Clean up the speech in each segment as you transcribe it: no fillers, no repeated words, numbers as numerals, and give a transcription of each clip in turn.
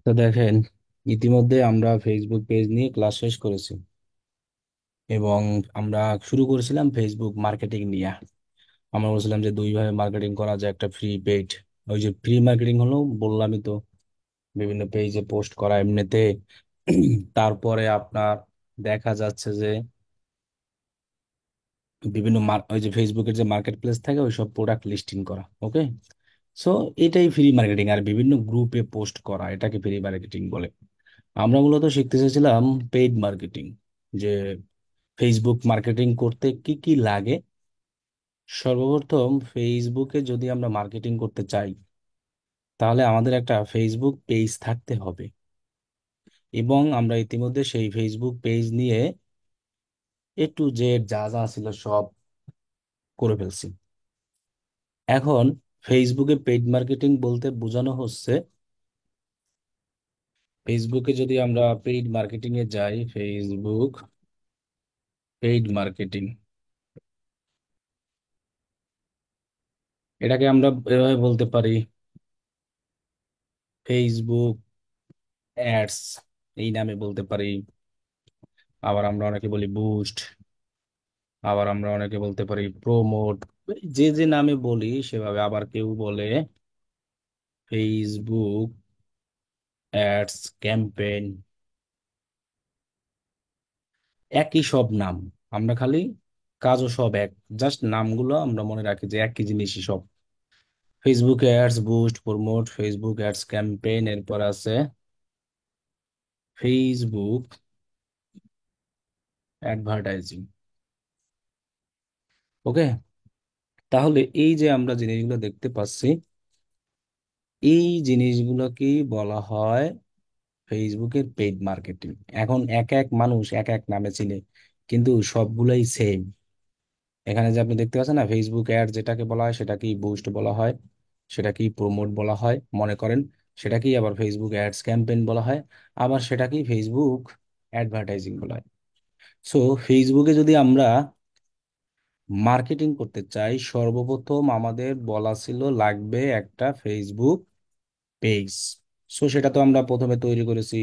তো দেখেন, ইতিমধ্যে আমরা ফেসবুক পেজ নিয়ে ক্লাস শেষ করেছি এবং আমরা শুরু করেছিলাম ফেসবুক মার্কেটিং নিয়ে। আমরা বলছিলাম যে দুইভাবে মার্কেটিং করা যায়, একটা ফ্রি পেইড। ওই যে ফ্রি মার্কেটিং হলো, বললামই তো, বিভিন্ন পেজে পোস্ট করা এমনিতে। তারপরে আপনার দেখা যাচ্ছে যে বিভিন্ন ওই যে ফেসবুকের যে মার্কেট প্লেস থাকে ওই সব প্রোডাক্ট লিস্টিং করা। ওকে, সো এটাই ফ্রি মার্কেটিং। আর বিভিন্ন গ্রুপে পোস্ট করা, এটাকে ফ্রি মার্কেটিং বলে। আমরা মূলত শিখতে চেয়েছিলাম পেইড মার্কেটিং, যে ফেসবুক মার্কেটিং করতে কি কি লাগে। সর্বপ্রথম ফেসবুকে যদি আমরা মার্কেটিং করতে চাই, তাহলে আমাদের একটা ফেসবুক পেজ থাকতে হবে, এবং আমরা ইতিমধ্যে সেই ফেসবুক পেজ নিয়ে A to Z যা যা ছিল সব করে ফেলছি। এখন ফেসবুকে পেইড মার্কেটিং বলতে বোঝানো হচ্ছে, ফেসবুকে যদি আমরা পেইড মার্কেটিং এ যাই, ফেসবুক পেইড মার্কেটিং, এটাকে আমরা এভাবে বলতে পারি, ফেসবুক অ্যাডস এই নামে বলতে পারি। আবার আমরা অনেকে বলি বুস্ট, আবার আমরা অনেকে বলতে পারি প্রমোট। যে যে নামে বলি সেভাবে। আবার কেউ বলে ফেসবুক অ্যাডস ক্যাম্পেইন, একই সব নাম। আমরা খালি কাজও সব এক, জাস্ট নামগুলো আমরা মনে রাখি যে একই জিনিসই সব। Facebook ads, boost, promote, Facebook ads campaign, এরপর আছে ফেসবুক অ্যাডভার্টাইজিং। ওকে, তাহলে এই যে আমরা জিনিসগুলো দেখতে পাচ্ছি, এই জিনিসগুলোকেই বলা হয় ফেসবুকের পেইড মার্কেটিং। এখন এক এক মানুষ এক এক নামে চিনে, কিন্তু সবগুলাই সেম। এখানে যে আপনি দেখতে পাচ্ছেন না, ফেসবুক অ্যাড যেটাকে বলা হয় সেটাকেই বুস্ট বলা হয়, সেটাকেই প্রমোট বলা হয় মনে করেন, সেটাকেই আবার ফেসবুক অ্যাডস ক্যাম্পেইন বলা হয়, আবার সেটাকেই ফেসবুক অ্যাডভার্টাইজিং বলা হয়। সো ফেসবুকে যদি আমরা মার্কেটিং করতে চাই, সর্বপ্রথম আমাদের বলা ছিল লাগবে একটা ফেসবুক পেজ। সো সেটা তো আমরা প্রথমে তৈরি করেছি,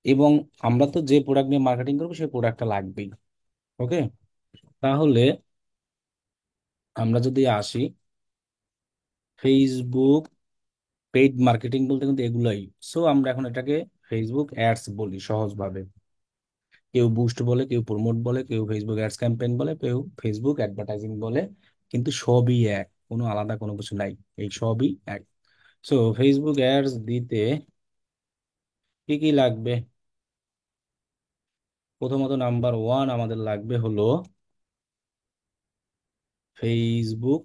এবং আমরা তো যে প্রোডাক্ট নিয়ে মার্কেটিং করবো সেই প্রোডাক্টটা লাগবেই। ওকে, তাহলে আমরা যদি আসি, ফেসবুক পেইড মার্কেটিং বলতে কিন্তু এগুলাই। সো আমরা এখন এটাকে ফেসবুক অ্যাডস বলি সহজভাবে। কেউ বুস্ট বলে, কেউ প্রমোট বলে, কেউ ফেসবুক অ্যাডস ক্যাম্পেইন বলে, কেউ ফেসবুক অ্যাডভার্টাইজিং বলে, কিন্তু সবই এক, কোনো আলাদা কোনো কিছু নাই, এই সবই এক। সো ফেসবুক অ্যাডস দিতে কি কি লাগবে? প্রথমত নাম্বার ওয়ান আমাদের লাগবে হলো ফেসবুক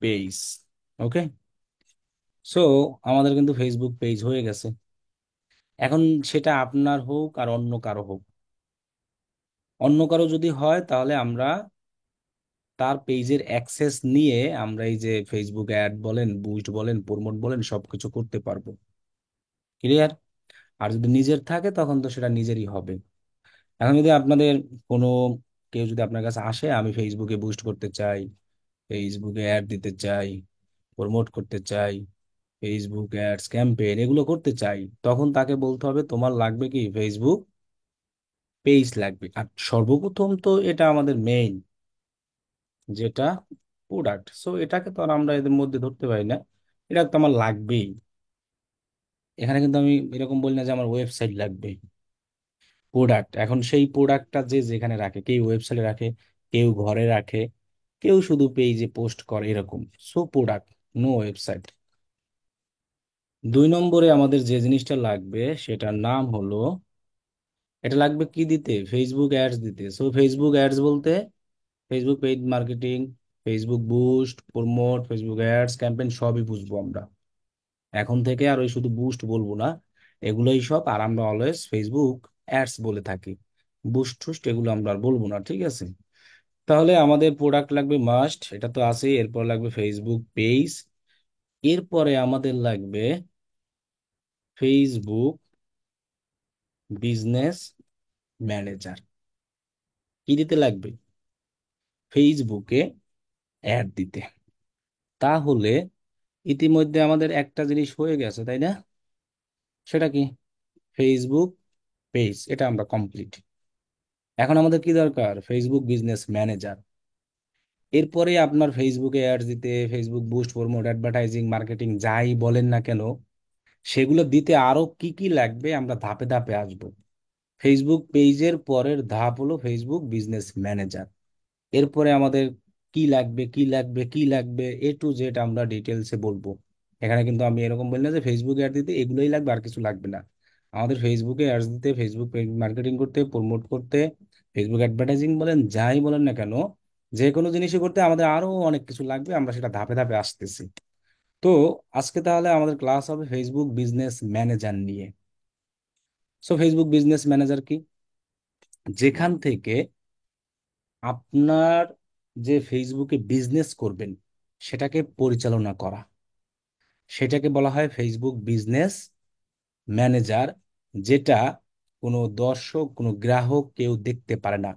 পেজ। ওকে, সো আমাদের কিন্তু ফেসবুক পেজ হয়ে গেছে। এখন সেটা আপনার হোক আর অন্য কারো হোক, অন্য কারো যদি হয় তাহলে আমরা তার পেজের অ্যাক্সেস নিয়ে আমরা এই যে ফেসবুক অ্যাড বলেন, বুস্ট বলেন, প্রমোট বলেন, সবকিছু করতে পারবো। ক্লিয়ার? আর যদি নিজের থাকে তখন তো সেটা নিজেরই হবে। এখন যদি আপনাদের কোনো কেউ যদি আপনার কাছে আসে, আমি ফেসবুকে বুস্ট করতে চাই, ফেসবুকে অ্যাড দিতে চাই, প্রমোট করতে চাই, ফেসবুক অ্যাডস ক্যাম্পেইন এগুলো করতে চাই, তখন তাকে বলতে হবে তোমার লাগবে কি ফেসবুক পেজ লাগবে। আর সর্বপ্রথম তো এটা আমাদের মেইন যেটা প্রোডাক্ট, সো এটাকে তো আর আমরা এদের মধ্যে ধরতে পারি না, এটা তো আমার লাগবেই। এখানে কিন্তু আমি এরকম বলি না যে আমার ওয়েবসাইট লাগবে। প্রোডাক্ট, এখন সেই প্রোডাক্টটা যে যেখানে রাখে, কেউ ওয়েবসাইটে রাখে, কেউ ঘরে রাখে, কেউ শুধু পেজে পোস্ট করে, এরকম। So product, no website. দুই নম্বরে আমাদের যে জিনিসটা লাগবে সেটার নাম হলো, এটা লাগবে কি দিতে? ফেসবুক অ্যাডস দিতে। সো ফেসবুক অ্যাডস বলতে Facebook paid marketing, Facebook boost, promote, Facebook ads campaign সবই বুঝবো আমরা এখন থেকে। আর ওই শুধু বুস্ট বলবো না, এগুলোই সব। আর আমরা অলওয়েজ ফেসবুক অ্যাডস বলে থাকি, বুস্ট টুস্ট এগুলো আমরা আর বলবো না, ঠিক আছে? তাহলে আমাদের প্রোডাক্ট লাগবে মাস্ট, এটা তো আছে। এরপর লাগবে ফেসবুক পেজ, এরপরে আমাদের লাগবে ফেসবুক বিজনেস ম্যানেজার। কি দিতে লাগবে? ফেসবুকে অ্যাড দিতে। তাহলে ইতিমধ্যে আমাদের একটা জিনিস হয়ে গেছে, তাই না? সেটা কি? ফেসবুক পেজ, এটা আমরা কমপ্লিট। এখন আমাদের কি দরকার? Facebook business manager. এরপরে আপনার ফেসবুকে অ্যাড দিতে, Facebook boost, promote, advertising, marketing যাই বলেন না কেন, সেগুলো দিতে আরো কি কি লাগবে আমরা ধাপে ধাপে আসবো। ফেসবুক পেজের পরের ধাপ হলো ফেসবুক বিজনেস ম্যানেজার। এরপরে আমাদের কি লাগবে, কি লাগবে, কি লাগবে, A to Z আমরা ডিটেলসে বলবো। এখানে কিন্তু আমি এরকম বলি না যে ফেসবুক অ্যাড দিতে এগুলোই লাগবে আর কিছু লাগবে না। আমাদের ফেসবুকে অ্যাডস দিতে, ফেসবুক মার্কেটিং করতে, প্রমোট করতে, ফেসবুক অ্যাডভার্টাইজিং বলেন যাই বলেন না কেন, যে কোনো জিনিসই করতে আমাদের আরো অনেক কিছু লাগবে, আমরা সেটা ধাপে ধাপে আসতেছি। তো আজকে তাহলে আমাদের ক্লাস হবে ফেসবুক বিজনেস ম্যানেজার নিয়ে। সো ফেসবুক বিজনেস ম্যানেজার কি? যেখান থেকে আপনার যে ফেসবুকে বিজনেস করবেন সেটাকে পরিচালনা করা, সেটাকে বলা হয় ফেসবুক বিজনেস ম্যানেজার। যেটা কোনো দর্শক, কোনো গ্রাহক কেউ দেখতে পারে না।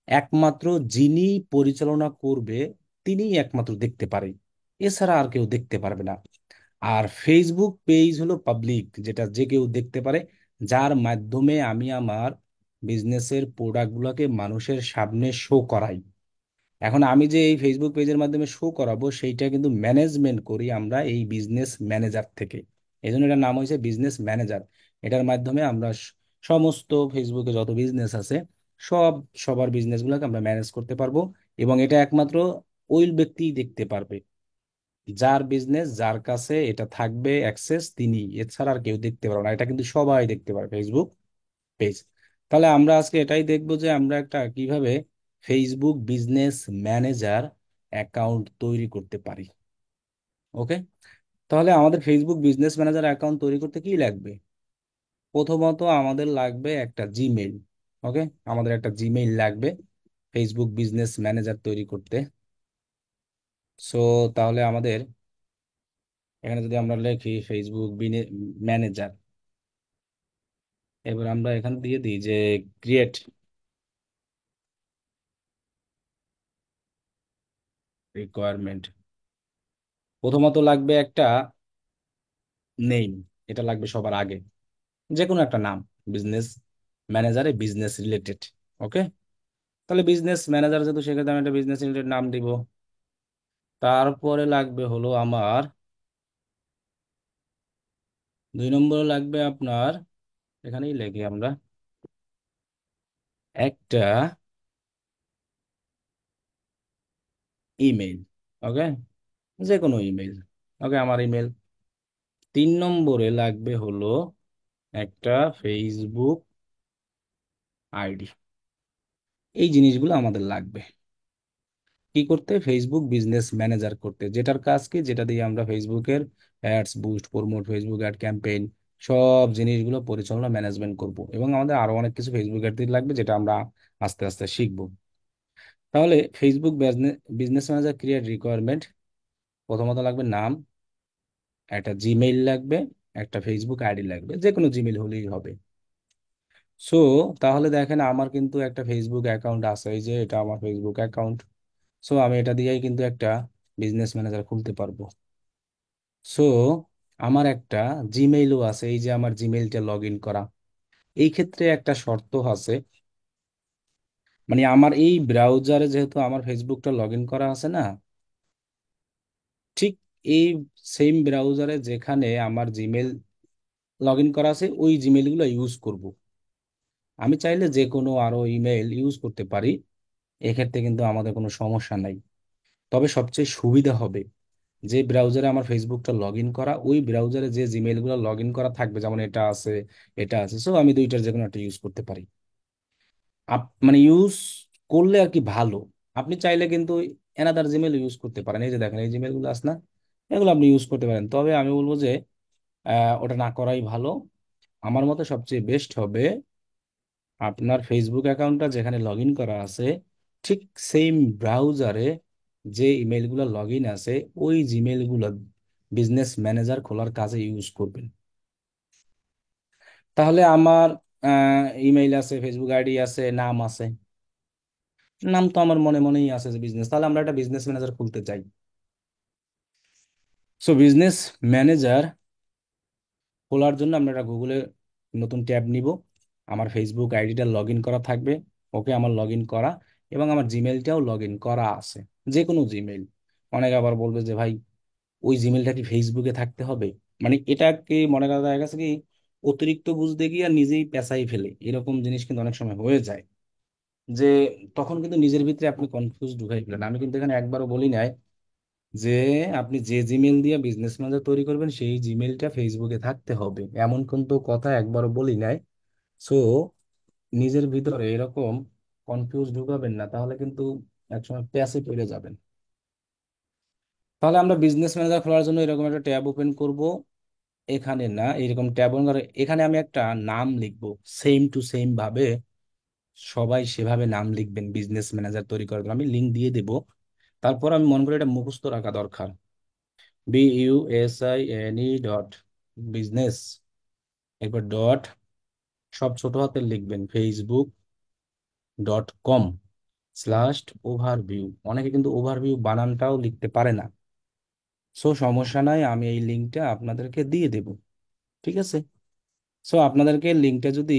একমাত্র যিনি পরিচালনা করবে তিনিই একমাত্র দেখতে পারে, এছাড়া আর কেউ দেখতে পারবে না। আর ফেসবুক পেজ হলো পাবলিক, যেটা যে কেউ দেখতে পারে, যার মাধ্যমে আমি আমার বিজনেসের প্রোডাক্টগুলোকে মানুষের সামনে শো করাই। এখন আমি যে এই ফেসবুক পেজের মাধ্যমে শো করাবো সেইটা কিন্তু ম্যানেজমেন্ট করি আমরা এই বিজনেস ম্যানেজার থেকে। এই জন্য এটার নাম হয়েছে বিজনেস ম্যানেজার। এটার মাধ্যমে আমরা সমস্ত ফেসবুকে যত বিজনেস আছে সব, সবার বিজনেসগুলোকে আমরা ম্যানেজ করতে পারবো। এবং এটা একমাত্র ওই ব্যক্তিই দেখতে পারবে, যার বিজনেস, যার কাছে এটা থাকবে অ্যাক্সেস, তিনি, এছাড়া আর কেউ দেখতে পারবে না। এটা কিন্তু সবাই দেখতে পারে ফেসবুক পেজ। তাহলে আমরা আজকে এটাই দেখবো যে আমরা একটা কিভাবে ফেসবুক বিজনেস ম্যানেজার অ্যাকাউন্ট তৈরি করতে পারি। ওকে, তাহলে আমাদের ফেসবুক বিজনেস ম্যানেজার অ্যাকাউন্ট তৈরি করতে কি লাগবে? প্রথমত আমাদের লাগবে একটা জিমেইল। ওকে, আমাদের একটা জিমেইল লাগবে ফেসবুক বিজনেস ম্যানেজার তৈরি করতে। সো তাহলে আমাদের এখানে যদি আমরা লিখি ফেসবুক ম্যানেজার, এবার আমরা এখানে দিয়ে দিই যে ক্রিয়েট রিকোয়ারমেন্ট। প্রথমত লাগবে একটা নেম, এটা লাগবে সবার আগে, যে কোনো একটা নাম, বিজনেস ম্যানেজারে বিজনেস রিলেটেড। ওকে, তাহলে বিজনেস ম্যানেজার যেহেতু, সেক্ষেত্রে আমি একটা বিজনেস রিলেটেড নাম দিব। তারপরে লাগবে হলো আমার 2 নম্বরে লাগবে আপনার, এখানেই লিখি আমরা, একটা ইমেল। ওকে, যে কোনো ইমেল। ওকে, আমার ইমেল। 3 নম্বরে লাগবে হলো একটা ফেসবুক আইডি। এই জিনিসগুলো আমাদের লাগবে কি করতে? ফেসবুক বিজনেস ম্যানেজার করতে, যেটার কাজ কি, যেটা দিয়ে আমরা ফেসবুকের ads, boost, promote, Facebook ad campaign সব জিনিসগুলো পরিচালনা ম্যানেজমেন্ট করব। এবং আমাদের আরো অনেক কিছু ফেসবুক অ্যাড দিয়ে লাগবে, যেটা আমরা আস্তে আস্তে শিখবো। তাহলে Facebook business manager create requirement, প্রথমত লাগবে নাম, একটা জিমেইল লাগবে, একটা ফেসবুক আইডি লাগবে, যে কোনো জিমেইল হলেই হবে। সো তাহলে দেখেন আমার কিন্তু একটা ফেসবুক অ্যাকাউন্ট আছে, এই যে এটা আমার ফেসবুক অ্যাকাউন্ট। সো আমি এটা দিয়েই কিন্তু একটা বিজনেস ম্যানেজার খুলতে পারবো। সো আমার একটা জিমেইলও আছে, এই যে আমার জিমেইলটা লগ ইন করা। এই ক্ষেত্রে একটা শর্ত আছে, মানে আমার এই ব্রাউজারে যেহেতু আমার ফেসবুকটা লগ ইন করা আছে না, ঠিক এই সেম ব্রাউজারে যেখানে আমার জিমেল লগ ইন করা আছে ওই জিমেলগুলো ইউজ করব। আমি চাইলে যে কোনো আরো ইমেল ইউজ করতে পারি, এক্ষেত্রে কিন্তু আমাদের কোনো সমস্যা নাই। তবে সবচেয়ে সুবিধা হবে যে ব্রাউজারে আমার ফেসবুকটা লগ ইন করা, ওই ব্রাউজারে যে জিমেইলগুলো লগ ইন করা থাকবে, যেমন এটা আছে, এটা আছে, সো আমি দুইটার যে কোনো একটা ইউজ করতে পারি। মানে ইউজ করলে আর কি ভালো। আপনি চাইলে কিন্তু এনাদার জিমেল ইউজ করতে পারেন, এই যে দেখেন এই জিমেলগুলো আছে না, এগুলো আপনি ইউজ করতে পারেন। তবে আমি বলবো যে ওটা না করাই ভালো। আমার মতে সবচেয়ে বেস্ট হবে আপনার ফেসবুক অ্যাকাউন্টটা যেখানে লগ ইন করা আছে, ঠিক সেম ব্রাউজারে যে ইমেলগুলো লগ ইন আছে, ওই জিমেলগুলো বিজনেস ম্যানেজার খোলার কাজে ইউজ করবেন। তাহলে আমার ইমেইল আছে, ফেসবুক আইডি আছে, নাম আছে। নাম তো আমার মনে মনেই আছে যে বিজনেস, তাহলে আমরা একটা বিজনেস ম্যানেজার খুলতে চাই। সো বিজনেস ম্যানেজার খোলার জন্য আমরা একটা গুগলে নতুন ট্যাব নিব। আমার ফেসবুক আইডিটা লগ ইন করা থাকবে। ওকে, আমার লগ ইন করা, এবং আমার জিমেইলটাও লগ ইন করা আছে, যে কোনো জিমেইল। অনেকে আবার বলবে যে ভাই, ওই জিমেইলটা কি ফেসবুকে থাকতে হবে? মানে এটাকে মনে করা যায় গেছে কি, অতিরিক্ত বুঝতে গিয়ে নিজেই পেঁচাই ফেলে, এরকম জিনিস কিন্তু অনেক সময় হয়ে যায়। যে তখন কিন্তু নিজের ভিতরে আপনি কনফিউজ ঢুকাই ফেলেন। আমি কিন্তু এখানে একবারও বলি নাই যে আপনি যে জিমেল দিয়ে বিজনেস ম্যানেজার তৈরি করবেন সেই জিমেলটা ফেসবুকে থাকতে হবে, এমন কিন্তু কথা একবারও বলি নাই। সো নিজের ভিতরে এরকম কনফিউজ ঢুকাবেন না, তাহলে কিন্তু একসময় প্যাসে পড়ে যাবেন। তাহলে আমরা বিজনেস ম্যানেজার খোলার জন্য এরকম একটা ট্যাব ওপেন করব। এখানে না, এরকম ট্যাব ওপেন করে এখানে আমি একটা নাম লিখবো, সেম টু সেম ভাবে সবাই সেভাবে নাম লিখবেন। বিজনেস ম্যানেজার তৈরি করার জন্য আমি লিঙ্ক দিয়ে দেব। তারপর আমি মনে করি এটা মুখস্থ রাখা দরকার। BUSINE ডট বিজনেস, এরপর ডট, সব ছোট হাতে লিখবেন, facebook.com/ওভারভিউ। অনেকে কিন্তু ওভারভিউ বানানটাও লিখতে পারে না। সো সমস্যা নাই, আমি এই লিঙ্কটা আপনাদেরকে দিয়ে দেব। ঠিক আছে? সো আপনাদেরকে লিঙ্কটা যদি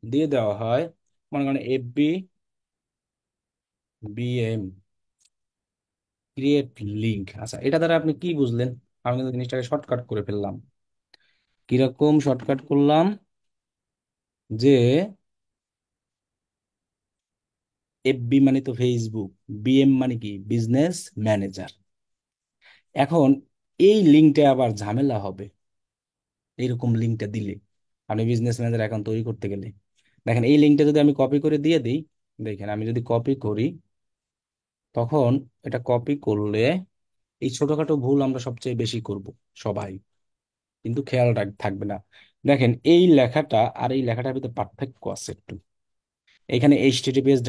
দিয়ে দেওয়া হয়, মনে করেন FBBM ক্রিয়েট লিঙ্ক। আচ্ছা, এটা দ্বারা আপনি কি বুঝলেন? আমি কিন্তু জিনিসটাকে শর্টকাট করে ফেললাম। কিরকম শর্টকাট করলাম? যে FB মানে তো ফেসবুক, BM মানে কি বিজনেস ম্যানেজার। এখন এই লিঙ্কটা আবার ঝামেলা হবে এইরকম লিঙ্কটা দিলে, আপনি বিজনেস ম্যানেজার অ্যাকাউন্ট তৈরি করতে গেলে। দেখেন এই লিঙ্কটা যদি আমি কপি করে দিয়ে দিই, দেখেন আমি যদি কপি করি, তখন এটা কপি করলে এই ছোটখাটো ভুল আমরা সবচেয়ে বেশি করব সবাই, কিন্তু খেয়াল থাকবে না। দেখেন এই লেখাটা আর এই লেখাটার ভিতরে পার্থক্য আছে একটু। এখানে HTTPS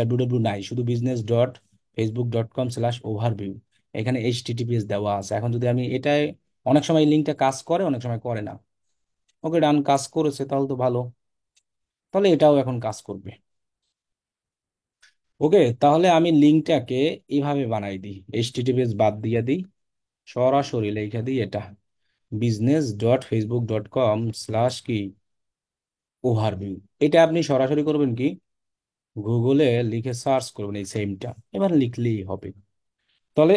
নাই, শুধু business.facebook.com/overview। এখানে HTTPS দেওয়া আছে। এখন যদি আমি এটাই, অনেক সময় এই লিঙ্কটা কাজ করে, অনেক সময় করে না। ওকে ডান, কাজ করেছে, তাহলে তো ভালো। তাহলে এটাও এখন কাজ করবে। ওকে, তাহলে আমি লিঙ্কটাকে এইভাবে বানাই দিই, HTTPS বাদ দিয়ে দিই, সরাসরি লেখা দিই এটা business.facebook.com/কি ওভারভিউ। এটা আপনি সরাসরি করবেন কি, গুগলে লিখে সার্চ করবেন এই সেমটা, এবার লিখলেই হবে। তাহলে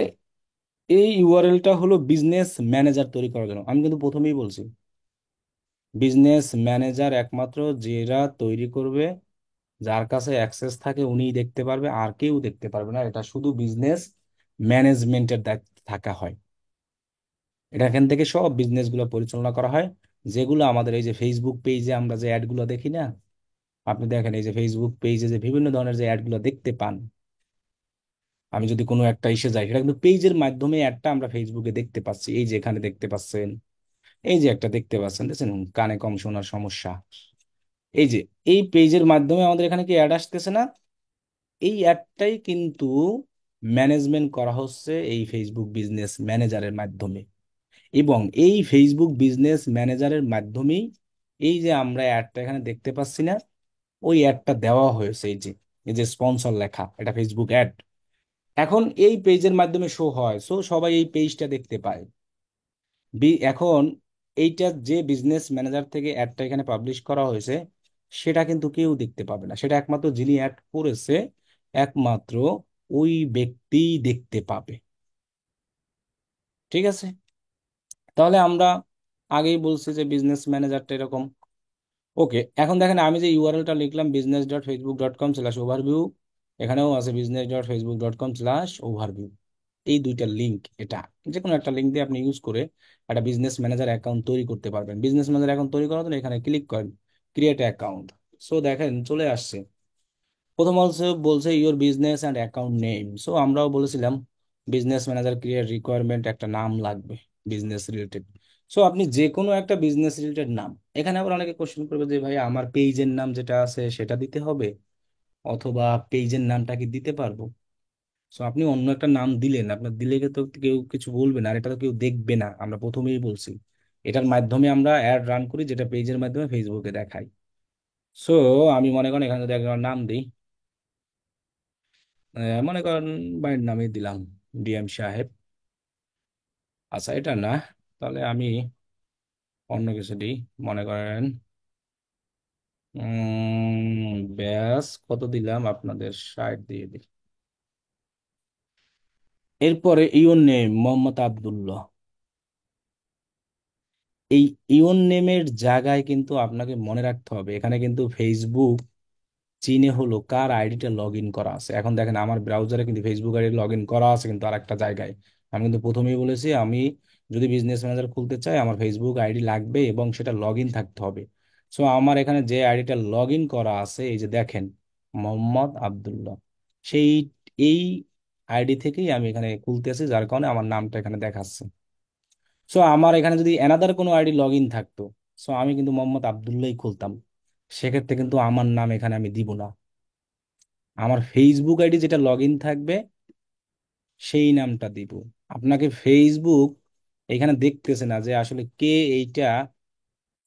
এই ইউআরএলটা হলো বিজনেস ম্যানেজার তৈরি করার জন্য। আমি কিন্তু প্রথমেই বলছি, বিজনেস ম্যানেজার একমাত্র যেটা তৈরি করবে, যার কাছে অ্যাক্সেস থাকে উনিই দেখতে পারবে, আর কেউ দেখতে পারবে না। এটা শুধু বিজনেস ম্যানেজমেন্টের দায়িত্ব থাকা হয়। এটা এখান থেকে সব বিজনেস গুলো পরিচালনা করা হয়, যেগুলো আমাদের এই যে ফেসবুক পেজে আমরা যে অ্যাড গুলো দেখি না, আপনি দেখেন এই যে ফেসবুক পেজে যে বিভিন্ন ধরনের যে অ্যাড গুলো দেখতে পান, আমি যদি কোনো একটা ইসে যাই, সেটা কিন্তু পেজের মাধ্যমে অ্যাডটা আমরা ফেসবুকে দেখতে পাচ্ছি। এই যে এখানে দেখতে পাচ্ছেন, এই যে একটা দেখতে পাচ্ছেন, দেখছেন কানে কম শোনার সমস্যা, এই যে এই পেজের মাধ্যমে আমাদের এখানে কি অ্যাড আসতেছে না? এই অ্যাডটাই কিন্তু ম্যানেজমেন্ট করা হচ্ছে এই ফেসবুক বিজনেস ম্যানেজারের মাধ্যমে। এবং এই ফেসবুক বিজনেস ম্যানেজারের মাধ্যমেই এই যে আমরা অ্যাডটা এখানে দেখতে পাচ্ছি না, ওই অ্যাডটা দেওয়া হয়েছে। এই যে স্পন্সর লেখা, এটা ফেসবুক অ্যাড। এখন এই পেজের মাধ্যমে শো হয়, সো সবাই এই পেজটা দেখতে পায়। এখন এইটা যে বিজনেস ম্যানেজার থেকে অ্যাডটা এখানে পাবলিশ করা হয়েছে, সেটা কিন্তু কেউ দেখতে পাবে না। সেটা একমাত্র যিনি অ্যাড করেছে, একমাত্র ওই ব্যক্তিই দেখতে পাবে। ঠিক আছে? তাহলে আমরা আগেই বলছি যে বিজনেস ম্যানেজারটা এরকম। ওকে, এখন দেখেন আমি যে ইউআরএলটা লিখলাম business.facebook.com/overview, এখানেও আছে business.facebook.com/overview। এই দুইটা লিঙ্ক, এটা যে কোনো একটা লিঙ্ক দিয়ে আপনি ইউজ করে একটা বিজনেস ম্যানেজার অ্যাকাউন্ট তৈরি করতে পারবেন। বিজনেস ম্যানেজার অ্যাকাউন্ট তৈরি করার জন্য এখানে ক্লিক করেন, ক্রিয়েট অ্যাকাউন্ট। সো দেখেন চলে আসছে। প্রথম বলছে বলছে your business and account name. So আমরাও বলেছিলাম বিজনেস ম্যানেজার ক্রিয়েট রিকোয়ারমেন্ট, একটা নাম লাগবে বিজনেস রিলেটেড। সো আপনি যে কোনো একটা বিজনেস রিলেটেড নাম, এখানে আবার অনেকে কোশ্চেন করবে যে ভাই আমার পেজের নাম যেটা আছে সেটা দিতে হবে, অথবা পেজের নামটা কি দিতে পারবো? সো আপনি অন্য একটা নাম দিলেন, আপনার দিলে তো কেউ কিছু বলবে না, আর এটা তো কেউ দেখবে না, আমরা প্রথমেই বলছি। এটার মাধ্যমে আমরা অ্যাড রান করি, যেটা পেজের মাধ্যমে ফেসবুকে দেখাই। সো আমি মনে করেন এখানে যদি একজনের নাম দিই, মনে করেন বাড়ির নামে দিলাম DM সাহেব। আচ্ছা, এটা না, তাহলে আমি অন্য কিছু দিই, মনে করেন ব্যাস কত দিলাম আপনাদের, 60 দিয়ে দিই। এরপরে ইউর নেম মোহাম্মদ আব্দুল্লাহ। এই ইওন নেমের জায়গায় কিন্তু আপনাকে মনে রাখতে হবে, এখানে কিন্তু ফেসবুক চীনে হলো কার আইডিটা লগ ইন করা আছে। এখন দেখেন আমার ব্রাউজারে কিন্তু ফেসবুক আইডি লগ ইন করা আছে কিন্তু আরেকটা জায়গায়। আমি কিন্তু প্রথমেই বলেছি আমি যদি বিজনেস ম্যানেজার খুলতে চাই আমার ফেসবুক আইডি লাগবে এবং সেটা লগ ইন থাকতে হবে। সো আমার এখানে যে আইডিটা লগ ইন করা আছে এই যে দেখেন, মোহাম্মদ আব্দুল্লাহ, সেই এই আইডি থেকেই আমি এখানে খুলতেছি, যার কারণে আমার নামটা এখানে দেখাচ্ছে। সো আমার এখানে যদি এনাদার কোনো আইডি লগ ইন থাকতো, সো আমি কিন্তু মোহাম্মদ আবদুল্লাহ খুলতাম, সেক্ষেত্রে কিন্তু আমার নাম এখানে আমি দিব না। আমার ফেসবুক আইডি যেটা লগ ইন থাকবে সেই নামটা দিব। আপনাকে ফেসবুক এখানে দেখতেছে না যে আসলে কে এইটা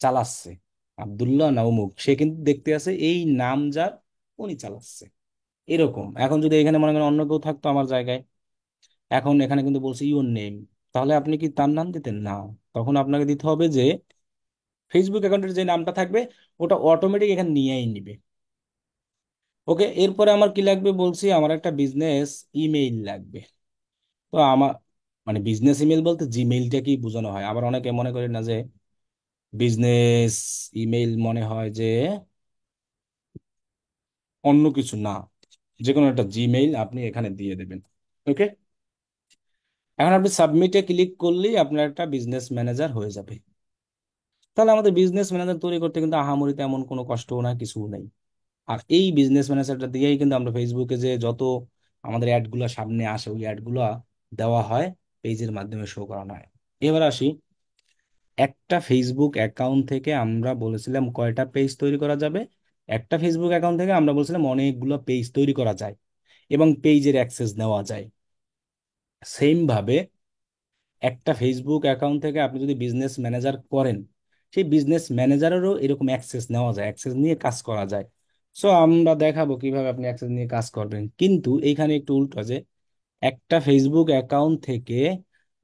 চালাচ্ছে, আবদুল্লাহ না অমুক, সে কিন্তু দেখতে আছে এই নাম যার উনি চালাচ্ছে। এরকম এখন যদি এখানে মনে করেন অন্য কেউ থাকতো আমার জায়গায়, এখন এখানে কিন্তু বলছে ইউর নেম, তাহলে আপনি কি তার নাম দিতেন না? তখন আপনাকে দিতে হবে যে ফেসবুক অ্যাকাউন্টের যে নামটা থাকবে ওটা অটোমেটিক এখানে নিয়েই নিবে। ওকে, এরপরে আমার কি লাগবে বলছি, আমার একটা বিজনেস ইমেইল লাগবে। তো আমার মানে বিজনেস ইমেল বলতে জিমেইলটা কি বোঝানো হয়, আবার অনেকে মনে করেন না যে বিজনেস ইমেইল মনে হয় যে অন্য কিছু না, যে কোনো একটা জিমেইল আপনি এখানে দিয়ে দেবেন। ওকে, এখন আপনি সাবমিটে ক্লিক করলেই আপনার একটা বিজনেস ম্যানেজার হয়ে যাবে। তাহলে আমাদের বিজনেস ম্যানেজার তৈরি করতে কিন্তু আহামরি তেমন কোনো কষ্টও না, কিছু নাই। আর এই বিজনেস ম্যানেজারটা দিয়েই কিন্তু আমরা ফেসবুকে যে যত আমাদের অ্যাডগুলো সামনে আসে ওই অ্যাডগুলো দেওয়া হয়, পেজের মাধ্যমে শো করানো হয়। এবার আসি, একটা ফেসবুক অ্যাকাউন্ট থেকে আমরা বলেছিলাম কয়টা পেজ তৈরি করা যাবে? একটা ফেসবুক অ্যাকাউন্ট থেকে আমরা বলছিলাম অনেকগুলো পেজ তৈরি করা যায় এবং পেজের অ্যাক্সেস নেওয়া যায়। সেম ভাবে একটা ফেসবুক অ্যাকাউন্ট থেকে আপনি যদি বিজনেস ম্যানেজার করেন, সেই বিজনেস ম্যানেজারেরও এরকম অ্যাক্সেস নেওয়া যায়, অ্যাক্সেস নিয়ে কাজ করা যায়। সো আমরা দেখাবো কিভাবে আপনি অ্যাক্সেস নিয়ে কাজ করবেন, কিন্তু এইখানে একটু উল্টো যে একটা ফেসবুক অ্যাকাউন্ট থেকে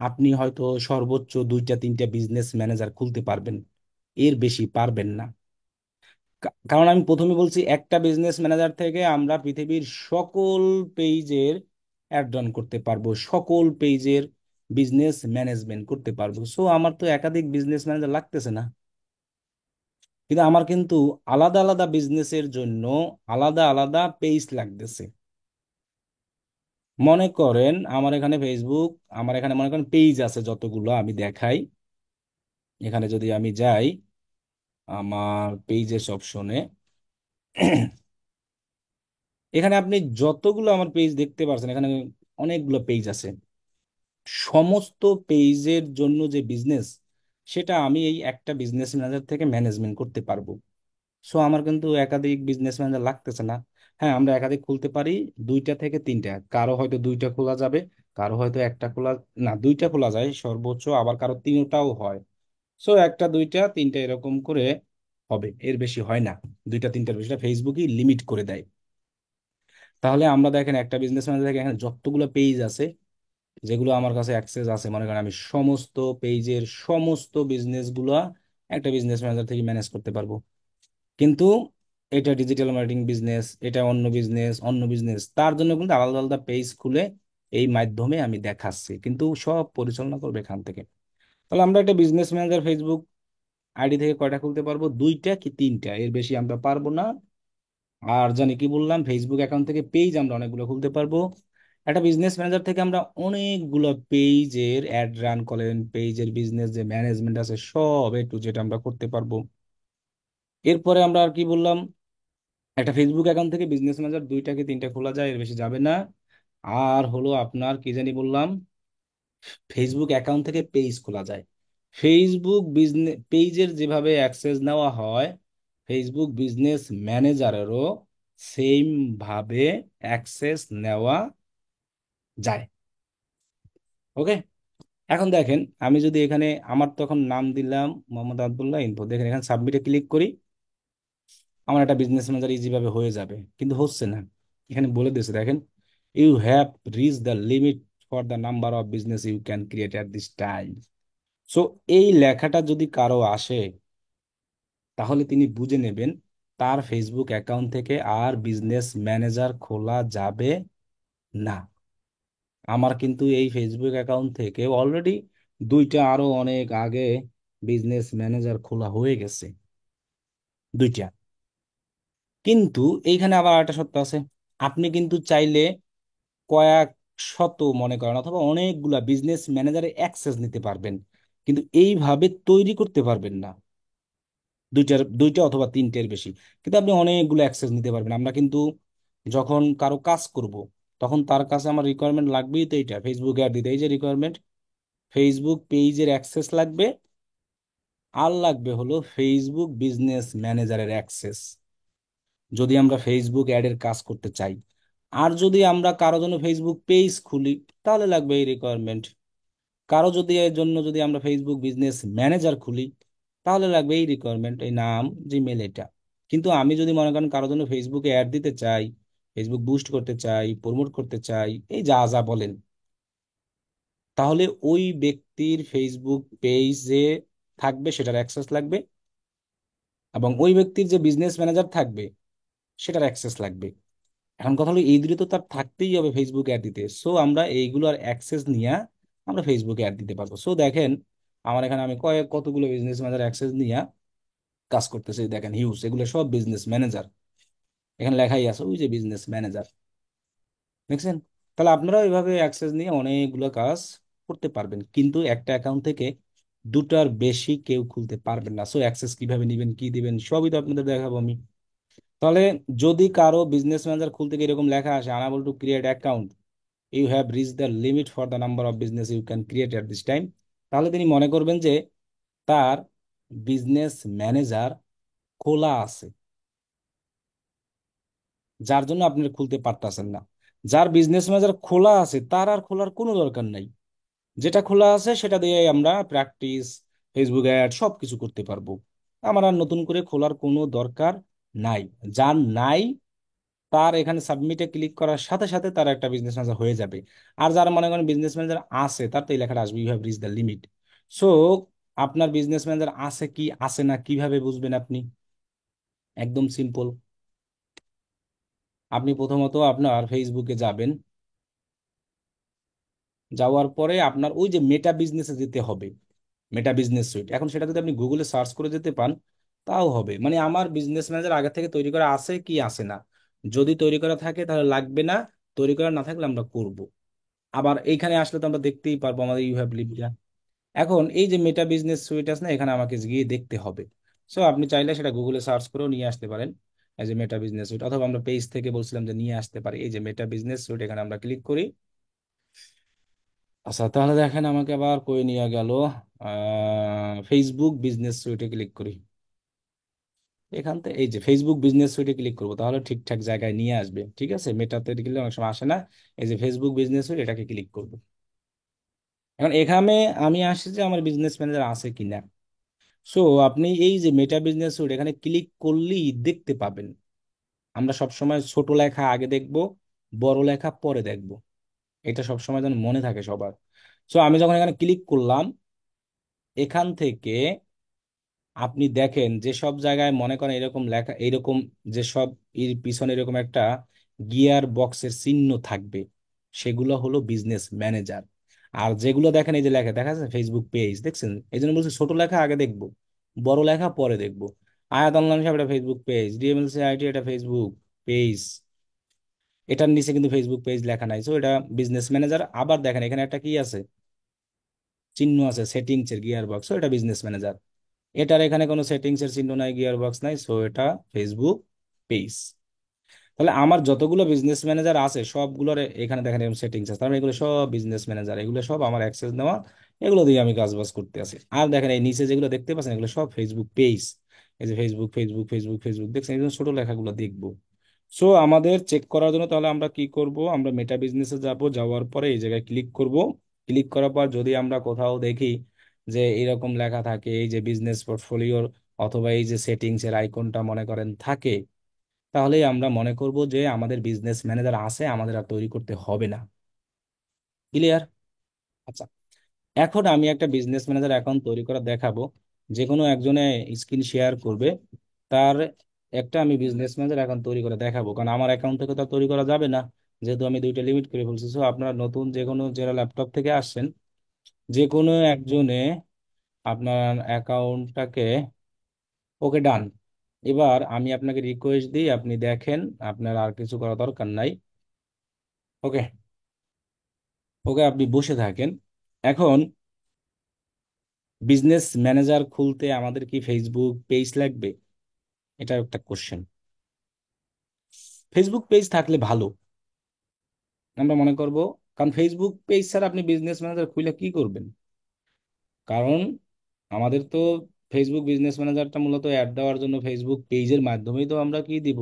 আপনি হয়তো সর্বোচ্চ 2টা 3টা বিজনেস ম্যানেজার খুলতে পারবেন, এর বেশি পারবেন না। কারণ আমি প্রথমে বলছি একটা বিজনেস ম্যানেজার থেকে আমরা পৃথিবীর সকল পেজের অ্যাড রান করতে পারবো, সকল পেজের বিজনেস ম্যানেজমেন্ট করতে পারবো। সো আমার তো একাধিক বিজনেস ম্যানেজার লাগতেছে না, কিন্তু আমার কিন্তু আলাদা আলাদা বিজনেসের জন্য আলাদা আলাদা পেজ লাগতেছে। মনে করেন আমার এখানে ফেসবুক, আমার এখানে মনে করেন পেজ আছে যতগুলো, আমি দেখাই। এখানে যদি আমি যাই আমার পেজেস অপশনে, এখানে আপনি যতগুলো আমার পেজ দেখতে পাচ্ছেন এখানে অনেকগুলো পেজ আছে। সমস্ত পেজের জন্য যে বিজনেস, সেটা আমি এই একটা বিজনেস ম্যানেজার থেকে ম্যানেজমেন্ট করতে পারবো। সো আমার কিন্তু একাধিক বিজনেস ম্যানেজার লাগতেছে না। হ্যাঁ, আমরা একাধিক খুলতে পারি, 2টা থেকে 3টা, কারো হয়তো 2টা খোলা যাবে, কারো হয়তো একটা খোলা, না 2টা খোলা যায় সর্বোচ্চ, আবার কারো 3টাও হয়। সো 1 2 3 এরকম করে হবে, এর বেশি হয় না। 2টা 3টার বেশি ফেসবুকই লিমিট করে দেয়। তাহলে আমরা দেখেন একটা বিজনেস ম্যানেজার থেকে এখানে যতগুলো পেজ আছে, যেগুলো আমার কাছে অ্যাক্সেস আছে, মনে করেন আমি সমস্ত পেজের সমস্ত বিজনেস গুলা একটা বিজনেস ম্যানেজার থেকে ম্যানেজ করতে পারবো। কিন্তু এটা ডিজিটাল মার্কেটিং বিজনেস, এটা অন্য বিজনেস, অন্য বিজনেস, তার জন্য কিন্তু আলাদা আলাদা পেজ খুলে এই মাধ্যমে আমি দেখাচ্ছি, কিন্তু সব পরিচালনা করবে এখান থেকে। তাহলে আমরা একটা বিজনেস ম্যানেজার ফেসবুক আইডি থেকে কয়টা খুলতে পারবো? 2টা কি 3টা, এর বেশি আমরা পারবো না। আর জানি কি বললাম, ফেসবুক অ্যাকাউন্ট থেকে পেজ আমরা অনেকগুলো খুলতে পারবো। একটা বিজনেস ম্যানেজার থেকে আমরা অনেকগুলো পেজের অ্যাড রান করেন, পেজের বিজনেস যে ম্যানেজমেন্ট আছে সব A to Z আমরা করতে পারবো। এরপরে আমরা আর কি বললাম, একটা ফেসবুক অ্যাকাউন্ট থেকে বিজনেস ম্যানেজার 2টা কি 3টা খোলা যায়, এর বেশি যাবে না। আর হলো আপনার কি জানি বললাম, ফেসবুক অ্যাকাউন্ট থেকে পেজ খোলা যায়। ফেসবুক বিজনেস পেজের যেভাবে অ্যাক্সেস নেওয়া হয়, ফেসবুক বিজনেস ম্যানেজারেরও সেম ভাবে অ্যাক্সেস নেওয়া যায়। ওকে, এখন দেখেন আমি যদি এখানে আমার তখন নাম দিলাম মোহাম্মদ আব্দুল্লাহ ইনফো, দেখেন এখানে সাবমিটে ক্লিক করি, আমার একটা বিজনেস ম্যানেজার ইজি ভাবে হয়ে যাবে, কিন্তু হচ্ছে না। এখানে বলে দিয়েছে দেখেন, you have reach the limit for the number of business you can create at this time. So এই লেখাটা যদি কারো আসে, তাহলে তিনি বুঝে নেবেন তার ফেসবুক অ্যাকাউন্ট থেকে আর বিজনেস ম্যানেজার খোলা যাবে না। আমার কিন্তু এই ফেসবুক অ্যাকাউন্ট থেকে অলরেডি দুইটা, আরো অনেক আগে বিজনেস ম্যানেজার খোলা হয়ে গেছে, দুইটা। কিন্তু এইখানে আবার একটা সত্য আছে, আপনি কিন্তু চাইলে কয়েক শত, মনে করেন, অথবা অনেকগুলা বিজনেস ম্যানেজারের অ্যাক্সেস নিতে পারবেন, কিন্তু এইভাবে তৈরি করতে পারবেন না দুইটা অথবা তিনটের বেশি। কিন্তু আপনি অনেকগুলো অ্যাক্সেস নিতে পারবেন। আমরা কিন্তু যখন কারো কাজ করব, তখন তার কাছে আমার রিকোয়ারমেন্ট লাগবেই তো এইটা, ফেসবুক অ্যাড দিতে। এই যে রিকোয়ারমেন্ট, ফেসবুক পেজের অ্যাক্সেস লাগবে, আর লাগবে হলো ফেসবুক বিজনেস ম্যানেজারের অ্যাক্সেস, যদি আমরা ফেসবুক অ্যাডের কাজ করতে চাই। আর যদি আমরা কারো জন্য ফেসবুক পেজ খুলি, তাহলে লাগবে এই রিকোয়ারমেন্ট। কারো যদি এর জন্য যদি আমরা ফেসবুক বিজনেস ম্যানেজার খুলি, তাহলে লাগবে এই রিকোয়ারমেন্ট, এই নাম, জিমেল, এটা। কিন্তু আমি যদি মনে করেন কারোর জন্য ফেসবুকে অ্যাড দিতে চাই, ফেসবুক বুস্ট করতে চাই, প্রমোট করতে চাই, এই যা যা বলেন, তাহলে ওই ব্যক্তির ফেসবুক পেজে থাকবে, সেটার অ্যাক্সেস লাগবে, এবং ওই ব্যক্তির যে বিজনেস ম্যানেজার থাকবে সেটার অ্যাক্সেস লাগবে। এখন কথা হলো এই দুটো তো তার থাকতেই হবে ফেসবুক অ্যাড দিতে। সো আমরা এইগুলোর অ্যাক্সেস নিয়ে আমরা ফেসবুকে অ্যাড দিতে পারবো। সো দেখেন, আমার এখানে আমি কতগুলো বিজনেস ম্যানেজার অ্যাক্সেস নিয়ে কাজ করতেছি, দেখেন হিউজ, এগুলো সব বিজনেস ম্যানেজার। এখানে লেখাই আছে ওই যে বিজনেস ম্যানেজার, দেখছেন? তাহলে আপনারাও এইভাবে অ্যাক্সেস নিয়ে অনেকগুলো কাজ করতে পারবেন, কিন্তু একটা অ্যাকাউন্ট থেকে দুটার বেশি কেউ খুলতে পারবেন না। সো অ্যাক্সেস কিভাবে নিবেন, কি দিবেন, সবই তো আপনাদের দেখাবো আমি। তাহলে যদি কারো বিজনেস ম্যানেজার খুলতে গিয়ে এরকম লেখা আসে, unable to create account, you have reach the limit for the number of business you can create at this time, তাহলে তিনি মনে করবেন যে তার বিজনেস ম্যানেজার খোলা আছে, যার জন্য আপনি খুলতে পারতেছেন না। যার বিজনেস ম্যানেজার খোলা আছে তার আর খোলার কোনো দরকার নাই, যেটা খোলা আছে সেটা দিয়ে আমরা প্র্যাকটিস, ফেসবুক অ্যাড সব কিছু করতে পারবো। আমার আর নতুন করে খোলার কোনো দরকার নাই। যার নাই, তার এখানে সাবমিটে ক্লিক করার সাথে সাথে তার একটা বিজনেস ম্যানেজার হয়ে যাবে। আর যারা মনে করেন বিজনেস ম্যানেজার আছে, তার তো এই লেখাটা আসবে, you have reach the limit. So আপনার বিজনেস ম্যানেজার আছে কি আছে না কিভাবে বুঝবেন আপনি? একদম সিম্পল। আপনি প্রথমত আপনার ফেসবুকে যাবেন, যাওয়ার পরে আপনার ওই যে মেটা বিজনেসে যেতে হবে, মেটা বিজনেস সুইট। এখন সেটা যদি আপনি গুগলে সার্চ করে যেতে পান, তাও হবে। মানে আমার বিজনেস ম্যানেজার আগে থেকে তৈরি করা আছে কি আছে না, যদি তৈরি করা থাকে তাহলে লাগবে না, তৈরি করা না থাকলে আমরা করব। আবার এইখানে আসলে তো আমরা দেখতেই পারবো আমাদের ইউ হ্যাভ লিভড। এখন এই যে মেটা বিজনেস সুইট আছে না, এখানে আমাকে গিয়ে দেখতে হবে। সো আপনি চাইলে সেটা গুগলে সার্চ করেও নিয়ে আসতে পারেন, এই যে মেটা বিজনেস সুইট, অথবা আমরা পেজ থেকে বলছিলাম যে নিয়ে আসতে পারি। এই যে মেটা বিজনেস সুইট, এখানে আমরা ক্লিক করি। আচ্ছা, তাহলে দেখেন আমাকে আবার কই নিয়ে গেল, ফেসবুক বিজনেস সুইটে ক্লিক করি। এখান থেকে এই যে ফেসবুক বিজনেস সুইটে ক্লিক করবো, তাহলে ঠিকঠাক জায়গায় নিয়ে আসবে। ঠিক আছে, মেটাতে গেলে অনেক সময় আসে না। এই যে ফেসবুক বিজনেস সুইট, এটাকে ক্লিক করবো। এখন এখানে আমি আসছি যে আমার বিজনেস ম্যানেজার আছে কিনা। সো আপনি এই যে মেটা বিজনেস সুইট, এখানে ক্লিক করলেই দেখতে পাবেন। আমরা সবসময় ছোট লেখা আগে দেখব, বড় লেখা পরে দেখব, এটা সবসময় যেন মনে থাকে সবার। সো আমি যখন এখানে ক্লিক করলাম, এখান থেকে আপনি দেখেন যে সব জায়গায় মনে করেন এরকম লেখা, এরকম যে সব এর পিছনে এরকম একটা গিয়ার বক্সের চিহ্ন থাকবে, সেগুলো হলো বিজনেস ম্যানেজার। আর যেগুলো দেখেন, এই যে লেখা দেখা যাচ্ছে ফেসবুক পেজ, দেখছেন? এই জন্য বলছি ছোট লেখা আগে দেখবো, বড় লেখা পরে দেখবো। আয়াত অনলাইন সাহেব এটা ফেসবুক পেজ, ডিএমএলসি আইটি এটা ফেসবুক পেজ, এটার নিচে কিন্তু ফেসবুক পেজ লেখা নাই। সো এটা বিজনেস ম্যানেজার। আবার দেখেন এখানে একটা কি আছে, চিহ্ন আছে সেটিংস এর, গিয়ার বক্স, এটা বিজনেস ম্যানেজার। এটার এখানে কোনো সেটিংস এর চিহ্ন নাই, গিয়ার বক্স নাই, সো এটা ফেসবুক পেজ। তাহলে আমার যতগুলো বিজনেস ম্যানেজার আছে সবগুলোর এখানে দেখেন এরকম সেটিংস আছে, তার মানে এগুলো সব বিজনেস ম্যানেজার, এগুলো সব আমার অ্যাক্সেস নেওয়া, এগুলো দিয়ে আমি কাজ বাজ করতে আছি। আর দেখেন এই নিচে যেগুলো দেখতে পাচ্ছেন, এগুলো সব ফেসবুক পেজ। এই যে ফেসবুক ফেসবুক ফেসবুক ফেসবুক, দেখছেন এই ছোট লেখাগুলো দেখবো। সো আমাদের চেক করার জন্য তাহলে আমরা কি করব, আমরা মেটা বিজনেসে যাব, যাওয়ার পরে এই জায়গায় ক্লিক করব। ক্লিক করার পর যদি আমরা কোথাও দেখি যে এরকম লেখা থাকে, এই যে বিজনেস পোর্টফোলিওর, অথবা এই যে সেটিংস এর আইকনটা মনে করেন থাকে, তাহলেই আমরা মনে করব যে আমাদের বিজনেস ম্যানেজার আছে, আমাদের আর তৈরি করতে হবে না। ক্লিয়ার? আচ্ছা, এখন আমি একটা বিজনেস ম্যানেজার অ্যাকাউন্ট তৈরি করে দেখাবো। যে কোনো একজনে স্ক্রিন শেয়ার করবে, তার একটা আমি বিজনেস ম্যানেজার অ্যাকাউন্ট তৈরি করে দেখাবো, কারণ আমার অ্যাকাউন্ট থেকে তো আর তৈরি করা যাবে না, যেহেতু আমি দুইটা লিমিট করে ফেলছি। সো আপনারা নতুন যে কোনো, যারা ল্যাপটপ থেকে আসছেন, যে কোনো একজনে আপনার অ্যাকাউন্টটাকে, ওকে ডান। এবার আমি আপনাকে রিকোয়েস্ট দিই, আপনি দেখেন, আপনার আর কিছু করা দরকার নাই। ওকে, ওকে, আপনি বসে থাকেন। এখন বিজনেস ম্যানেজার খুলতে আমাদের কি ফেসবুক পেজ লাগবে? এটা একটা কোশ্চেন। ফেসবুক পেজ থাকলে ভালো, আমরা মনে করব। কারণ ফেসবুক পেজ ছাড়া আপনি বিজনেস ম্যানেজার খুলে কি করবেন? কারণ আমাদের তো ফেসবুক বিজনেস ম্যানেজারটা মূলত অ্যাড দেওয়ার জন্য, ফেসবুক পেজের মাধ্যমেই তো আমরা কি দিব,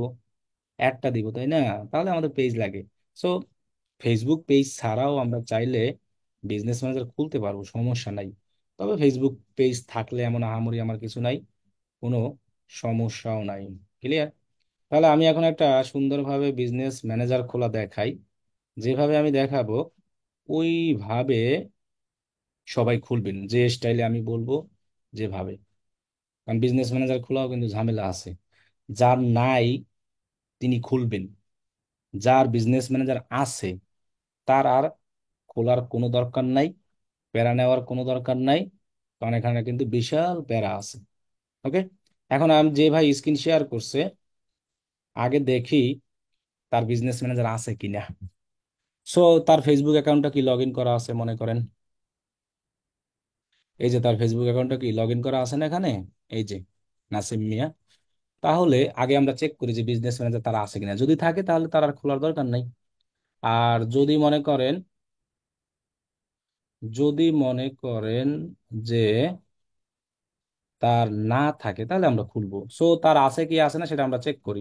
অ্যাডটা দিব, তাই না? তাহলে আমাদের পেজ লাগে। সো ফেসবুক পেজ ছাড়াও আমরা চাইলে বিজনেস ম্যানেজার খুলতে পারবো, সমস্যা নাই। তবে ফেসবুক পেজ থাকলে এমন আহামরি আমার কিছু নাই, কোনো সমস্যাও নাই। ক্লিয়ার? তাহলে আমি এখন একটা সুন্দরভাবে বিজনেস ম্যানেজার খোলা দেখাই। যেভাবে আমি দেখাবো ওইভাবে সবাই খুলবেন, যে স্টাইলে আমি বলবো, যেভাবে। কারণ বিজনেস ম্যানেজার খোলাও কিন্তু ঝামেলা আছে। যার নাই তিনি খুলবেন, যার বিজনেস ম্যানেজার আছে তার আর খোলার কোনো দরকার নাই, প্যারা নেওয়ার কোনো দরকার নাই। কারণ এখানে কিন্তু বিশাল প্যারা আছে। ওকে, এখন আমি যে ভাই স্ক্রিন শেয়ার করছে, আগে দেখি তার বিজনেস ম্যানেজার আছে কিনা। সো তার ফেসবুক অ্যাকাউন্টটা কি লগ ইন করা আছে মনে করেন? এই যে তার ফেসবুক অ্যাকাউন্টটা কি লগ ইন করা আছে না এখানে? এই যে নাসিম মিয়া। তাহলে আগে আমরা চেক করি যে বিজনেস ম্যানেজার তারা আছে কিনা। যদি থাকে তাহলে তার আর খোলার দরকার নাই। আর যদি মনে করেন যে তার না থাকে, তাহলে আমরা খুলবো। সো তার আছে কি আছে না সেটা আমরা চেক করি।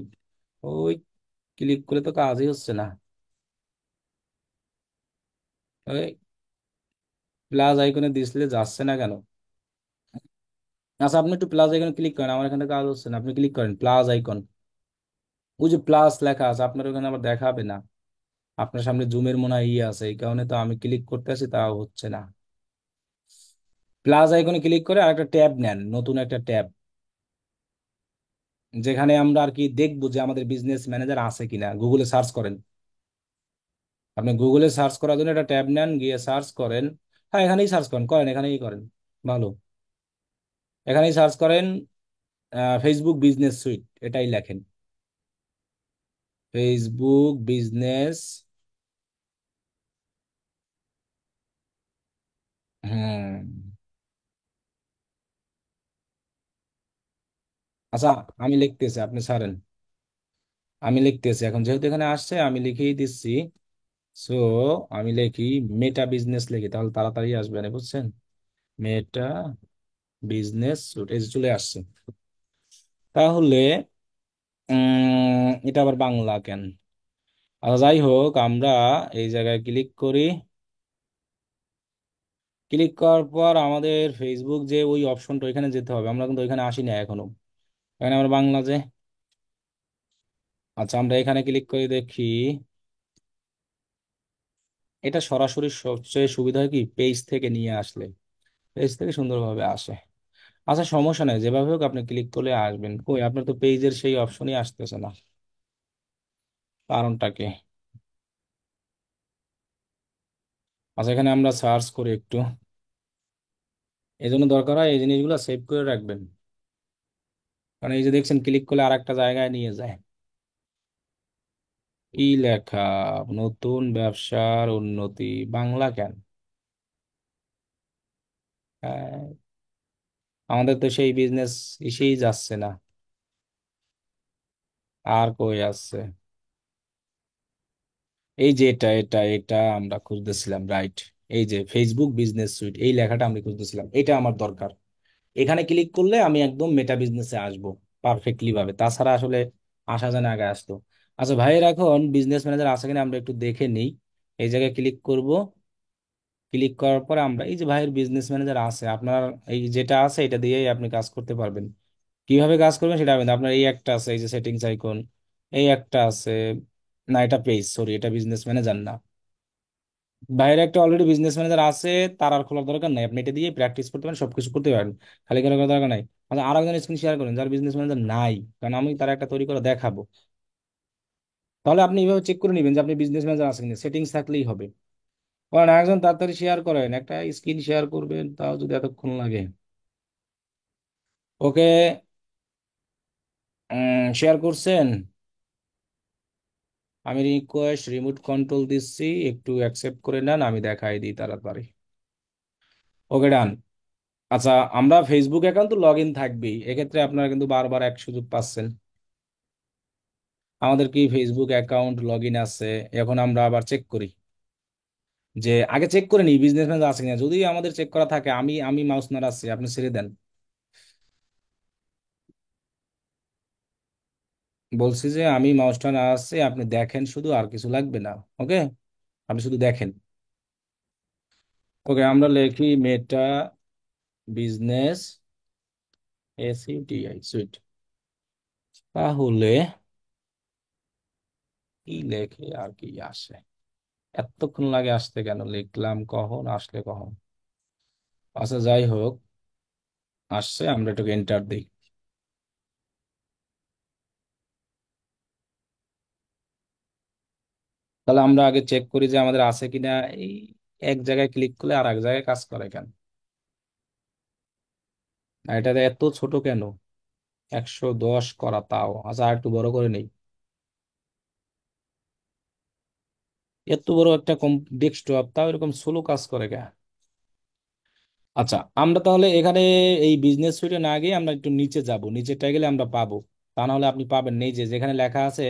ওই ক্লিক করলে তো কাজই হচ্ছে না। ওই প্লাস আইকনে দিছিলে যাচ্ছে না কেন? আচ্ছা, আপনি একটু প্লাস আইকনে ক্লিক করেন, আমার এখানে কাজ হচ্ছে না। আপনি ক্লিক করেন প্লাস আইকন, ওই যে প্লাস লেখা আছে আপনার ওখানে, আবার দেখাবে না। আপনার সামনে জুমের মনে হয় আছে, এই কারণে তো আমি ক্লিক করতে আছি, তাও হচ্ছে না। প্লাস আইকনে ক্লিক করে আরেকটা ট্যাব নেন, নতুন একটা ট্যাব, যেখানে আমরা আর কি দেখবো যে আমাদের বিজনেস ম্যানেজার আছে কিনা। গুগলে সার্চ করেন, আপনি গুগলে সার্চ করার জন্য একটা ট্যাব নেন, গিয়ে সার্চ করেন। হ্যাঁ, এখানেই সার্চ করেন, এখানেই করেন, ভালো। এখানেই সার্চ করেন ফেসবুক বিজনেস সুইট, এটাই লেখেন। ফেসবুক বিজনেস, হুম, আচ্ছা, আমি লিখতেছি, আপনি ছাড়েন। আমি লিখতেছি এখন, যেহেতু এখানে আসছে আমি লিখেই দিচ্ছি। সো আমি লিখি মেটা বিজনেস, লিখি তাহলে তাড়াতাড়ি আসবে না, বুঝছেন? মেটা বিজনেস সুইট, এই যে চলে আসছে। তাহলে এটা আবার বাংলা কেন? আচ্ছা, যাই হোক, আমরা এই জায়গায় ক্লিক করি। ক্লিক করার পর আমাদের ফেসবুক যে ওই অপশনটা, ওইখানে যেতে হবে। আমরা কিন্তু ওইখানে আসি না এখনো, এখানে আমরা বাংলা যে। আচ্ছা, আমরা এখানে ক্লিক করে দেখি। এটা সরাসরি সবচেয়ে সুবিধা হয় কি, পেজ থেকে নিয়ে আসলে, পেজ থেকে সুন্দরভাবে আসে। আচ্ছা, সমস্যা নেই, যেভাবে হোক আপনি ক্লিক করলে আসবেন। কই, আপনার তো পেজের সেই অপশনই আসতেছে না, কারণটা কি? আচ্ছা, এখানে আমরা সার্চ করি একটু। এই জন্য দরকার হয় এই জিনিসগুলো সেভ করে রাখবেন। কারণ এই যে দেখছেন, ক্লিক করলে আর একটা জায়গায় নিয়ে যায়। কি লেখা? নতুন ব্যবসার উন্নতি, বাংলা কেন? হ্যাঁ, আমাদের তো সেই বিজনেস ইসেই যাচ্ছে না। আর কই আছে? এই যে এটা আমরা খুঁজতেছিলাম, রাইট। এই যে ফেসবুক বিজনেস সুইট, এই লেখাটা আমি খুঁজতেছিলাম, এটা আমার দরকার। এখানে ক্লিক করলে আমি একদম মেটা বিজনেসে আসবো পারফেক্টলি ভাবে, তাছাড়া আসলে আসা যায় না, আগে আসতো। আচ্ছা ভাইয়ের এখন বিজনেস ম্যানেজার আছে কিনা আমরা একটু দেখে নিই। এই জায়গায় ক্লিক করব। ক্লিক করার পরে আমরা এই যে ভাইয়ের বিজনেস ম্যানেজার আছে, আপনার এই যেটা আছে এটা দিয়েই আপনি কাজ করতে পারবেন। কিভাবে কাজ করবেন সেটা হবে, আপনার এই একটা আছে, এই যে সেটিংস আইকন, এই একটা আছে। না, এটা পেজ, সরি, এটা বিজনেস ম্যানেজার না। বাইরে একটা অলরেডি বিজনেস ম্যানেজার আছে, তার আর খোলার দরকার নাই, আপনি এটা দিয়ে প্র্যাকটিস করতে পারেন, সবকিছু করতে পারেন, খালি করার কোনো দরকার নাই। আচ্ছা, আর একজন স্ক্রিন শেয়ার করেন যার বিজনেস ম্যানেজার নাই, কারণ আমি তার একটা তৈরি করে দেখাবো। তাহলে আপনি এইভাবে চেক করে নেবেন যে আপনি বিজনেস ম্যানেজার আছেন কিনা, সেটিংস থাকলেই হবে। কারণ একজন তাড়াতাড়ি শেয়ার করেন, একটা স্ক্রিন শেয়ার করবেন তাও যদি এতক্ষণ লাগে। ওকে, শেয়ার করছেন? আমি রিকোয়েস্ট রিমোট কন্ট্রোল দিচ্ছি, একটু অ্যাকসেপ্ট করে নেন, আমি দেখাই দিই তাড়াতাড়ি। ওকে, ডান। আচ্ছা, আমরা ফেসবুক অ্যাকাউন্ট তো লগ ইন থাকবেই, এক্ষেত্রে আপনারা কিন্তু বারবার এক সুযোগ পাচ্ছেন। আমাদের কি ফেসবুক অ্যাকাউন্ট লগ ইন আছে? এখন আমরা আবার চেক করি, যে আগে চেক করে নিই বিজনেস ম্যানেজার আছে কিনা। যদি আমাদের চেক করা থাকে, আমি আমি মাউস নাড়াচ্ছি, আপনি ছেড়ে দেন। বলছি যে আমি মাউসটা নাড়াচ্ছি, আপনি দেখেন শুধু, আর কিছু লাগবে না। ওকে, আপনি শুধু দেখেন। ওকে, আমরা লিখি মেটা বিজনেস, SUTI সুইট। তাহলে কি লেখে আর কি আসে? এতক্ষণ লাগে আসতে কেন? লিখলাম কখন, আসলে কখন? আচ্ছা, যাই হোক, আসছে, আমরা এটাকে এন্টার দিই। তাহলে আমরা আগে চেক করি যে আমাদের আছে কিনা। এই এক জায়গায় ক্লিক করলে আর এক জায়গায় কাজ করে কেন? আর এটা এত ছোট কেন? 110 করা তাও, আচ্ছা আর একটু বড় করে নেই। এত বড় একটা কম ডেস্কটপ, তাও এরকম স্লো কাজ করে কেন? আচ্ছা, আমরা তাহলে এখানে এই বিজনেস সুইটে না গিয়ে আমরা একটু নিচে যাব, নিচেরটা গেলে আমরা পাবো। তা নাহলে আপনি পাবেন নেই, যে যেখানে লেখা আছে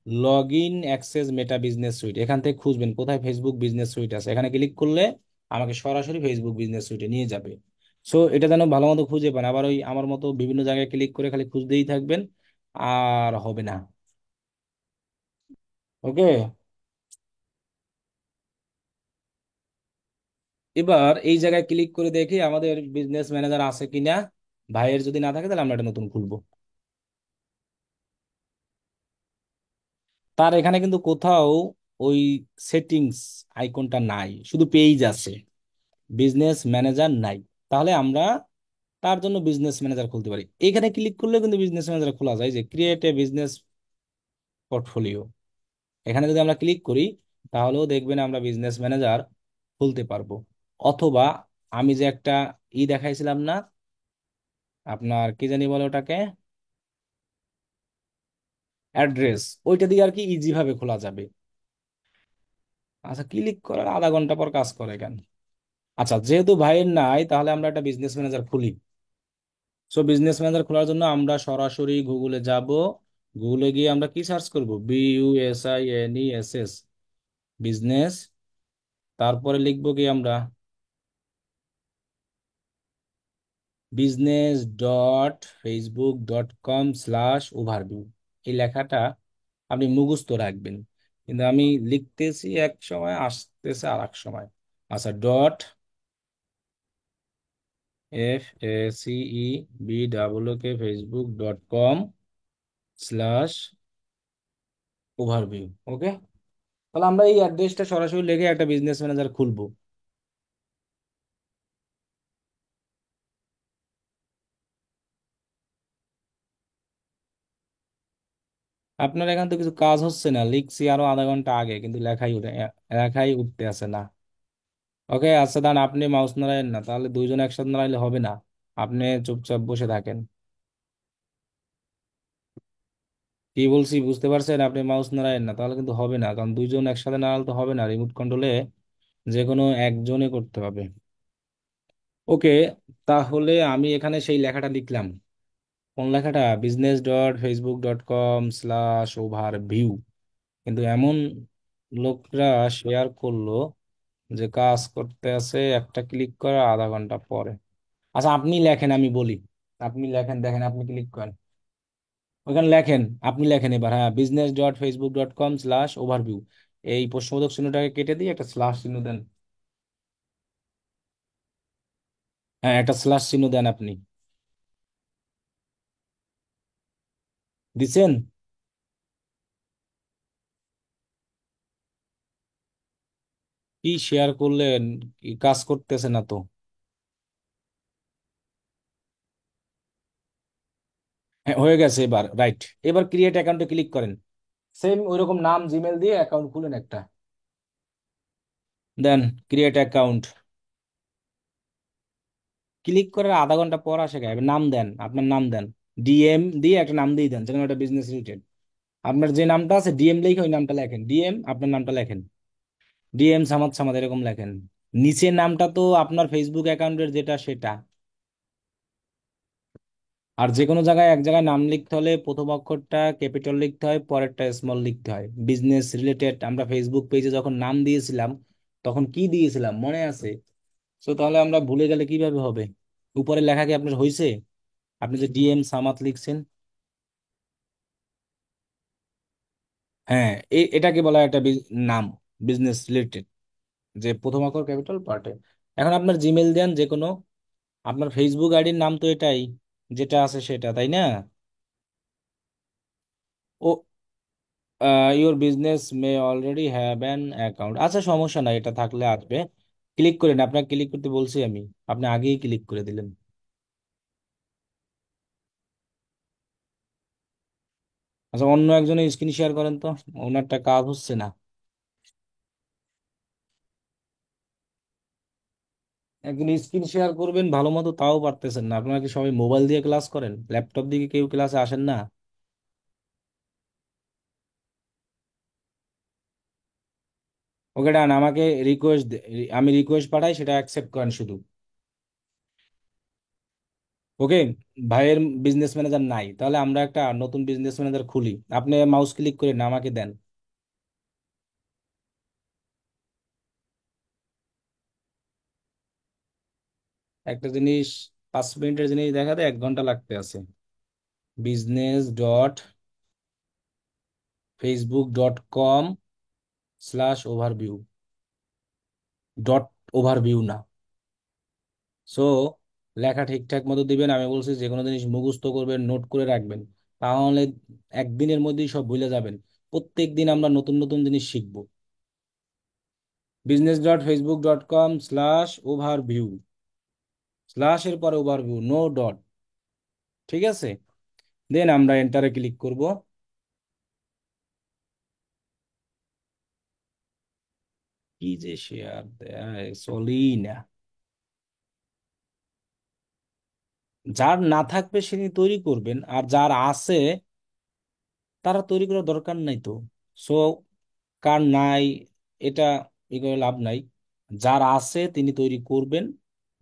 log in access meta business suite, এখান থেকে খুঁজবেন কোথায় ফেসবুক বিজনেস সুইট আছে, এখানে ক্লিক করলে আমাকে সরাসরি ফেসবুক বিজনেস সুইটে নিয়ে যাবে। সো এটা যেন ভালো মতো খুঁজে পান, আবার ওই আমার মতো বিভিন্ন জায়গায় ক্লিক করে খালি খুঁজতেই থাকবেন, আর হবে না। ওকে, এবার এই জায়গায় ক্লিক করে দেখি আমাদের বিজনেস ম্যানেজার আছে কিনা। ভাইয়ের যদি না থাকে তাহলে আমরা একটা নতুন খুলবো। তার এখানে কিন্তু কোথাও ওই সেটিংস আইকনটা নাই, শুধু পেজ আছে, বিজনেস ম্যানেজার নাই। তাহলে আমরা তার জন্য বিজনেস ম্যানেজার খুলতে পারি। এখানে ক্লিক করলে কিন্তু বিজনেস ম্যানেজার খোলা যায়, যে ক্রিয়েট এ বিজনেস পোর্টফোলিও, এখানে যদি আমরা ক্লিক করি তাহলেও দেখবেন আমরা বিজনেস ম্যানেজার খুলতে পারবো। অথবা আমি যে একটা দেখাইছিলাম না, আপনার কি জানি বলে ওটাকে, অ্যাড্রেস, ওইটা দিয়ে আর কি ইজি ভাবে খোলা যাবে। আচ্ছা, ক্লিক করার আধা ঘন্টা পর কাজ করে কেন? আচ্ছা, যেহেতু ভাইয়ের নাই, তাহলে আমরা একটা বিজনেস ম্যানেজার খুলি। সো বিজনেস ম্যানেজার খোলার জন্য আমরা সরাসরি গুগলে যাব। গুগলে গিয়ে আমরা কি সার্চ করব? BUSINESS, business. তারপরে লিখবো কি আমরা, business.facebook.com/overview। এই লেখাটা আপনি মুখস্থ রাখবেন, কিন্তু আমি লিখতেছি এক সময়, আসতেছে আর এক সময়। আচ্ছা, FACEBOOK facebook.com/overview। ওকে, তাহলে আমরা এই অ্যাড্রেসটা সরাসরি লিখে একটা বিজনেস ম্যানেজার খুলবো। আপনার এখান তো কিছু কাজ হচ্ছে না, লিখছি আরো আধা ঘন্টা আগে, কিন্তু লেখাই উঠতে আছে না। ওকে, আচ্ছা দান, আপনি মাউস নাড়াইেন না, তাহলে দুইজন একসাথে নাড়াইলে হবে না। আপনি চুপচাপ বসে থাকেন। কি বলছি বুঝতে পারছেন? আপনি মাউস নাড়াইেন না, তাহলে কিন্তু হবে না, কারণ দুইজন একসাথে নাড়ালে তো হবে না, রিমোট কন্ট্রোলে যে কোনো একজনে করতে হবে। ওকে, তাহলে আমি এখানে সেই লেখাটা লিখলাম। কোন লেখাটা? business.facebook.com/overview। কিন্তু এমন লোকরা শেয়ার করলো যে কাজ করতে আছে, একটা ক্লিক করে আধা ঘন্টা পরে। আচ্ছা, আপনি লেখেন, আমি বলি। আপনি লেখেন, দেখেন, আপনি ক্লিক করেন, ওখানে লেখেন। আপনি লেখেন এবার, হ্যাঁ, business.facebook.com/overview। এই প্রশ্নবোধক চিহ্নটাকে কেটে দিয়ে একটা স্ল্যাশ চিহ্ন দেন। হ্যাঁ, একটা স্ল্যাশ চিহ্ন দেন আপনি। দিছেন? কি শেয়ার করলেন? কি কাজ করতেছে না তো? হ্যাঁ, হয়ে গেছে এবার, রাইট। এবার ক্রিয়েট অ্যাকাউন্টে ক্লিক করেন। সেম ওইরকম নাম জিমেল দিয়ে অ্যাকাউন্ট খুলেন একটা। দেন ক্রিয়েট অ্যাকাউন্ট ক্লিক করার আধা ঘন্টা পর আসে গায়ে নাম দেন, আপনার নাম দেন। ডিএম দিয়ে একটা নাম দিয়ে দেন, যেন একটা বিজনেস রিলেটেড। আপনার যে নামটা আছে ডিএম লিখে ওই নামটা লেখেন, ডিএম আপনার নামটা লেখেন, ডিএম সামাদ সামাদ এরকম লেখেন। নিচের নামটা তো আপনার ফেসবুক অ্যাকাউন্টের যেটা সেটা। আর যে কোনো জায়গায় এক জায়গায় নাম লিখতে হলে প্রথম অক্ষরটা ক্যাপিটাল লিখতে হয়, পরেরটা স্মল লিখতে হয়। বিজনেস রিলেটেড আমরা ফেসবুক পেজে যখন নাম দিয়েছিলাম তখন কি দিয়েছিলাম মনে আছে? তো তাহলে আমরা ভুলে গেলে কিভাবে হবে? উপরে লেখা কি আপনার হয়েছে? আপনি যে ডিএম সামাত লিখছেন। হ্যাঁ, এটাকে বলা হয় একটা নাম, বিজনেস রিলেটেড, যে প্রথম অক্ষর ক্যাপিটাল পার্টে। এখন আপনার জিমেল দেন যে কোনো, আপনার ফেসবুক আইডির নাম তো এটাই, যেটা আছে সেটা, তাই না? Oh, your business may already have an account, আচ্ছা সমস্যা নাই, এটা থাকলে আসবে। ক্লিক করেন, আপনাকে ক্লিক করতে বলছি আমি, আপনি আগেই ক্লিক করে দিলেন। আচ্ছা, অন্য একজনের স্ক্রিন শেয়ার করেন তো, ওনারটা কাজ হচ্ছে না। একদিন স্ক্রিন শেয়ার করবেন ভালো মতো, তাও পারতেছেন না। আপনারা কি সবাই মোবাইল দিয়ে ক্লাস করেন? ল্যাপটপ দিয়ে কেউ ক্লাসে আসেন না? ওকে ডান, আমাকে রিকোয়েস্ট, আমি রিকোয়েস্ট পাঠাই, সেটা অ্যাকসেপ্ট করেন শুধু। ওকে। ভাইয়ের বিজনেস ম্যানেজার নাই, তাহলে আমরা একটা নতুন বিজনেস ম্যানেজার খুলি। আপনি মাউস ক্লিক করে না আমাকে দেন। একটা জিনিস, 5 মিনিটের জিনিস দেখাতে 1 ঘন্টা লাগতে আছে। business.facebook.com/overview, ডট ওভারভিউ না। সো লেখা ঠিকঠাক মতো দিবেন। আমি বলছি যে কোনো জিনিস মুখস্থ করবেন, নোট করে রাখবেন, তাহলে একদিনের মধ্যেই সব ভুলে যাবেন। প্রত্যেক দিন আমরা নতুন নতুন জিনিস শিখবো। business.facebook.com/overview, স্ল্যাশের পরে ওভারভিউ, নো ডট। ঠিক আছে, দেন আমরা এন্টারে ক্লিক করব। কি যে শেয়ার দেয় চলেই না। যার না থাকবে তিনি তৈরি করবেন, আর যার আছে তারা তৈরি করার দরকার নাই তো। সো কার নাই এটা ই করে লাভ নাই। যার আছে তিনি তৈরি করবেন,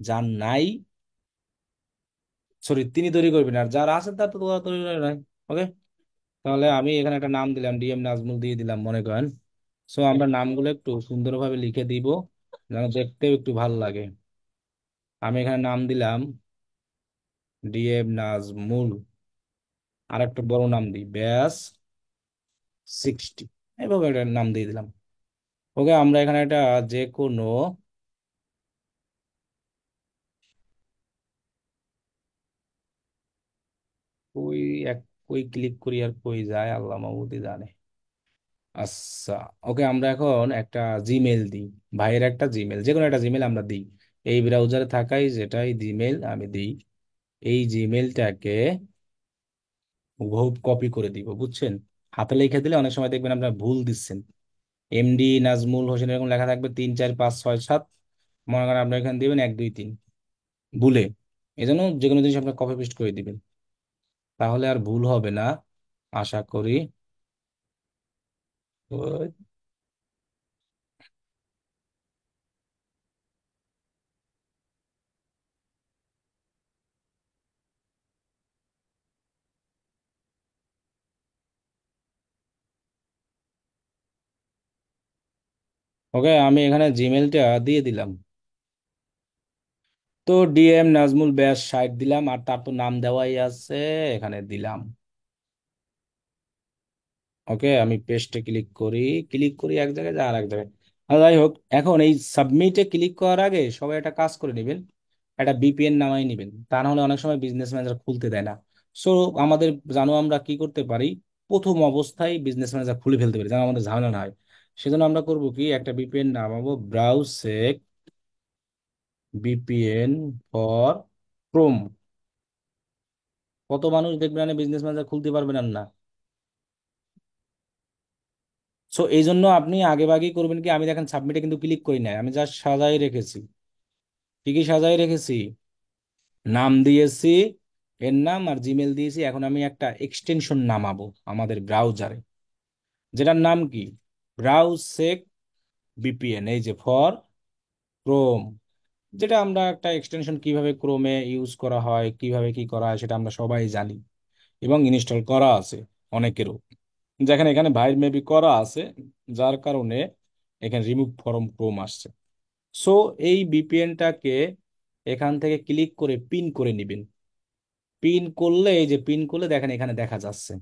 যার নাই, সরি, তিনি তৈরি করবেন, আর যার আছে তার তো তৈরি করে নাই। ওকে, তাহলে আমি এখানে একটা নাম দিলাম, ডিএম নাজমুল দিয়ে দিলাম মনে করেন। সো আমরা নামগুলো একটু সুন্দরভাবে লিখে দিব, যেন দেখতেও একটু ভালো লাগে। আমি এখানে নাম দিলাম ডিএম নাজমুল, আর একটা বড় নাম দিই ব্যাস 60, এভাবে একটা নাম দিয়ে দিলাম। ওকে, আমরা এখানে একটা যে কোনো কই এক কই ক্লিক করি আর কই যায় আল্লাহ মাহবুদি জানে। আচ্ছা, ওকে, আমরা এখন একটা জিমেল দিই। ভাইয়ের একটা জিমেল, যে কোনো একটা জিমেল আমরা দিই। এই ব্রাউজারে থাকাই যেটাই জিমেল আমি দিই, এই জিমেলটাকে হুবহু কপি করে দিব, বুঝছেন? হাতে লিখে দিলে অনেক সময় দেখবেন আপনার ভুল দিচ্ছেন। এমডি নাজমুল হোসেন এরকম লেখা থাকবে 3 4 5 6 7, মনে করেন আপনি এখানে দিবেন 1 2 3 ভুলে। এই জন্য যে কোনো জিনিস আপনার কপি পেস্ট করে দিবেন, তাহলে আর ভুল হবে না, আশা করি। ওকে, আমি এখানে জিমেলটা দিয়ে দিলাম। তো ডিএম নাজমুল ব্যাস 60 দিলাম, আর তার তো নাম দেওয়াই আছে, এখানে দিলাম। ওকে, আমি পেস্টে ক্লিক করি, ক্লিক করি এক জায়গায় যা আর এক জায়গায়। যাই হোক, এখন এই সাবমিটে ক্লিক করার আগে সবাই একটা কাজ করে নেবেন, একটা বিপিএন নামাই নেবেন, তা না হলে অনেক সময় বিজনেস ম্যানেজার খুলতে দেয় না। সো আমাদের, জানো আমরা কি করতে পারি, প্রথম অবস্থায় বিজনেস ম্যানেজার খুলে ফেলতে পারি, যেন আমাদের ঝামেলা না হয়। সেজন্য আমরা করব কি, একটা ভিপিএন নামাবো, ব্রাউসেক ভিপিএন ফর ক্রোম। কত মানুষ দেখবেন বিজনেস ম্যানেজার খুলতে পারবেন আর না। সো এই জন্য আপনি আগে ভাগেই করবেন কি, আমি দেখেন সাবমিটে কিন্তু ক্লিক করি নাই, আমি জাস্ট সাজাই রেখেছি। কি কি সাজাই রেখেছি? নাম দিয়েছি, এর নাম আর জিমেল দিয়েছি। এখন আমি একটা এক্সটেনশন নামাবো আমাদের ব্রাউজারে, যেটার নাম কি, ব্রাউসেক ভিপিএন, এই যে ফর ক্রোম। যেটা আমরা একটা এক্সটেনশন কিভাবে ক্রোমে ইউজ করা হয়, কিভাবে কি করা হয়, সেটা আমরা সবাই জানি এবং ইনস্টল করা আছে অনেকেরও। যেখানে এখানে ভাইর মেবি করা আছে, যার কারণে এখানে রিমুভ ফরম ক্রোম আসছে। সো এই ভিপিএনটাকে এখান থেকে ক্লিক করে পিন করে নিবেন। পিন করলে, এই যে পিন করলে দেখেন এখানে দেখা যাচ্ছে।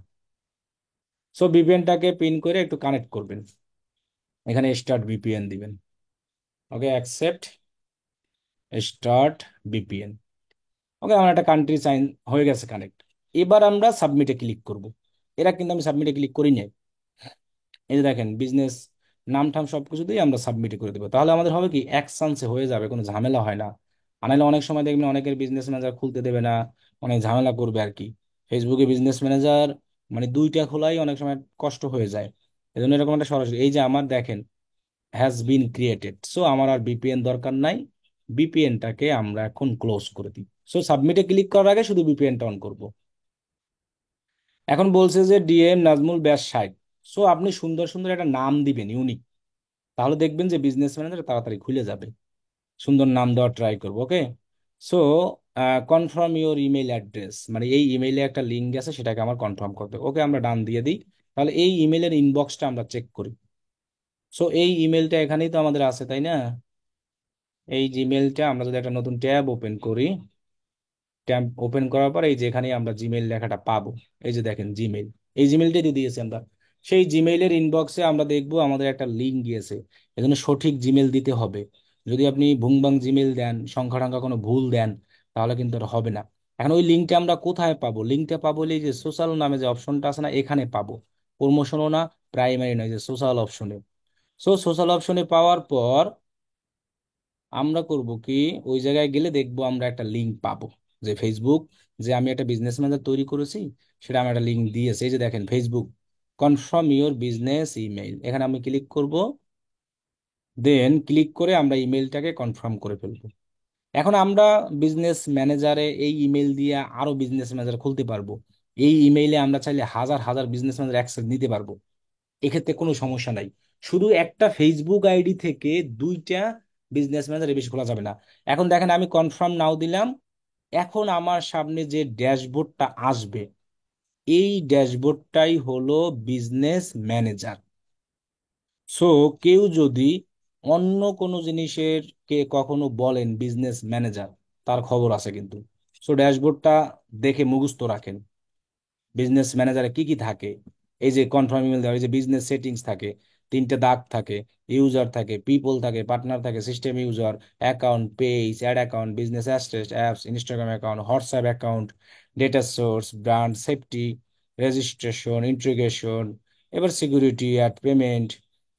সো ভিপিএনটাকে পিন করে একটু কানেক্ট করবেন, এখানে স্টার্ট ভিপিএন দিবেন। ওকে, অ্যাকসেপ্ট, স্টার্ট ভিপিএন। ওকে, আমার একটা কান্ট্রি সাইন হয়ে গেছে কানেক্ট। এবার আমরা সাবমিটে ক্লিক করব। এরা কিন্তু আমি সাবমিটে ক্লিক করি নাই। এই যে দেখেন বিজনেস নাম ঠাম সবকিছু দিয়ে আমরা সাবমিট করে দেবো, তাহলে আমাদের হবে কি, এক চান্সে হয়ে যাবে, কোনো ঝামেলা হয় না। আনাইলে অনেক সময় দেখবেন অনেকের বিজনেস ম্যানেজার খুলতে দেবে না, অনেক ঝামেলা করবে আর কি। ফেসবুকে বিজনেস ম্যানেজার মানে দুইটা খোলাই অনেক সময় কষ্ট হয়ে যায়। এই জন্য এরকম একটা সরাসরি, এই যে আমার দেখেন হ্যাজ বিন ক্রিয়েটেড, সো আমার আর বিপিএন দরকার নাই। বিপিএনটাকে আমরা এখন ক্লোজ করে দিই। সো সাবমিটে ক্লিক করার আগে শুধু বিপিএনটা অন করব। এখন বলছে যে ডিএম নাজমুল ব্যাস সাইট। সো আপনি সুন্দর সুন্দর একটা নাম দিবেন, ইউনিক। তাহলে দেখবেন যে বিজনেস ম্যানেজার তাড়াতাড়ি খুলে যাবে। সুন্দর নাম দেওয়ার ট্রাই করবো। Okay, so confirm your email address, মানে এই ইমেইলে একটা লিঙ্ক আছে, সেটাকে আমার কনফার্ম করতে হবে। ওকে, আমরা ডান দিয়ে দিই। তাহলে এই ইমেলের ইনবক্সটা আমরা চেক করি। সো এই ইমেলটা এখানেই তো আমাদের আছে, তাই না? এই জিমেলটা আমরা যদি একটা নতুন ট্যাব ওপেন করি, ট্যাব ওপেন করার পর এই যে এখানে আমরা জিমেইল লেখাটা পাবো। এই যে দেখেন জিমেইল, এই জিমেইলটাই দিয়ে দিয়েছি আমরা। সেই জিমেইলের ইনবক্সে আমরা দেখবো আমাদের একটা লিঙ্ক গিয়েছে। এজন্য সঠিক জিমেইল দিতে হবে। যদি আপনি ভুংবাং জিমেইল দেন, সংখ্যা টাঙ্কা কোনো ভুল দেন, তাহলে কিন্তু আর হবে না। এখন ওই লিঙ্কটা আমরা কোথায় পাবো? লিঙ্কটা পাবো এই যে সোশ্যাল নামে যে অপশনটা আছে না, এখানে পাবো। প্রমোশনও না, প্রাইমারি নয়, যে সোশ্যাল অপশনে। সো সোশ্যাল অপশনে পাওয়ার পর আমরা করব কি, ওই জায়গায় গেলে দেখবো আমরা একটা লিঙ্ক পাবো, যে ফেসবুক, যে আমি একটা বিজনেস ম্যানেজার তৈরি করেছি, সেটা আমি একটা লিঙ্ক দিয়েছে। এই যে দেখেন Facebook confirm your business email, এখানে আমি ক্লিক করব। দেন ক্লিক করে আমরা ইমেইলটাকে কনফার্ম করে ফেলবো। এখন আমরা বিজনেস ম্যানেজারে এই ইমেল দিয়ে আরো বিজনেস ম্যানেজার খুলতে পারবো। এই ইমেইলে আমরা চাইলে হাজার হাজার বিজনেস ম্যানেজার অ্যাক্সেস নিতে পারবো। এক্ষেত্রে কোনো সমস্যা নাই। শুধু একটা ফেসবুক আইডি থেকে দুইটা বিজনেস ম্যানেজার বেশি খোলা যাবে না। এখন দেখেন আমি কনফার্ম নাও দিলাম। এখন আমার সামনে যে ড্যাশবোর্ডটা আসবে, এই ড্যাশবোর্ডটাই হলো বিজনেস ম্যানেজার। সো কেউ যদি অন্য কোনো জিনিসের কে কখনো বলেন বিজনেস ম্যানেজার, তার খবর আছে কিন্তু। সো ড্যাশবোর্ডটা দেখে মুখস্থ রাখেন, বিজনেস ম্যানেজারে কি কি থাকে। এই যে কনফার্ম ইমেল দেওয়া, এই যে বিজনেস সেটিংস থাকে, তিনটে দাগ থাকে, ইউজার থাকে, পিপল থাকে, পার্টনার থাকে, system user, account, page, ad account, business apps, Instagram account, WhatsApp account, data source, brand safety, registration, integration, এবার সিকিউরিটি অ্যাড পেমেন্ট।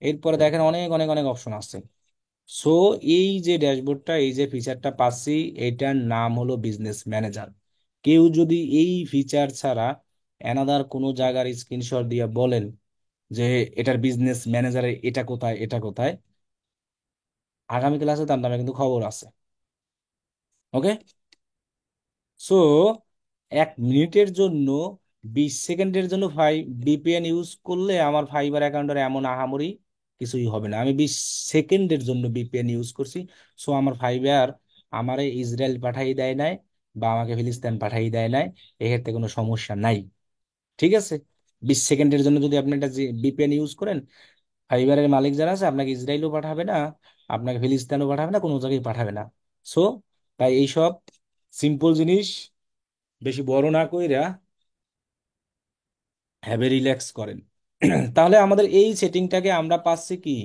এরপরে দেখেন অনেক অনেক অনেক অপশন আছে। সো এই যে ড্যাশবোর্ডটা, এই যে ফিচারটা পাচ্ছি, এটার নাম হলো বিজনেস ম্যানেজার। কেউ যদি এই ফিচার ছাড়া অ্যানাদার কোনো জায়গার স্ক্রিনশট দিয়ে বলেন যে এটার বিজনেস ম্যানেজারের এটা কোথায় এটা কোথায়, আগামী ক্লাসে তার নামে কিন্তু খবর আছে। ওকে, সো 1 মিনিটের জন্য, 20 সেকেন্ডের জন্য ভিপিএন ইউজ করলে আমার ফাইবার অ্যাকাউন্টের এমন আহামরি কিছুই হবে না। আমি 20 সেকেন্ডের জন্য ভিপিএন ইউজ করছি। সো আমার ফাইবার আমারে ইসরায়েল পাঠাই দেয় নাই, বা আমাকে ফিলিস্তিন পাঠাই দেয় নাই। এক্ষেত্রে কোনো সমস্যা নাই। ঠিক আছে, 20 সেকেন্ডের জন্য যদি আপনি একটা ভিপিএন ইউজ করেন, ফাইবারের মালিক যারা আছে আপনাকে ইসরায়েলও পাঠাবে না, আপনাকে ফিলিস্তিনও পাঠাবে না, কোনো জায়গায় পাঠাবে না। সো তাই এইসব সিম্পল জিনিস বেশি বড় না কইরা হ্যাভে রিল্যাক্স করেন। তাহলে আমাদের এই সেটিংটাকে আমরা পাচ্ছি কি,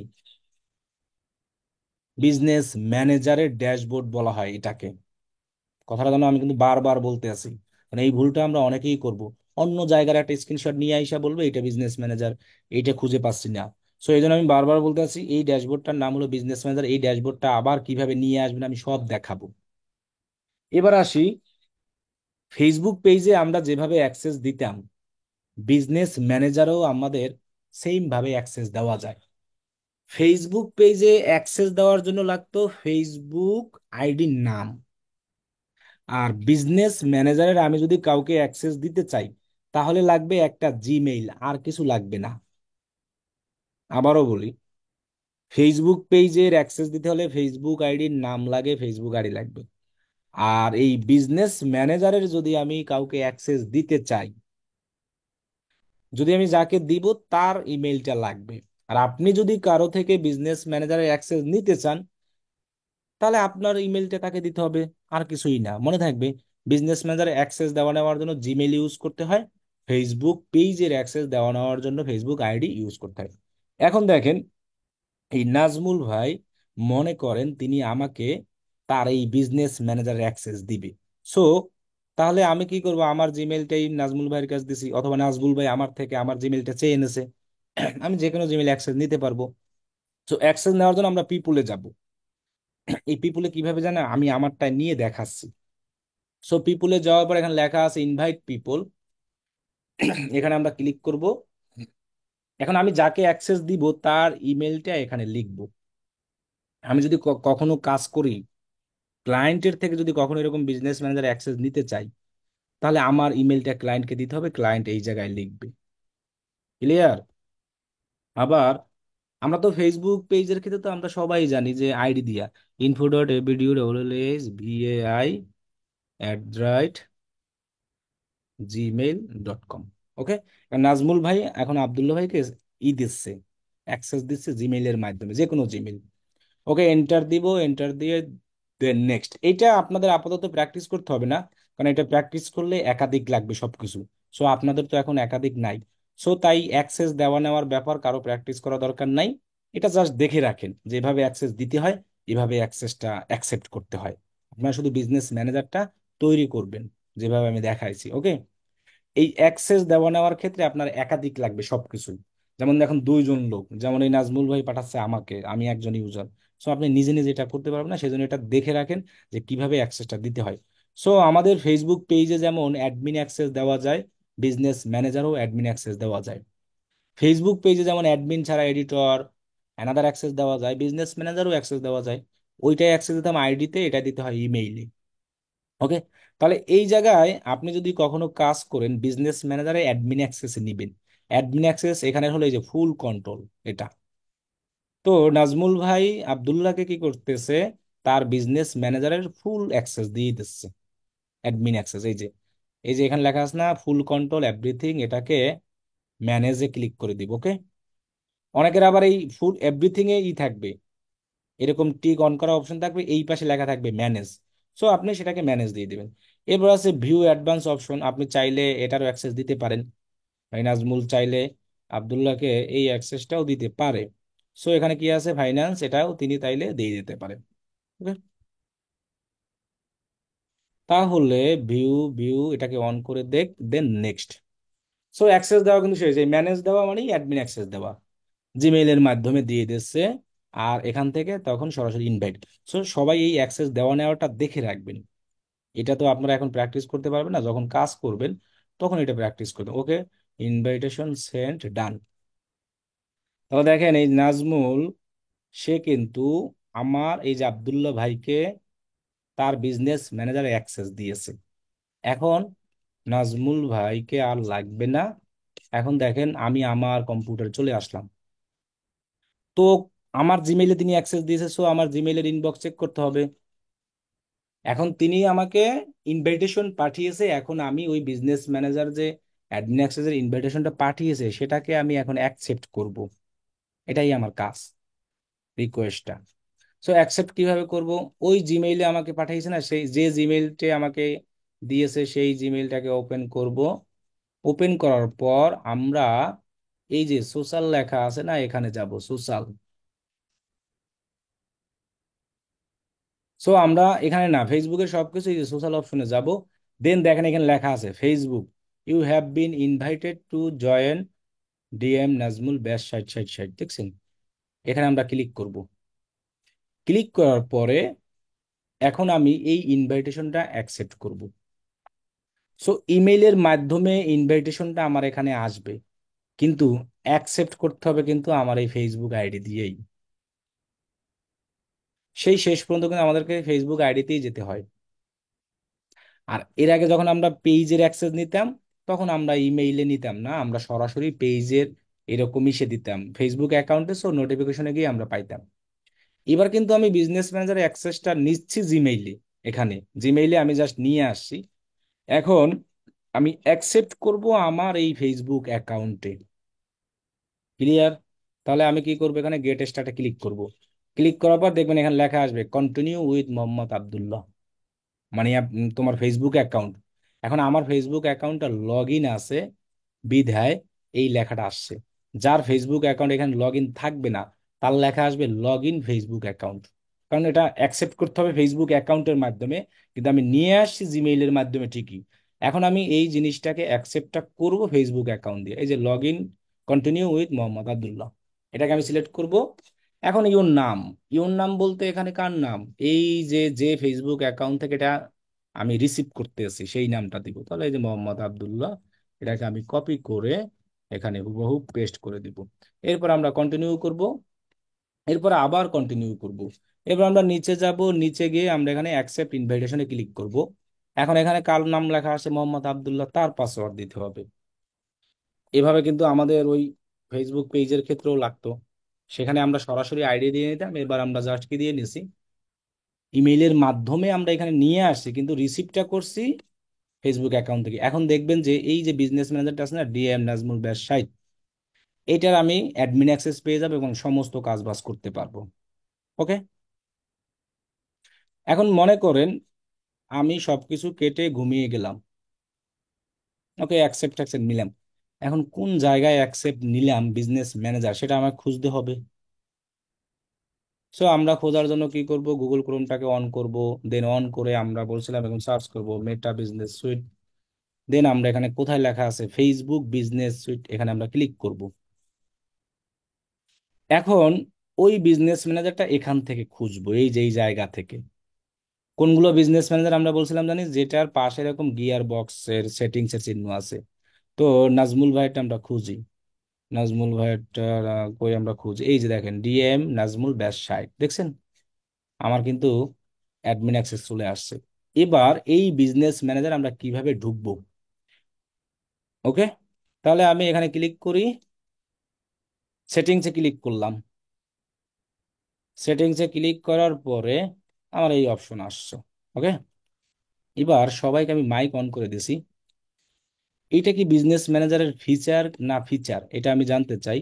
বিজনেস ম্যানেজারের ড্যাশবোর্ড বলা হয় এটাকে। কথাটা যেন আমি কিন্তু বারবার বলতে আছি, মানে এই ভুলটা আমরা অনেকেই করব। অন্য জায়গার একটা স্ক্রিনশট নিয়ে আইসা বলবে এটা বিজনেস ম্যানেজার, এইটা খুঁজে পাচ্ছি না। সো এই জন্য আমি বারবার বলতে আছি, এই ড্যাশবোর্ডটার নাম হলো বিজনেস ম্যানেজার। এই ড্যাশবোর্ডটা আবার কিভাবে নিয়ে আসবেন আমি সব দেখাবো। এবার আসি, ফেসবুক পেজে আমরা যেভাবে অ্যাক্সেস দিতাম, বিজনেস ম্যানেজারও আমাদের সেম ভাবে অ্যাক্সেস দেওয়া যায়। ফেসবুক পেজে অ্যাক্সেস দেওয়ার জন্য লাগতো ফেসবুক আইডির নাম। আর বিজনেস ম্যানেজারের আমি যদি কাউকে অ্যাক্সেস দিতে চাই, তাহলে লাগবে একটা জিমেইল, আর কিছু লাগবে না। আবারও বলি, ফেসবুক পেজের অ্যাক্সেস দিতে হলে ফেসবুক আইডির নাম লাগে, ফেসবুক আইডি লাগবে। আর এই বিজনেস ম্যানেজারের যদি আমি কাউকে অ্যাক্সেস দিতে চাই, যদি আমি যাকে দিব তার ইমেলটা লাগবে। আর আপনি যদি কারো থেকে বিজনেস ম্যানেজারের অ্যাক্সেস নিতে চান, তাহলে আপনার ইমেলটা তাকে দিতে হবে, আর কিছুই না। মনে থাকবে, বিজনেস ম্যানেজারের অ্যাক্সেস দেওয়া নেওয়ার জন্য জিমেল ইউজ করতে হয়, ফেসবুক পেজের অ্যাক্সেস দেওয়া নেওয়ার জন্য ফেসবুক আইডি ইউজ করতে হয়। এখন দেখেন, এই নাজমুল ভাই মনে করেন তিনি আমাকে তার এই বিজনেস ম্যানেজারের অ্যাক্সেস দিবে। সো তাহলে আমি কি করব, আমার জিমেলটাই নাজমুল ভাইয়ের কাছে দিছি, অথবা নাজমুল ভাই আমার থেকে আমার জিমেলটা চেয়ে এনেছে, আমি যে কোনো জিমেল অ্যাক্সেস নিতে পারবো। সো অ্যাক্সেস নেওয়ার জন্য আমরা পিপুলে যাব। এই পিপুলে কিভাবে জানা, আমি আমারটা নিয়ে দেখাচ্ছি। সো পিপুলে যাওয়ার পর এখানে লেখা আছে ইনভাইট পিপল, এখানে আমরা ক্লিক করব। এখন আমি যাকে অ্যাক্সেস দিব তার ইমেলটা এখানে লিখব। আমি যদি কখনো কাজ করি, ক্লায়েন্টের থেকে যদি কখনো এরকম বিজনেস ম্যানেজার অ্যাক্সেস নিতে চাই, তাহলে আমার ইমেলটা ক্লায়েন্টকে দিতে হবে, ক্লায়েন্ট এই জায়গায় লিখবে। ক্লিয়ার? আবার আমরা তো ফেসবুক পেজের ক্ষেত্রে তো আমরা সবাই জানি যে আইডি দিয়া info.abdul@gmail.com। ওকে, নাজমুল ভাই এখন আব্দুল্লাহ ভাইকে দিচ্ছে, অ্যাক্সেস দিচ্ছে জিমেইলের মাধ্যমে, যে কোনো জিমেইল। ওকে, এন্টার দিব, এন্টার দিয়ে দেন নেক্সট। এটা আপনাদের আপাতত প্র্যাকটিস করতে হবে না, কারণ এটা প্র্যাকটিস করলে একাধিক লাগবে সবকিছু। সো আপনাদের তো এখন একাধিক নাই। সো তাই অ্যাক্সেস দেওয়া নেওয়ার ব্যাপার কারো প্র্যাকটিস করা দরকার নাই। এটা জাস্ট দেখে রাখেন যেভাবে অ্যাক্সেস দিতে হয়, এভাবে অ্যাক্সেসটা অ্যাকসেপ্ট করতে হয়। আপনারা শুধু বিজনেস ম্যানেজারটা তৈরি করবেন যেভাবে আমি দেখাইছি। ওকে, এই অ্যাক্সেস দেওয়া নেওয়ার ক্ষেত্রে আপনার একাধিক লাগবে সবকিছু। যেমন দেখুন, দুইজন লোক, যেমন এই নাজমুল ভাই পাঠাচ্ছে আমাকে, আমি একজন ইউজার। সো আপনি নিজে নিজে এটা করতে পারবেন না, সেজন্য এটা দেখে রাখেন যে কিভাবে অ্যাক্সেসটা দিতে হয়। সো আমাদের ফেসবুক পেজে যেমন অ্যাডমিন অ্যাক্সেস দেওয়া যায়, বিজনেস ম্যানেজারও অ্যাডমিন অ্যাক্সেস দেওয়া যায়। ফেসবুক পেজে যেমন অ্যাডমিন ছাড়া এডিটর, অ্যানাদার অ্যাক্সেস দেওয়া যায়, বিজনেস ম্যানেজারও অ্যাক্সেস দেওয়া যায়। ওইটাই অ্যাক্সেস দিতাম আইডিতে, এটা দিতে হয় ইমেইলে। ওকে, তাহলে এই জায়গায় আপনি যদি কখনো কাজ করেন, বিজনেস ম্যানেজারে অ্যাডমিন অ্যাক্সেস নিবেন। অ্যাডমিন অ্যাক্সেস এখানে হলো এই যে ফুল কন্ট্রোল, এটা। তো নাজমুল ভাই আব্দুল্লাহকে কি করতেছে, তার বিজনেস ম্যানেজারের ফুল অ্যাক্সেস দিয়ে দিচ্ছে, অ্যাডমিন অ্যাক্সেস। এই যে এখানে লেখা আছে না ফুল কন্ট্রোল এভরিথিং, এটাকে ম্যানেজে ক্লিক করে দিব। ওকে, অনেকের আবার এই ফুল এভরিথিং এ থাকবে, এরকম টিক অন করা অপশন থাকবে, এই পাশে লেখা থাকবে ম্যানেজ। সো আপনি সেটাকে ম্যানেজ দিয়ে দিবেন। এরপর আছে ভিউ অ্যাডভান্স অপশন, আপনি চাইলে এটারও অ্যাক্সেস দিতে পারেন। ভাই নাজমুল চাইলে আব্দুল্লাহকে এই অ্যাক্সেসটাও দিতে পারে। সো এখানে কি আছে, ফাইন্যান্স, এটাও তিনি তাইলে দিয়ে দিতে পারেন। ওকে, তাহলে ভিউ ভিউ এটাকে অন করে দেখ, দেন নেক্সট। সো অ্যাক্সেস দেওয়া কিন্তু শেষ। এই ম্যানেজ দেওয়া মানেই অ্যাডমিন অ্যাক্সেস দেওয়া, জিমেইলের মাধ্যমে দিয়ে দিচ্ছে। আর এখান থেকে তখন সরাসরি ইনভাইট। সো সবাই এই অ্যাক্সেস দেওয়া নেওয়াটা দেখে রাখবেন। এটা তো আপনারা এখন প্র্যাকটিস করতে পারবেন না, যখন কাজ করবেন তখন এটা প্র্যাকটিস করবেন। ওকে, ইনভাইটেশন সেন্ট, ডান। তাহলে দেখেন, এই নাজমুল সে কিন্তু আমার এই যে আব্দুল্লাহ ভাইকে তার বিজনেস ম্যানেজার অ্যাক্সেস দিয়েছে। এখন নাজমুল ভাইকে আর লাগবে না। এখন দেখেন, আমি আমার কম্পিউটারে চলে আসলাম। তো আমার জিমেইলে তিনি অ্যাক্সেস দিয়েছে, সো আমার জিমেইলের ইনবক্স চেক করতে হবে। এখন তিনি আমাকে ইনভাইটেশন পাঠিয়েছে, এখন আমি ওই বিজনেস ম্যানেজার যে অ্যাডমিন অ্যাক্সেসের ইনভাইটেশনটা পাঠিয়েছে সেটাকে আমি এখন অ্যাকসেপ্ট করব। এটাই আমার কাজ, রিকোয়েস্টটা। সো অ্যাকসেপ্ট কিভাবে করব, ওই জিমেইলে আমাকে পাঠিয়েছে না, সেই যে জিমেইলটা আমাকে দিয়েছে সেই জিমেইলটাকে ওপেন করব। ওপেন করার পর আমরা এই যে সোশ্যাল লেখা আছে না, এখানে যাব সোশ্যাল। সো আমরা এখানে না, ফেসবুকের সবকিছু এই যে সোশ্যাল অপশনে যাব। দেন দেখেন এখানে লেখা আছে Facebook, you have been invited to join DM Nazmul batch 60 60 60, দেখছেন? এখানে আমরা ক্লিক করব। ক্লিক করার পরে এখন আমি এই ইনভাইটেশনটা অ্যাকসেপ্ট করব। সো ইমেইলের মাধ্যমে ইনভাইটেশনটা আমার এখানে আসবে, কিন্তু অ্যাকসেপ্ট করতে হবে কিন্তু আমার এই ফেসবুক আইডি দিয়েই। সেই শেষ পর্যন্ত কিন্তু আমাদেরকে ফেসবুক আইডিতেই যেতে হয়। আর এর আগে যখন আমরা পেজের অ্যাক্সেস নিতাম, তখন আমরা ইমেইলে নিতাম না, আমরা সরাসরি পেজের এরকম ইসে দিতাম ফেসবুক অ্যাকাউন্টে, সো নোটিফিকেশনে গিয়ে আমরা পাইতাম। এবার কিন্তু আমি বিজনেস ম্যানেজার অ্যাক্সেসটা নিচ্ছি জিমেইলে। এখানে জিমেইলে আমি জাস্ট নিয়ে আসছি। এখন আমি অ্যাকসেপ্ট করব আমার এই ফেসবুক অ্যাকাউন্টে। ক্লিয়ার? তাহলে আমি কি করবো, এখানে গেট স্টার্টে ক্লিক করব। ক্লিক করার পর দেখবেন এখানে লেখা আসবে কন্টিনিউ উইথ মোহাম্মদ আব্দুল্লাহ, মানে তোমার ফেসবুক অ্যাকাউন্ট। এখন আমার ফেসবুক অ্যাকাউন্টটা লগ ইন আছে বিধায় এই লেখাটা আসছে। যার ফেসবুক অ্যাকাউন্ট এখানে লগ ইন থাকবে না, তার লেখা আসবে লগ ইন ফেসবুক অ্যাকাউন্ট। কারণ এটা অ্যাকসেপ্ট করতে হবে ফেসবুক অ্যাকাউন্টের মাধ্যমে, কিন্তু আমি নিয়ে আসছি জিমেইলের মাধ্যমে ঠিকই। এখন আমি এই জিনিসটাকে অ্যাকসেপ্টটা করব ফেসবুক অ্যাকাউন্ট দিয়ে। এই যে log in continue with Mohammad Abdullah, এটাকে আমি সিলেক্ট করব। এখন ইওর নাম, ইওর নাম বলতে এখানে কার নাম? এই যে যে ফেসবুক অ্যাকাউন্ট থেকে এটা আমি রিসিভ করতেছি সেই নামটা দিব। তাহলে এই যে মোহাম্মদ আব্দুল্লাহ, এটাকে আমি কপি করে এখানে হুবহু পেস্ট করে দিব। এরপর আমরা কন্টিনিউ করব, এরপর আবার কন্টিনিউ করব। এরপর আমরা নিচে যাব, নিচে গিয়ে আমরা এখানে অ্যাকসেপ্ট ইনভাইটেশনে ক্লিক করব। এখন এখানে কার নাম লেখা আছে মোহাম্মদ আব্দুল্লাহ, তার পাসওয়ার্ড দিতে হবে। এভাবে কিন্তু আমাদের ওই ফেসবুক পেজের ক্ষেত্রেও লাগতো। সেখানে আমরা সরাসরি আইডি দিয়ে নিতাম, এবার আমরা জাস্ট কি দিয়ে নিছি, ইমেইলের মাধ্যমে আমরা এখানে নিয়ে আসছি, কিন্তু রিসিভটা করছি ফেসবুক অ্যাকাউন্ট থেকে। এখন দেখবেন যে এই যে বিজনেস ম্যানেজারটা আছে না, DM নাজমুল ব্যবসায়ী, এটার আমি অ্যাডমিন অ্যাক্সেস পেয়ে যাবো এবং সমস্ত কাজ বাজ করতে পারবো। ওকে। এখন মনে করেন আমি সবকিছু কেটে ঘুমিয়ে গেলাম। ওকে, অ্যাকসেপ্ট অ্যাকসেপ্ট নিলাম। এখন কোন জায়গায় অ্যাকসেপ্ট নিলাম বিজনেস ম্যানেজার, সেটা আমার খুঁজতে হবে। সো আমরা খোঁজার জন্য কি করব, গুগল ক্রোমটাকে অন করব। দেন অন করে আমরা বলছিলাম এখন সার্চ করব মেটা বিজনেস সুইট। দেন আমরা এখানে কোথায় লেখা আছে ফেসবুক বিজনেস সুইট, এখানে আমরা ক্লিক করব। এখন ওই বিজনেস ম্যানেজারটা এখান থেকে খুঁজবো, এই যে এই জায়গা থেকে। কোনগুলো বিজনেস ম্যানেজার আমরা বলছিলাম জানি, যেটার পাশে এরকম গিয়ার বক্সের সেটিংস এর চিহ্ন আছে। তো নাজমুল ভাইটা আমরা খুঁজি। নাজমুল ভাইটা কই আমরা খুঁজি, এই যে দেখেন DM নাজমুল ব্যাস 60, দেখছেন? আমার কিন্তু অ্যাডমিন অ্যাক্সেস চলে আসছে। এবার এই বিজনেস ম্যানেজার আমরা কিভাবে ঢুকবো? ওকে, তাহলে আমি এখানে ক্লিক করি, সেটিংসে ক্লিক করলাম। সেটিংসে ক্লিক করার পরে আমার এই অপশন আসছে। ওকে, এবার সবাইকে আমি মাইক অন করে দিছি। এইটা কি বিজনেস ম্যানেজারের ফিচার না ফিচার, এটা আমি জানতে চাই।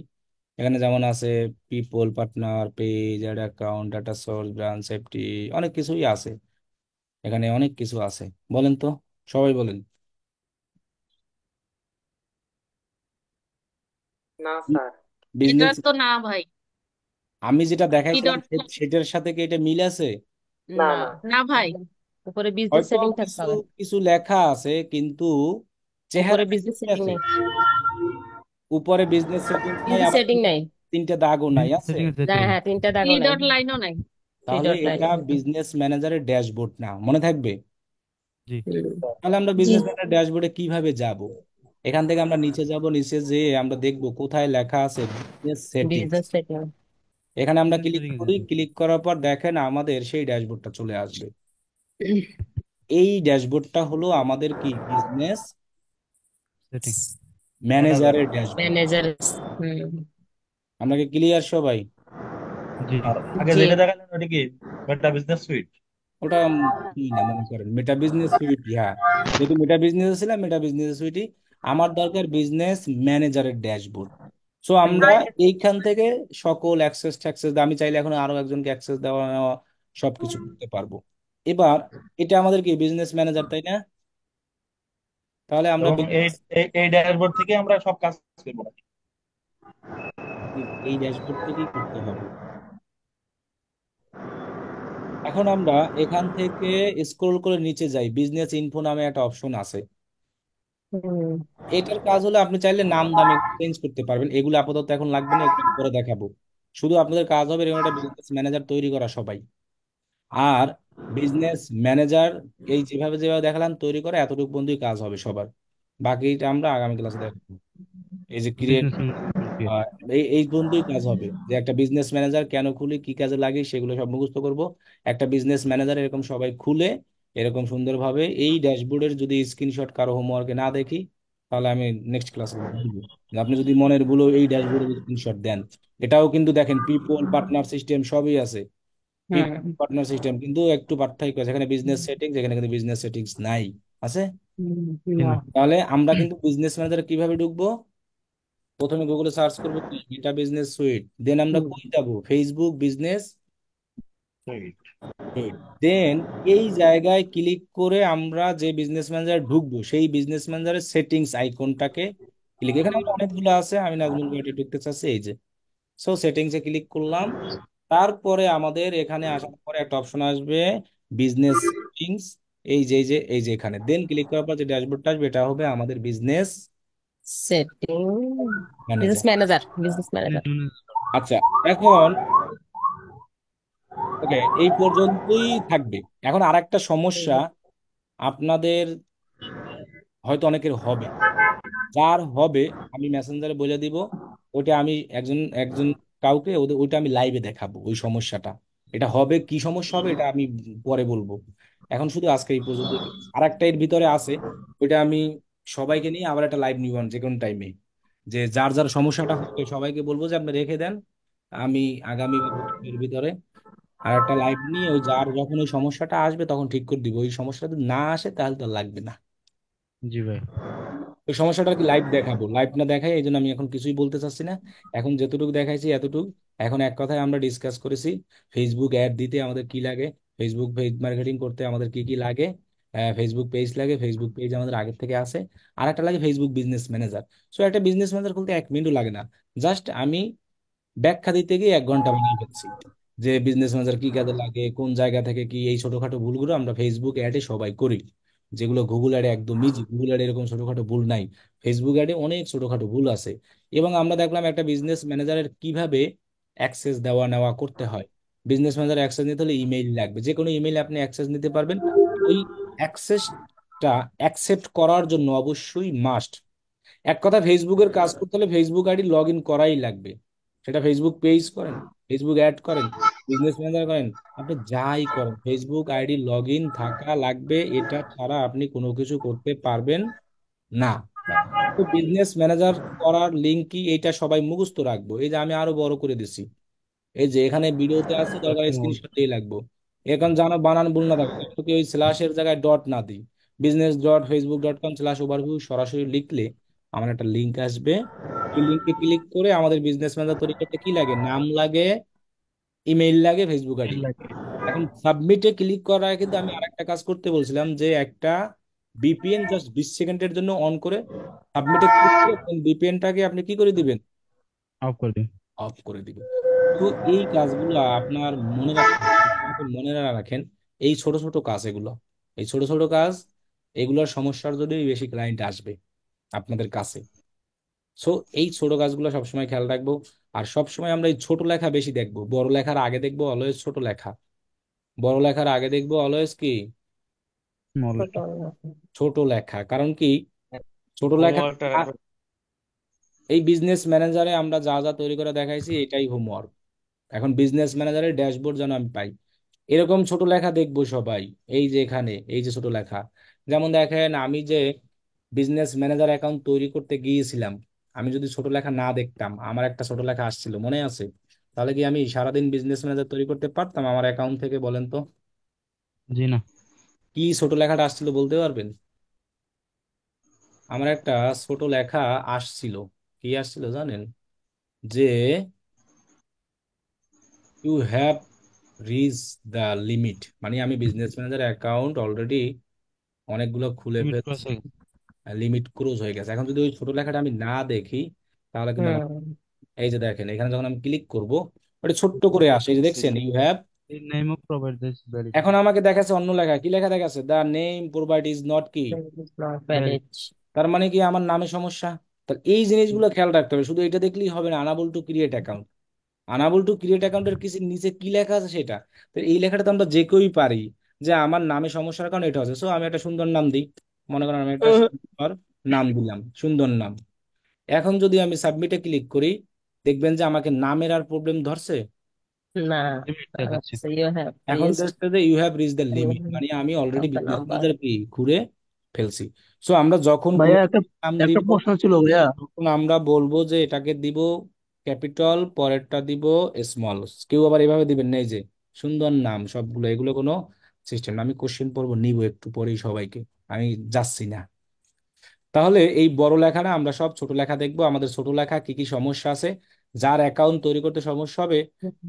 এখানে যেমন আছে people, partner, page, ad account, data source, branch safety, অনেক কিছুই আছে। এখানে অনেক কিছু আছে, বলেন তো, সবাই বলেন। না স্যার। এটা বিজনেস, তো না ভাই। আমি যেটা থ্রি দেখাইছিলাম ডট। সেটার সাথে কি এটা মিল আছে? না না, না। না ভাই। উপরে বিজনেস হয়তো সেটিং থাকতে কিছু হবে। কিছু লেখা আছে, কিন্তু উপরে চেহারাটা কি বিজনেস ঠিক সেটিং আছে? নেই। উপরে বিজনেস সেটিংস নাই, বিজনেস আবার সেটিং নাই। তিনটা দাগও নাই আছে। সেটিং আছে হ্যাঁ, 3টা থ্রি দাগও নাই। ডট লাইনও নাই। থ্রি তাহলে ডট লাইন। এটা বিজনেস ম্যানেজারের ড্যাশবোর্ড না, মনে থাকবে। জি। তাহলে আমরা জি। বিজনেস ম্যানেজার ড্যাশবোর্ডে কিভাবে যাব? এখান থেকে আমরা নিচে যাব, নিচে যেয়ে আমরা দেখব কোথায় লেখা আছে বিজনেস সেটিংস। Business setting. এখানে আমরা বিজনেস ক্লিক সেটিং আছে করি, ক্লিক করার পর দেখেন আমাদের সেই ড্যাশবোর্ডটা চলে আসবে। এই ড্যাশবোর্ডটা হলো আমাদের কি বিজনেস সেটিং ম্যানেজার। ম্যানেজারের ড্যাশবোর্ড। ম্যানেজার। হুম। আমরা কি ক্লিয়ার সবাই? জি। আর আগে জি। যেটা দেখালেন ওটা কি মেটা বিজনেস সুইট? ওটা কি না মনে করেন মেটা বিজনেস সুইট, হ্যাঁ। যেহেতু মেটা বিজনেস ছিল, মেটা বিজনেস সুইটই আমার দরকার, বিজনেস ম্যানেজারের ড্যাশবোর্ড। সো আমরা এইখান থেকে সকল অ্যাক্সেস ট্যাক্সেস, আমি চাইলে এখন আরো একজনকে অ্যাক্সেস দেওয়া নেওয়া সবকিছু করতে পারবো। এবার এটা আমাদের কি বিজনেস ম্যানেজার, তাই না? তাহলে আমরা এবং এই এই এই ড্যাশবোর্ড থেকে আমরা সব কাজ করবো। এই ড্যাশবোর্ড থেকেই করতে হবে। এখন আমরা এখান থেকে স্ক্রল করে নিচে যাই, বিজনেস ইনফো নামে একটা অপশন আছে। হুম। এটার কাজ হলো আপনি চাইলে নাম দাম চেঞ্জ করতে পারবেন, এগুলো আপাতত এখন লাগবে না, এগুলো পরে দেখাবো। শুধু আপনাদের কাজ হবে এরকম একটা বিজনেস ম্যানেজার তৈরি করা সবাই। আর বিজনেস ম্যানেজার এই যেভাবে যেভাবে দেখালাম তৈরি করা, এতটুকু পর্যন্তই কাজ হবে সবার। বাকিটা আমরা আগামী ক্লাসে দেখাবো। এই যে ক্রিয়েট, বিজনেস ম্যানেজমেন্ট। এই এই পর্যন্তই কাজ হবে, যে একটা বিজনেস ম্যানেজার কেন খুলি, কি কাজে লাগে, সেগুলো সব মুখস্থ করব। একটা বিজনেস ম্যানেজার এরকম সবাই খুলে এরকম সুন্দরভাবে এই ড্যাশবোর্ডের যদি স্ক্রিনশট কারো হোমওয়ার্কে না দেখি, তাহলে আমি নেক্সট ক্লাসে বলবো। আপনি যদি মনের ভুলো এই ড্যাশবোর্ডের স্ক্রিনশট দেন, এটাও কিন্তু দেখেন পিপল পার্টনার সিস্টেম সবই আছে। পিপল হুম। পার্টনার সিস্টেম কিন্তু একটু পার্থক্য আছে, এখানে বিজনেস সেটিংস, এখানে কিন্তু বিজনেস সেটিংস নাই। আছে। হুম। জি না। না। তাহলে আমরা কিন্তু বিজনেস ম্যানেজারে কিভাবে ঢুকবো? প্রথমে গুগলে সার্চ করবো কি এটা বিজনেস সুইট, দেন আমরা হুম। কই যাবো, ফেসবুক বিজনেস সুইট। সুইট। দেন এই জায়গায় ক্লিক করে আমরা যে বিজনেস ম্যানেজার ঢুকবো সেই বিজনেস ম্যানেজারের সেটিংস আইকনটাকে ক্লিক, এখানে কিন্তু অনেকগুলো আছে, আমি নাজমুল ভাইটা ঢুকতে চাচ্ছি, এই যে। সো সেটিংসে ক্লিক করলাম। তারপরে আমাদের এখানে আসার পরে একটা অপশন আসবে বিজনেস সেটিংস, এই যে এখানে দেন ক্লিক করার পর যে ড্যাশবোর্ডটা আসবে এটা হবে আমাদের business setting. Business manager. Manager, business manager. আচ্ছা, এখন ওকে এই পর্যন্তই থাকবে। এখন আরেকটা সমস্যা আপনাদের হয়তো অনেকের হবে, যার হবে আমি মেসেঞ্জারে বলে দিব, ওইটা আমি একজন একজন কাউকে ওইটা আমি লাইভে দেখাবো ওই সমস্যাটা। এটা হবে কি সমস্যা হবে এটা আমি পরে বলবো। এখন শুধু আজকে এই পর্যন্ত। আর একটা এর ভিতরে আছে, ওইটা আমি সবাইকে নিয়ে আবার একটা লাইভ নিব যে কোনো টাইমে, যে যার যার সমস্যাটা হবে সবাইকে বলবো যে আপনি রেখে দেন, আমি আগামী এর ভিতরে আর একটা লাইভ নিয়ে ওই যার যখন ওই সমস্যাটা আসবে তখন ঠিক করে দিব। ওই সমস্যাটা যদি না আসে তাহলে তো আর লাগবে না। জি ভাই। ওই সমস্যাটা আর কি লাইভ দেখাবো, লাইভ না দেখাই এই জন্য আমি এখন কিছুই বলতে চাচ্ছি না। এখন যতটুকু দেখাইছি এতটুকু। এখন এক কথায় আমরা ডিসকাস করেছি ফেসবুক অ্যাড দিতে আমাদের কি লাগে, ফেসবুক পেজ মার্কেটিং করতে আমাদের কি কি লাগে। ফেসবুক পেজ লাগে, ফেসবুক পেজ আমাদের আগের থেকে আছে। আর একটা লাগে ফেসবুক বিজনেস ম্যানেজার। সো একটা বিজনেস ম্যানেজার খুলতে 1 মিনিটও লাগে না। জাস্ট আমি ব্যাখ্যা দিতে গিয়ে 1 ঘন্টা বানিয়ে ফেলছি, যে বিজনেস ম্যানেজার কি কাজে লাগে, কোন জায়গা থেকে কি, এই ছোটখাটো ভুলগুলো আমরা ফেসবুক অ্যাডে সবাই করি, যেগুলো গুগল অ্যাডে একদম ইজি। গুগল অ্যাডে এরকম ছোটখাটো ভুল নাই, ফেসবুক অ্যাডে অনেক ছোটখাটো ভুল আছে। এবং আমরা দেখলাম একটা বিজনেস ম্যানেজারের কিভাবে অ্যাক্সেস দেওয়া নেওয়া করতে হয়। বিজনেস ম্যানেজার অ্যাক্সেস নিতে হলে ইমেইল লাগবে, যে কোনো ইমেইলে আপনি অ্যাক্সেস নিতে পারবেন। ওই অ্যাক্সেসটা অ্যাকসেপ্ট করার জন্য অবশ্যই মাস্ট, এক কথা ফেসবুকের কাজ করতে হলে ফেসবুক আইডি লগ ইন করাই লাগবে। সেটা ফেসবুক পেজ করেন, ফেসবুক অ্যাড করেন, বিজনেস ম্যানেজার করেন, আপনি যাই করেন ফেসবুক আইডি লগ ইন থাকা লাগবে। এটা ছাড়া আপনি কোনো কিছু করতে পারবেন না। তো বিজনেস ম্যানেজার করার লিঙ্ক কি এটা সবাই মুখস্থ রাখবো, এই যে আমি আরো বড় করে দিছি, এই যে এখানে ভিডিওতে আছে, দরকার স্ক্রিনশট দিয়ে লাগবো। এখন জানো বানান ভুল না থাকে তো কি ওই স্ল্যাশের জায়গায় ডট না দিই, business.facebook.com/overview সরাসরি লিখলে আমার একটা লিঙ্ক আসবে। এই লিঙ্কে ক্লিক করে আমাদের বিজনেস ম্যানেজার তৈরি করতে কি লাগে, নাম লাগে, ইমেইল লাগে, ফেসবুক আইডি লাগে। এখন সাবমিটে ক্লিক করার আগে কিন্তু আমি আরেকটা কাজ করতে বলছিলাম, যে একটা ভিপিএন জাস্ট 20 সেকেন্ডের জন্য অন করে সাবমিটে ক্লিক করে ভিপিএনটাকে আপনি কি করে দিবেন, অফ করে দিন। অফ করে দিবেন। তো এই কাজগুলো আপনার মনে রাখতে হবে। যদি আপনি মনে না রাখেন এই ছোট ছোট কাজ এগুলো, এই ছোট ছোট কাজ এগুলোর সমস্যার জন্যই বেশি ক্লায়েন্ট আসবে আপনাদের কাছে। সো এই ছোট কাজগুলো সবসময় খেয়াল রাখবো। আর সবসময় আমরা এই ছোট লেখা বেশি দেখবো, বড় লেখার আগে দেখবো অলওয়েজ ছোট লেখা, বড় লেখার আগে দেখবো অলওয়েজ কি স্মল। ছোট। ছোট লেখা। কারণ কি ছোট লেখা, হোমওয়ার্কটা আ- এই বিজনেস ম্যানেজারে আমরা যা যা তৈরি করে দেখাইছি এটাই হোমওয়ার্ক। এখন বিজনেস ম্যানেজারের ড্যাশবোর্ড যেন আমি পাই, এরকম ছোট লেখা দেখবো সবাই। এই যে এখানে এই যে ছোট লেখা, যেমন দেখেন আমি যে বিজনেস ম্যানেজার অ্যাকাউন্ট তৈরি করতে গিয়েছিলাম, আমি যদি ছোট লেখা না দেখতাম, আমার একটা ছোট লেখা আসছিল মনে আছে, তাহলে কি আমি সারাদিন বিজনেস ম্যানেজার তৈরি করতে পারতাম আমার অ্যাকাউন্ট থেকে, বলেন তো? জি না। কি ছোট লেখাটা আসছিল বলতে পারবেন? আমার একটা ছোট লেখা আসছিল, কি আসছিল জানেন? যে you have reach the limit, মানে আমি বিজনেস ম্যানেজার অ্যাকাউন্ট অলরেডি অনেকগুলো খুলে লিমিট ক্রস ফেলছি, হয়ে গেছে। লিমিট ক্রোজ হয়ে গেছে। এখন যদি ওই ছোট লেখাটা আমি না দেখি তাহলে কিন্তু আমার, হুম। এই যে দেখেন এখানে যখন আমি ক্লিক করব ওটা ছোট্ট করে আসে, এই যে দেখছেন you have. The name of provider is valid. এখন আমাকে দেখাচ্ছে অন্য লেখা, কি লেখা দেখাচ্ছে, the name provide is not কি Not Valid. valid. তার মানে কি আমার নামে সমস্যা। তাহলে এই জিনিসগুলো খেয়াল রাখতে হবে, শুধু এটা দেখলেই হবে না। Unable two create account, unable to create অ্যাকাউন্টের কিছু নিচে কি লেখা আছে সেটা। তো এই লেখাটা তো আমরা যে কেউই পারি, যে আমার নামে সমস্যার কারণে এটা হচ্ছে। সো আমি একটা সুন্দর নাম দিই, মনে করেন আমি একটা সুন্দর নাম দিলাম, সুন্দর নাম। এখন যদি আমি সাবমিটে ক্লিক করি, দেখবেন যে আমাকে নামের আর প্রবলেম ধরছে। না, লিমিট দেখাচ্ছে। so you have এখন reached দেখতে যে you have reach the the limit, limit মানে আমি already of the business number. Manager কি ঘুরে ফেলছি। সো আমরা যখন কোনো ভাইয়া একটা নাম একটা দিব, প্রশ্ন ছিল ভাইয়া। তখন আমরা বলবো যে এটাকে দিব ক্যাপিটাল, পরেরটা দিব স্মল। কেউ আবার এভাবে দিবেন না, এই যে সুন্দর নাম সবগুলো, এগুলো কোনো সিস্টেম না। আমি কোশ্চেন পড়বো, নিব একটু পরেই সবাইকে, আমি যাচ্ছি না। তাহলে এই বড় লেখাটা আমরা সব ছোট লেখা দেখবো, আমাদের ছোট লেখা কি কি সমস্যা আছে। যার অ্যাকাউন্ট তৈরি করতে সমস্যা হবে,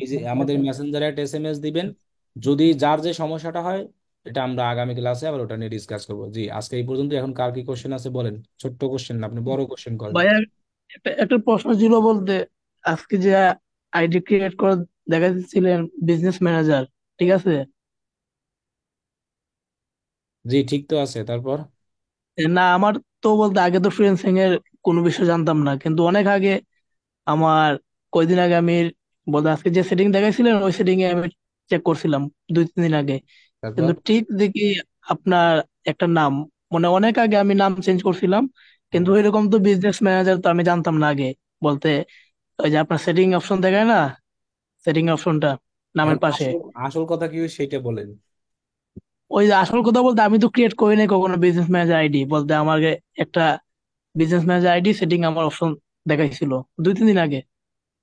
এই যে আমাদের মেসেঞ্জারে একটা এসএমএস দিবেন। যদি যার যে সমস্যাটা হয়, এটা আমরা আগামী ক্লাসে আবার ওটা নিয়ে ডিসকাস করবো। জি, আজকে এই পর্যন্ত। এখন কার কি কোশ্চেন আছে বলেন, ছোট্ট কোশ্চেন না, আপনি বড় কোশ্চেন করেন। ভাইয়া একটা প্রশ্ন ছিল বলতে, আজকে যে আইডি ক্রিয়েট করে দেখাচ্ছিলেন বিজনেস ম্যানেজার, ঠিক আছে? জি, ঠিক তো আছে, তারপর? না, আমার তো বলতে আগে তো ফ্রিল্যান্সিং এর কোনো বিষয় জানতাম না, কিন্তু অনেক আগে আমার কয়দিন আগে আমি বলতে আজকে যে সেটিং দেখাইছিলেন ওই সেটিং এ আমি চেক করছিলাম 2-3 দিন আগে। তারপর কিন্তু ঠিক দেখি আপনার একটা নাম, মানে অনেক আগে আমি নাম চেঞ্জ করছিলাম, কিন্তু ওইরকম তো বিজনেস ম্যানেজার তো আমি জানতাম না আগে বলতে। ওই যে আপনার সেটিং অপশন দেখায় না, সেটিং অপশনটা এখন নামের পাশে, আসল আসল কথা কি সেটা বলেন। ওই যে আসল কথা বলতে আমি তো ক্রিয়েট করি নাই কখনো বিজনেস ম্যানেজার আইডি বলতে। আমাকে একটা বিজনেস ম্যানেজার আইডি সেটিং আমার অপশন দেখাইছিল 2-3 দিন আগে।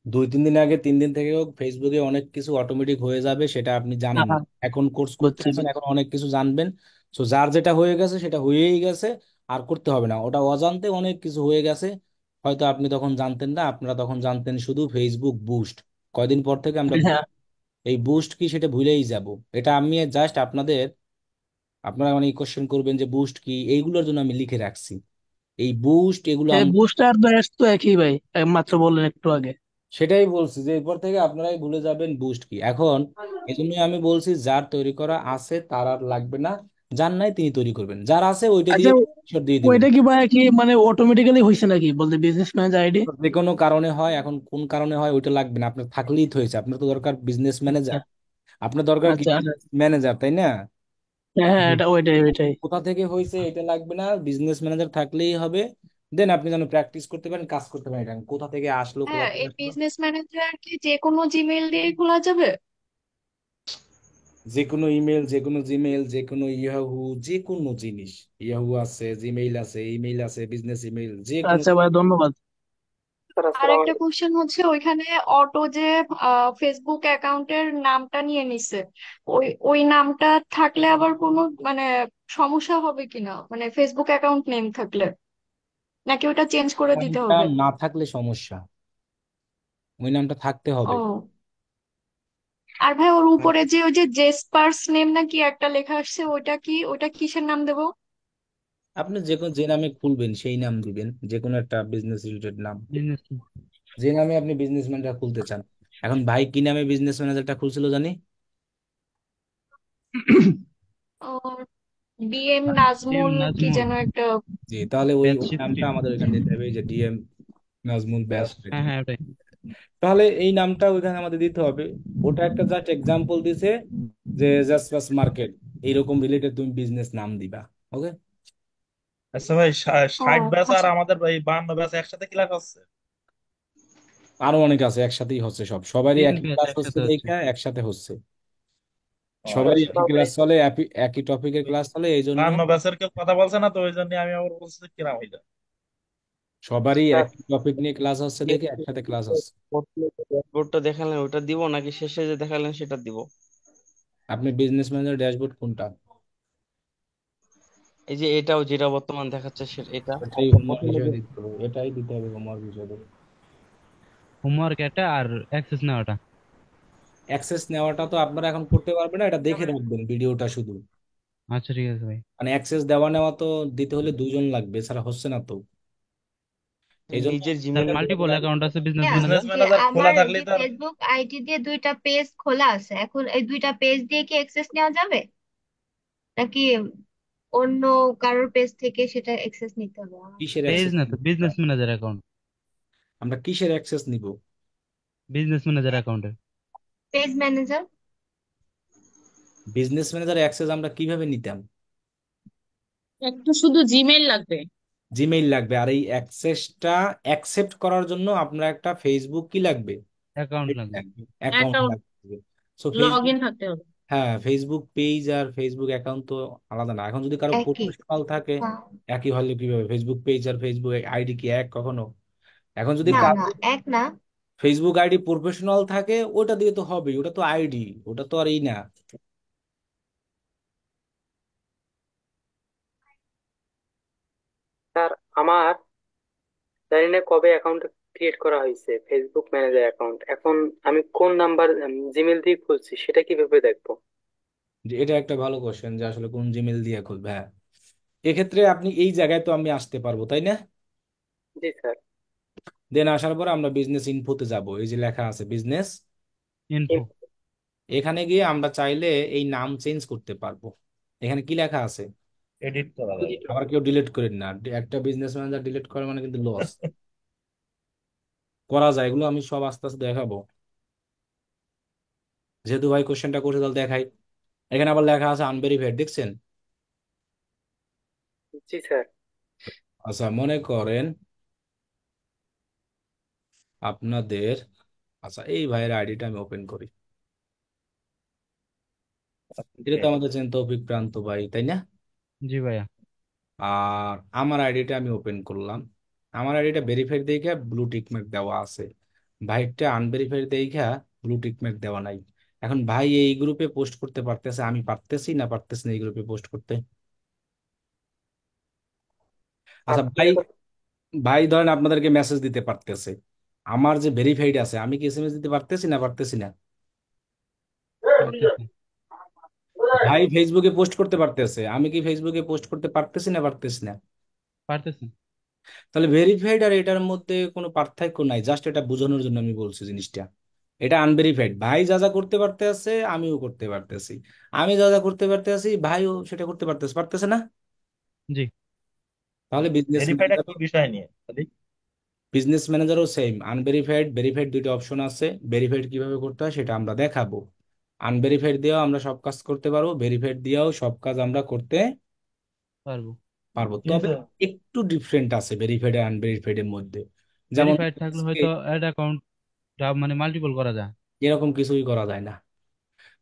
2-3 দিন আগে, 3 দিন থেকে হোক, ফেসবুকে অনেক কিছু অটোমেটিক হয়ে যাবে, সেটা আপনি জানেন না। হ্যাঁ, এখন কোর্স করতে বুঝছি আছেন, বুঝছি। এখন অনেক কিছু জানবেন। সো যার যেটা হয়ে গেছে সেটা হয়েই গেছে, আর করতে হবে না। ওটা অজান্তে অনেক কিছু হয়ে গেছে, হয়তো আপনি তখন জানতেন না। আপনারা তখন জানতেন শুধু ফেসবুক বুস্ট। কয়দিন পর থেকে আমরা হ্যাঁ, এই বুস্ট কি সেটা ভুলেই যাব। এটা আমি জাস্ট আপনারা মানে কোশ্চেন করবেন যে বুস্ট কি, এইগুলোর জন্য আমি লিখে রাখছি। এই বুস্ট এগুলো এই বুস্টার ব্যাস তো একই ভাই, মাত্র বললেন একটু আগে। সেটাই বলছি যে এরপর থেকে আপনারাই ভুলে যাবেন বুস্ট কি এখন। এই জন্যই আমি বলছি যার তৈরি করা আছে তার আর লাগবে না, যার নাই তিনি তৈরি করবেন, যার আছে ওইটা আচ্ছা, দিয়ে স্ক্রিনশট দিয়ে দিবেন। ওইটা কি ভাই কি মানে অটোমেটিক্যালি হয়েছে নাকি বলতে বিজনেস ম্যানেজার আইডি? যে কোনো কারণে হয়, এখন কোন কারণে হয় ওইটা লাগবে না, আপনার থাকলেই তো হয়েছে। আপনার তো দরকার বিজনেস আচ্ছা ম্যানেজার, আপনার দরকার কি আচ্ছা। ম্যানেজার, তাই না? হ্যাঁ হ্যাঁ, এটা ওইটাই ওইটাই। কোথা থেকে হয়েছে এটা লাগবে না, বিজনেস ম্যানেজার থাকলেই হবে। দেন আপনি যেন প্র্যাকটিস করতে পারেন, কাজ করতে পারেন। এটা কোথা থেকে আসলো, কোথা হ্যাঁ, থেকে এই আসলো। বিজনেস ম্যানেজার কি যে কোনো জিমেইল দিয়ে খোলা যাবে? যে কোনো ইমেল, যে কোনো জিমেল, যে কোনো ইয়াহু, যে কোনো জিনিস। ইয়াহু আছে, জিমেইল আছে, ইমেইল আছে, বিজনেস ইমেইল, যে কোনো। আচ্ছা ভাই, ধন্যবাদ। আর একটা কোশ্চেন হচ্ছে ওইখানে অটো যে ফেসবুক অ্যাকাউন্টের নামটা নিয়ে নিছে, ওই ওই নামটা থাকলে আবার কোনো মানে সমস্যা হবে কিনা, মানে ফেসবুক অ্যাকাউন্ট নেম থাকলে, নাকি ওটা চেঞ্জ করে দিতে নামটা হবে? না থাকলে সমস্যা, ওই নামটা থাকতে হবে। ও, আর ভাই ওর উপরে যে ওই যে জেসপার্স নেম নাকি একটা লেখা আসছে, ওইটা কি, ওইটা কিসের নাম দেবো? আপনি যে কোনো যে নামে খুলবেন সেই নাম দিবেন, যে কোনো একটা বিজনেস রিলেটেড নাম, বিজনেস। যে নামে আপনি বিজনেস ম্যানেজার খুলতে চান। এখন ভাই কি নামে বিজনেস ম্যানেজারটা খুলছিল জানি? ডিএম টিম নাজমুল কি নাজমুল। যেন একটা। জি, তাহলে ওই ব্যাচ ওই নামটা শিফট। আমাদের ওইখানে দিতে হবে, এই যে ডিএম নাজমুল ব্যাস। হ্যাঁ হ্যাঁ, ওটাই। তাহলে এই নামটা ওইখানে আমাদের দিতে হবে। ওটা একটা জাস্ট এক্সাম্পল দিছে যে জাস্ট বাস মার্কেট, এইরকম রিলেটেড তুমি বিজনেস নাম দিবা। ওকে। আচ্ছা ভাই, ও 60 ব্যাচ আর আচ্ছা। আমাদের ভাই 52 ব্যাচ একসাথে ক্লাস হচ্ছে? আরো অনেক আছে, একসাথেই হচ্ছে, সবারই তিন একই ব্যাচ ক্লাস হচ্ছে, একসাথে হচ্ছে। দেখা একসাথে হচ্ছে। ও সবারই আচ্ছা। একই ক্লাস চলে, একই টপিকের ক্লাস চলে, এই জন্য 52 ব্যাচের কেউ কথা বলছে না, তো ওই জন্য আমি আবার বলছি যে কিরাম হইলো। সবারই একই টপিক নিয়ে ক্লাস হচ্ছে দেখে একসাথে ক্লাস হচ্ছে। ড্যাশবোর্ডটা দেখালেন ওটা দিব নাকি শেষে যে দেখালেন সেটা দিব? আপনি বিজনেস ম্যানেজার ড্যাশবোর্ড কোনটা? এই যে এটাও যেটা বর্তমান দেখাচ্ছে সেটা এটা। এটাই হোমওয়ার্ক হিসেবে দিতে হবে, এটাই দিতে হবে হোমওয়ার্ক হিসেবে। হোমওয়ার্ক এটা আর অ্যাক্সেস নেওয়াটা। অ্যাক্সেস নেওয়াটা তো আপনারা এখন করতে পারবেন না, এটা দেখে রাখবেন ভিডিওটা শুধু। আচ্ছা ঠিক আছে ভাই। মানে অ্যাক্সেস দেওয়া নেওয়া তো দিতে হলে দুইজন লাগবে, এছাড়া হচ্ছে না তো। এই জন্য নিজের তার জিমেলে মাল্টিপল অ্যাকাউন্ট আছে বিজনেস বিজনেস ম্যানেজার। যে ম্যানেজার খোলা আমার থাকলেই যে তো আর। ফেসবুক আইডি দিয়ে দুইটা পেজ খোলা আছে, এখন এই দুইটা পেজ দিয়ে কি অ্যাক্সেস নেওয়া যাবে নাকি অন্য কারোর পেজ থেকে সেটা অ্যাক্সেস নিতে হবে আমার। কিসের পেজ অ্যাক্সেস না নিব তো, আমরা? Business manager account. আমরা কিসের অ্যাক্সেস নিব? বিজনেস ম্যানেজার অ্যাকাউন্টে। Page manager. Business manager access আমরা কিভাবে নিতাম? একটা শুধু জিমেইল লাগবে। জিমেইল লাগবে, আর এই অ্যাক্সেসটা অ্যাকসেপ্ট করার জন্য আপনার একটা ফেসবুক কি লাগবে? অ্যাকাউন্ট লাগবে। অ্যাকাউন্ট অ্যাকাউন্ট, লাগবে। সো লগ ফেসবুক, ইন থাকতে হবে। হ্যাঁ ফেসবুক পেজ আর ফেসবুক অ্যাকাউন্ট তো আলাদা না। এখন যদি কারো একই। প্রফেশনাল থাকে, হ্যাঁ। একই হলে কিভাবে? ফেসবুক পেজ আর ফেসবুক আইডি কি এক কখনো? এখন যদি না কারো না, এক না। ফেসবুক আইডি প্রফেশনাল থাকে, ওটা দিয়ে তো হবে, ওটা তো আইডি, ওটা তো আর এই না। স্যার, আমার জানি না কবে অ্যাকাউন্ট ক্রিয়েট করা হয়েছে, ফেসবুক ম্যানেজার অ্যাকাউন্ট। এখন আমি কোন নাম্বার জিমেল দিয়ে খুলছি সেটা কিভাবে দেখবো? যে এটা একটা ভালো কোশ্চেন, যে আসলে কোন জিমেল দিয়ে খুলবে। হ্যাঁ, এক্ষেত্রে আপনি এই জায়গায় তো আমি আসতে পারবো, তাই না? জি স্যার। দেন আসার পরে আমরা বিজনেস ইনফোতে যাব, এই যে লেখা আছে বিজনেস, ইনফো। এখানে গিয়ে আমরা চাইলে এই নাম চেঞ্জ করতে পারবো। এখানে কি লেখা আছে? এডিট করা যায় এটা। আবার কেউ ডিলিট করেন না, একটা বিজনেস ম্যানেজার ডিলিট করে মানে কিন্তু লস। করা যায়, এগুলো আমি সব আস্তে আস্তে দেখাবো। যেহেতু ভাই কোশ্চেনটা করছে তাহলে দেখাই। এখানে আবার লেখা আছে আনভেরিফাইড, দেখছেন? জি স্যার। আচ্ছা, মনে করেন আপনাদের, আচ্ছা এই ভাইয়ের আইডিটা আমি ওপেন করি। এটা তো আমাদের চেন তৌফিক প্রান্ত ভাই, তাই না? জি ভাইয়া। আর আমার আইডিটা আমি ওপেন করলাম। আমার আইডিটা ভেরিফাইড দেখে ব্লু টিক মার্ক দেওয়া আছে, ভাইটা আনভেরিফাইড দেখে ব্লু টিক মার্ক দেওয়া নাই। এখন ভাই এই গ্রুপে পোস্ট করতে পারতেছে, আমি পারতেছি না পারতেছি না এই গ্রুপে পোস্ট করতে? আচ্ছা আপনি ভাই, এখন ভাই ধরেন আপনাদেরকে মেসেজ দিতে পারতেছে, আমার যে ভেরিফাইড আছে, আমি কি এসএমএস দিতে পারতেছি না পারতেছি না? পারতেছি। ভাই ফেসবুকে পোস্ট করতে পারতেছে, আমি কি ফেসবুকে পোস্ট করতে পারতেছি না পারতেছি না? পারতেছি। তাহলে ভেরিফাইড আর এটার মধ্যে কোনো পার্থক্য নাই, জাস্ট এটা বোঝানোর জন্য আমি বলছি জিনিসটা। এটা আনভেরিফাইড, ভাই যা যা করতে পারতে আছে আমিও করতে পারতেছি, আমি যা যা করতে পারতে আছি ভাইও সেটা করতে পারতেছে, পারতেছে না? জি। তাহলে বিজনেস ভেরিফাইটা ম্যানেজার, কি বিষয় নিয়ে খালি? বিজনেস ম্যানেজারও সেম, আনভেরিফাইড ভেরিফাইড দুইটা অপশন আছে। ভেরিফাইড কিভাবে করতে হয় সেটা আমরা দেখাবো। আনভেরিফাইড দিয়েও আমরা সব কাজ করতে পারবো, ভেরিফাইড দিয়েও সব কাজ আমরা করতে পারবো। পারবো, তবে কিন্তু একটু ডিফারেন্ট আছে ভেরিফাইড আর আনভেরিফাইড এর মধ্যে। যেমন ভেরিফাইড থাকলে হয়তো অ্যাড অ্যাকাউন্ট মানে মাল্টিপল করা যায়। এরকম কিছুই করা যায় না।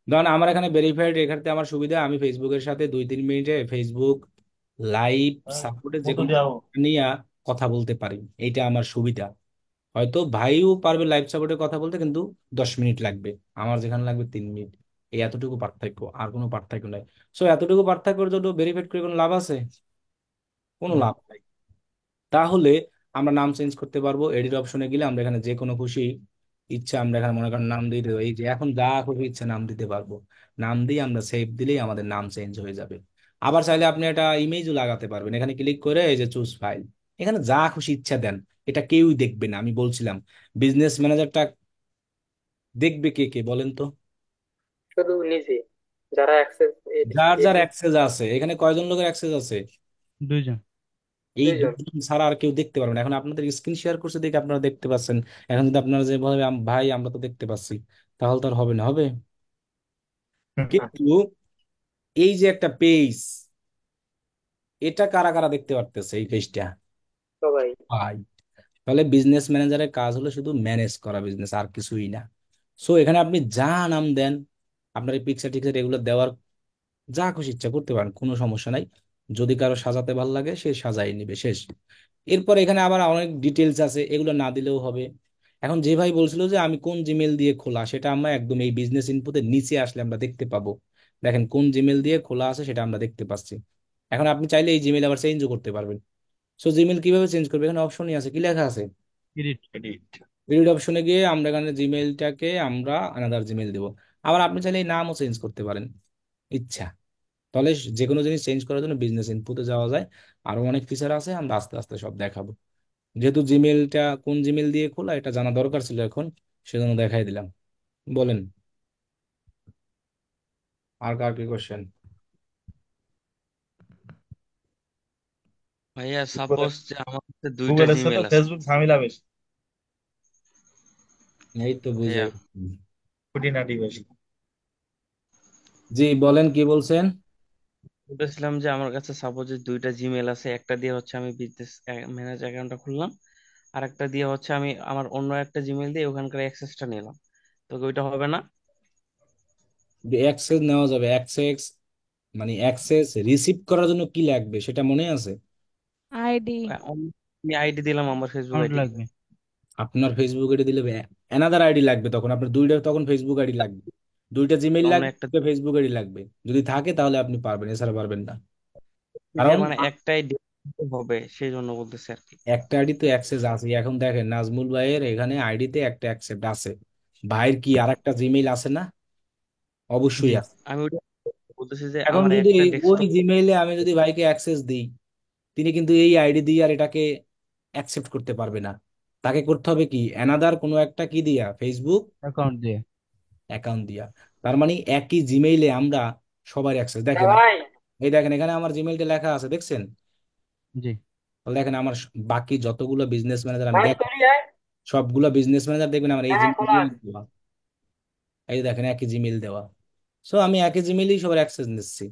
ধরেন আমার এখানে ভেরিফাইড, এখানে আমার সুবিধা, আমি ফেসবুকের সাথে 2-3 মিনিটে ফেসবুক লাইভ সাপোর্টে যে ফটো কোনো দেওয়া। নিয়ে কথা বলতে পারি, এইটা আমার সুবিধা। হয়তো ভাইও পারবে লাইভ সাপোর্টে কথা বলতে, কিন্তু 10 মিনিট লাগবে, আমার যেখানে লাগবে 3 মিনিট। এই এতটুকু পার্থক্য, আর কোনো পার্থক্য নাই। সো এতটুকু পার্থক্যের জন্য ভেরিফাইড করে কোনো লাভ আছে? কোনো না। লাভ নাই। তাহলে আমরা নাম চেঞ্জ করতে পারবো, এডিট অপশনে গেলে আমরা এখানে যে কোনো খুশি ইচ্ছা আমরা এখানে মনে করেন নাম দিয়ে দেবো, এই যে এখন যা খুশি ইচ্ছা নাম দিতে পারবো। নাম দিয়ে আমরা সেভ দিলেই আমাদের নাম চেঞ্জ হয়ে যাবে। আবার চাইলে আপনি একটা ইমেজও লাগাতে পারবেন, এখানে ক্লিক করে এই যে চুজ ফাইল, এখানে যা খুশি ইচ্ছা দেন। এটা কেউই দেখবে না, আমি বলছিলাম বিজনেস ম্যানেজারটা দেখবে কে কে বলেন তো? শুধু নিজে, যারা অ্যাক্সেস, যার এই যার অ্যাক্সেস আছে, এখানে কয়জন লোকের অ্যাক্সেস আছে? দুইজন। এই দুইজন। দুজন ছাড়া আর কেউ দেখতে পারবে না। এখন আপনাদের স্ক্রিন শেয়ার করছে দেখে আপনারা দেখতে পাচ্ছেন। এখন যদি আপনারা যে বলবে ভাই আমরা তো দেখতে পাচ্ছি", তাহলে তো আর হবে না, হবে? কিন্তু এই যে একটা পেজ, এটা কারা কারা দেখতে পারতেছে এই পেজটা? সবাই। ভাই। তাহলে বিজনেস ম্যানেজারের কাজ হলো শুধু ম্যানেজ করা বিজনেস, আর কিছুই না। সো এখানে আপনি যা নাম দেন, আপনার এই পিকচার টিকচার এগুলো দেওয়ার যা খুশি ইচ্ছা করতে পারেন, কোনো সমস্যা নাই। যদি কারো সাজাতে ভালো লাগে সে সাজাই নিবে, শেষ। এরপর এখানে আবার অনেক ডিটেলস আছে, এগুলো না দিলেও হবে। এখন যে ভাই বলছিল যে আমি কোন জিমেল দিয়ে খোলা, সেটা আমরা একদম এই বিজনেস ইনফোতে নিচে আসলে আমরা দেখতে পাবো। দেখেন কোন জিমেল দিয়ে খোলা আছে সেটা আমরা দেখতে পাচ্ছি। এখন আপনি চাইলে এই জিমেল আবার চেঞ্জও করতে পারবেন। সো জিমেল কিভাবে চেঞ্জ করবে? এখানে অপশনই আছে, কি লেখা আছে? এডিট। এডিট। এডিট অপশনে গিয়ে আমরা এখানে জিমেলটাকে আমরা আনাদার জিমেল দেবো। আবার আপনি চাইলে এই নামও চেঞ্জ করতে পারেন ইচ্ছা। তাহলে যে কোনো জিনিস চেঞ্জ করার জন্য বিজনেস ইনপুটে যাওয়া যায়। আরো অনেক ফিচার আছে, আমরা আস্তে আস্তে সব দেখাবো। যেহেতু জিমেলটা কোন জিমেল দিয়ে খোলা এটা জানা দরকার ছিল এখন, সেজন্য দেখাই দিলাম। বলেন, আর কার কি কোশ্চেন? ভাইয়া গুগলের সাপোজ যে আমার কাছে দুইটা গুগলের সাথে জিমেল আছে। ফেসবুক ঝামেলা বেশি, এই তো বুঝে ভাইয়া গেছি। খুঁটিনাটি বেশি। জি বলেন, কি বলছেন? বলতেছিলাম যে আমার কাছে সাপোজ যে দুইটা জিমেল আছে, একটা দিয়ে হচ্ছে আমি বিজনেস ম্যানেজ অ্যাকাউন্টটা খুললাম, আর একটা দিয়ে হচ্ছে আমি আমার অন্য একটা জিমেল দিয়ে ওখানকার অ্যাক্সেসটা নিলাম, তো ওইটা হবে না? অ্যাক্সেস নেওয়া যাবে, অ্যাক্সেস মানে অ্যাক্সেস রিসিভ করার জন্য কি লাগবে সেটা মনে আছে? আইডি। আমি আইডি দিলাম, আমার ফেসবুক অ্যাকাউন্ট আইডি। লাগবে। আপনার ফেসবুক আইডি দিলে অ্যানাদার আইডি লাগবে, তখন আপনার দুইটা তখন ফেসবুক আইডি লাগবে, দুইটা জিমেইল অন্য লাগবে, একটা দুইটা ফেসবুক আইডি লাগবে। যদি থাকে তাহলে আপনি পারবেন, এছাড়া পারবেন না। যে কারণ মানে একটাই হবে, সেই জন্য বলতেছি আর কি। একটা আইডি তো অ্যাক্সেস আছে। এখন দেখেন নাজমুল ভাইয়ের এখানে আইডিতে একটা অ্যাকসেপ্ট আছে, ভাইয়ের কি আর একটা জিমেইল আছে না? জি। অবশ্যই আছে। আমি ওইটা বলতেছি যে এখন আমার যদি একটা ওই ডেস্কটপ। জিমেইলে আমি যদি ভাইকে অ্যাক্সেস দিই, তিনি কিন্তু এই আইডি দিয়ে আর এটাকে অ্যাকসেপ্ট করতে পারবে না। তাকে করতে হবে কি অ্যানাদার কোনো একটা কি দিয়া, ফেসবুক অ্যাকাউন্ট দিয়ে। অ্যাকাউন্ট দিয়া। তার মানে একই জিমেইলে আমরা সবার অ্যাক্সেস হ্যাঁ দেখেন। ভাই। এই দেখেন এখানে আমার জিমেইলটা লেখা আছে, দেখছেন? জি। তাহলে দেখেন আমার বাকি যতগুলো বিজনেস ম্যানেজার আমি ভাই দেখ, সরি হ্যাঁ। সবগুলো বিজনেস ম্যানেজার দেখবেন আমার এই হ্যাঁ হ্যাঁ খোলা জিমেইল আছে। দেওয়া। এই যে দেখেন একই জিমেইল দেওয়া। সো আমি একই জিমেইলেই সবার অ্যাক্সেস নিচ্ছি।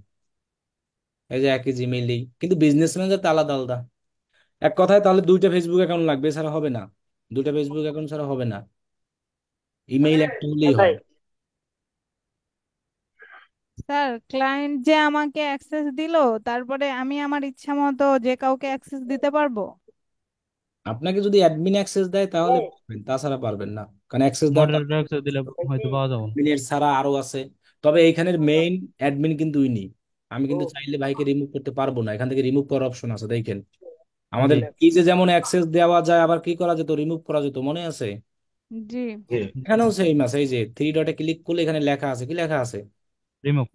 এই যে একই জিমেইলেই, কিন্তু বিজনেস ম্যানেজার তো আলাদা আলাদা। এক কথায় তাহলে দুইটা ফেসবুক অ্যাকাউন্ট লাগবে, ছাড়া হবে না। দুইটা ফেসবুক অ্যাকাউন্ট ছাড়া হবে না, ইমেইল একটা হলেই কোথায়? হয়। স্যার, ক্লায়েন্ট যে আমাকে অ্যাক্সেস দিলো, তারপরে আমি আমার ইচ্ছা মতো যে কাউকে অ্যাক্সেস দিতে পারবো? আপনাকে যদি অ্যাডমিন অ্যাক্সেস দেয় তাহলে পারবেন, তাছাড়া পারবেন না। কারণ অ্যাক্সেস দেওয়ার মডারেটর অ্যাক্সেস দিলে হয়তো পাওয়া যাবে না। অ্যাডমিনের ছাড়া আরো আছে। তবে এইখানের মেইন অ্যাডমিন কিন্তু ইনি। আমি কিন্তু চাইলে ভাইকে রিমুভ করতে পারবো না, এখান থেকে রিমুভ করার অপশন আছে দেখেন। আমাদের জি। কি যে যেমন অ্যাক্সেস দেওয়া যায়, আবার কি করা যেত, রিমুভ করা যেত, মনে আছে? জি। জি। এখানেও সেম আছে, এই যে থ্রি ডটে ক্লিক করলে এখানে লেখা আছে, কি লেখা আছে? রিমুভ।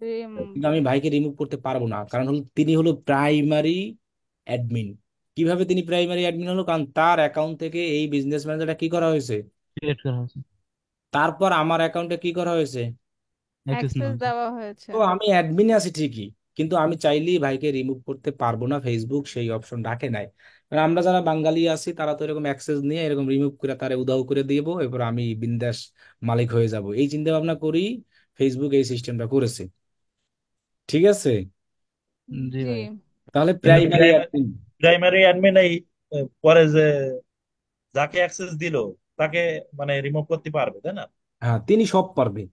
কিন্তু আমি ভাইকে রিমুভ করতে পারবো না, কারণ হলো তিনি হলো প্রাইমারি অ্যাডমিন। কিভাবে তিনি প্রাইমারি অ্যাডমিন হলো? কারণ তার অ্যাকাউন্ট থেকে এই বিজনেস ম্যানেজারটা কি করা হয়েছে, ক্রিয়েট করা হয়েছে। তারপর আমার অ্যাকাউন্টে কি করা হয়েছে। অ্যাক্সেস অ্যাক্সেস নেওয়া হয়েছে। দেওয়া হয়েছে। তো আমি অ্যাডমিনে আছি ঠিকই, কিন্তু আমি চাইলেই ভাইকে রিমুভ করতে পারবো না, ফেসবুক সেই অপশন রাখে নাই। কারণ আমরা যারা বাঙালি আছি তারা তো এরকম অ্যাক্সেস নিয়ে এরকম রিমুভ করে তারে উধাও করে দিব, এরপর আমি বিন্দাস মালিক হয়ে যাব, এই চিন্তা ভাবনা করি ফেসবুক এই সিস্টেমটা করেছে। ঠিক আছে? জি জি। ভাই। তাহলে কিন্তু প্রাইমারি অ্যাডমিন। প্রাইমারি অ্যাডমিন এই পরে যে যাকে অ্যাক্সেস দিল তাকে মানে রিমুভ করতে পারবে, তাই না? হ্যাঁ, তিনি সব পারবে।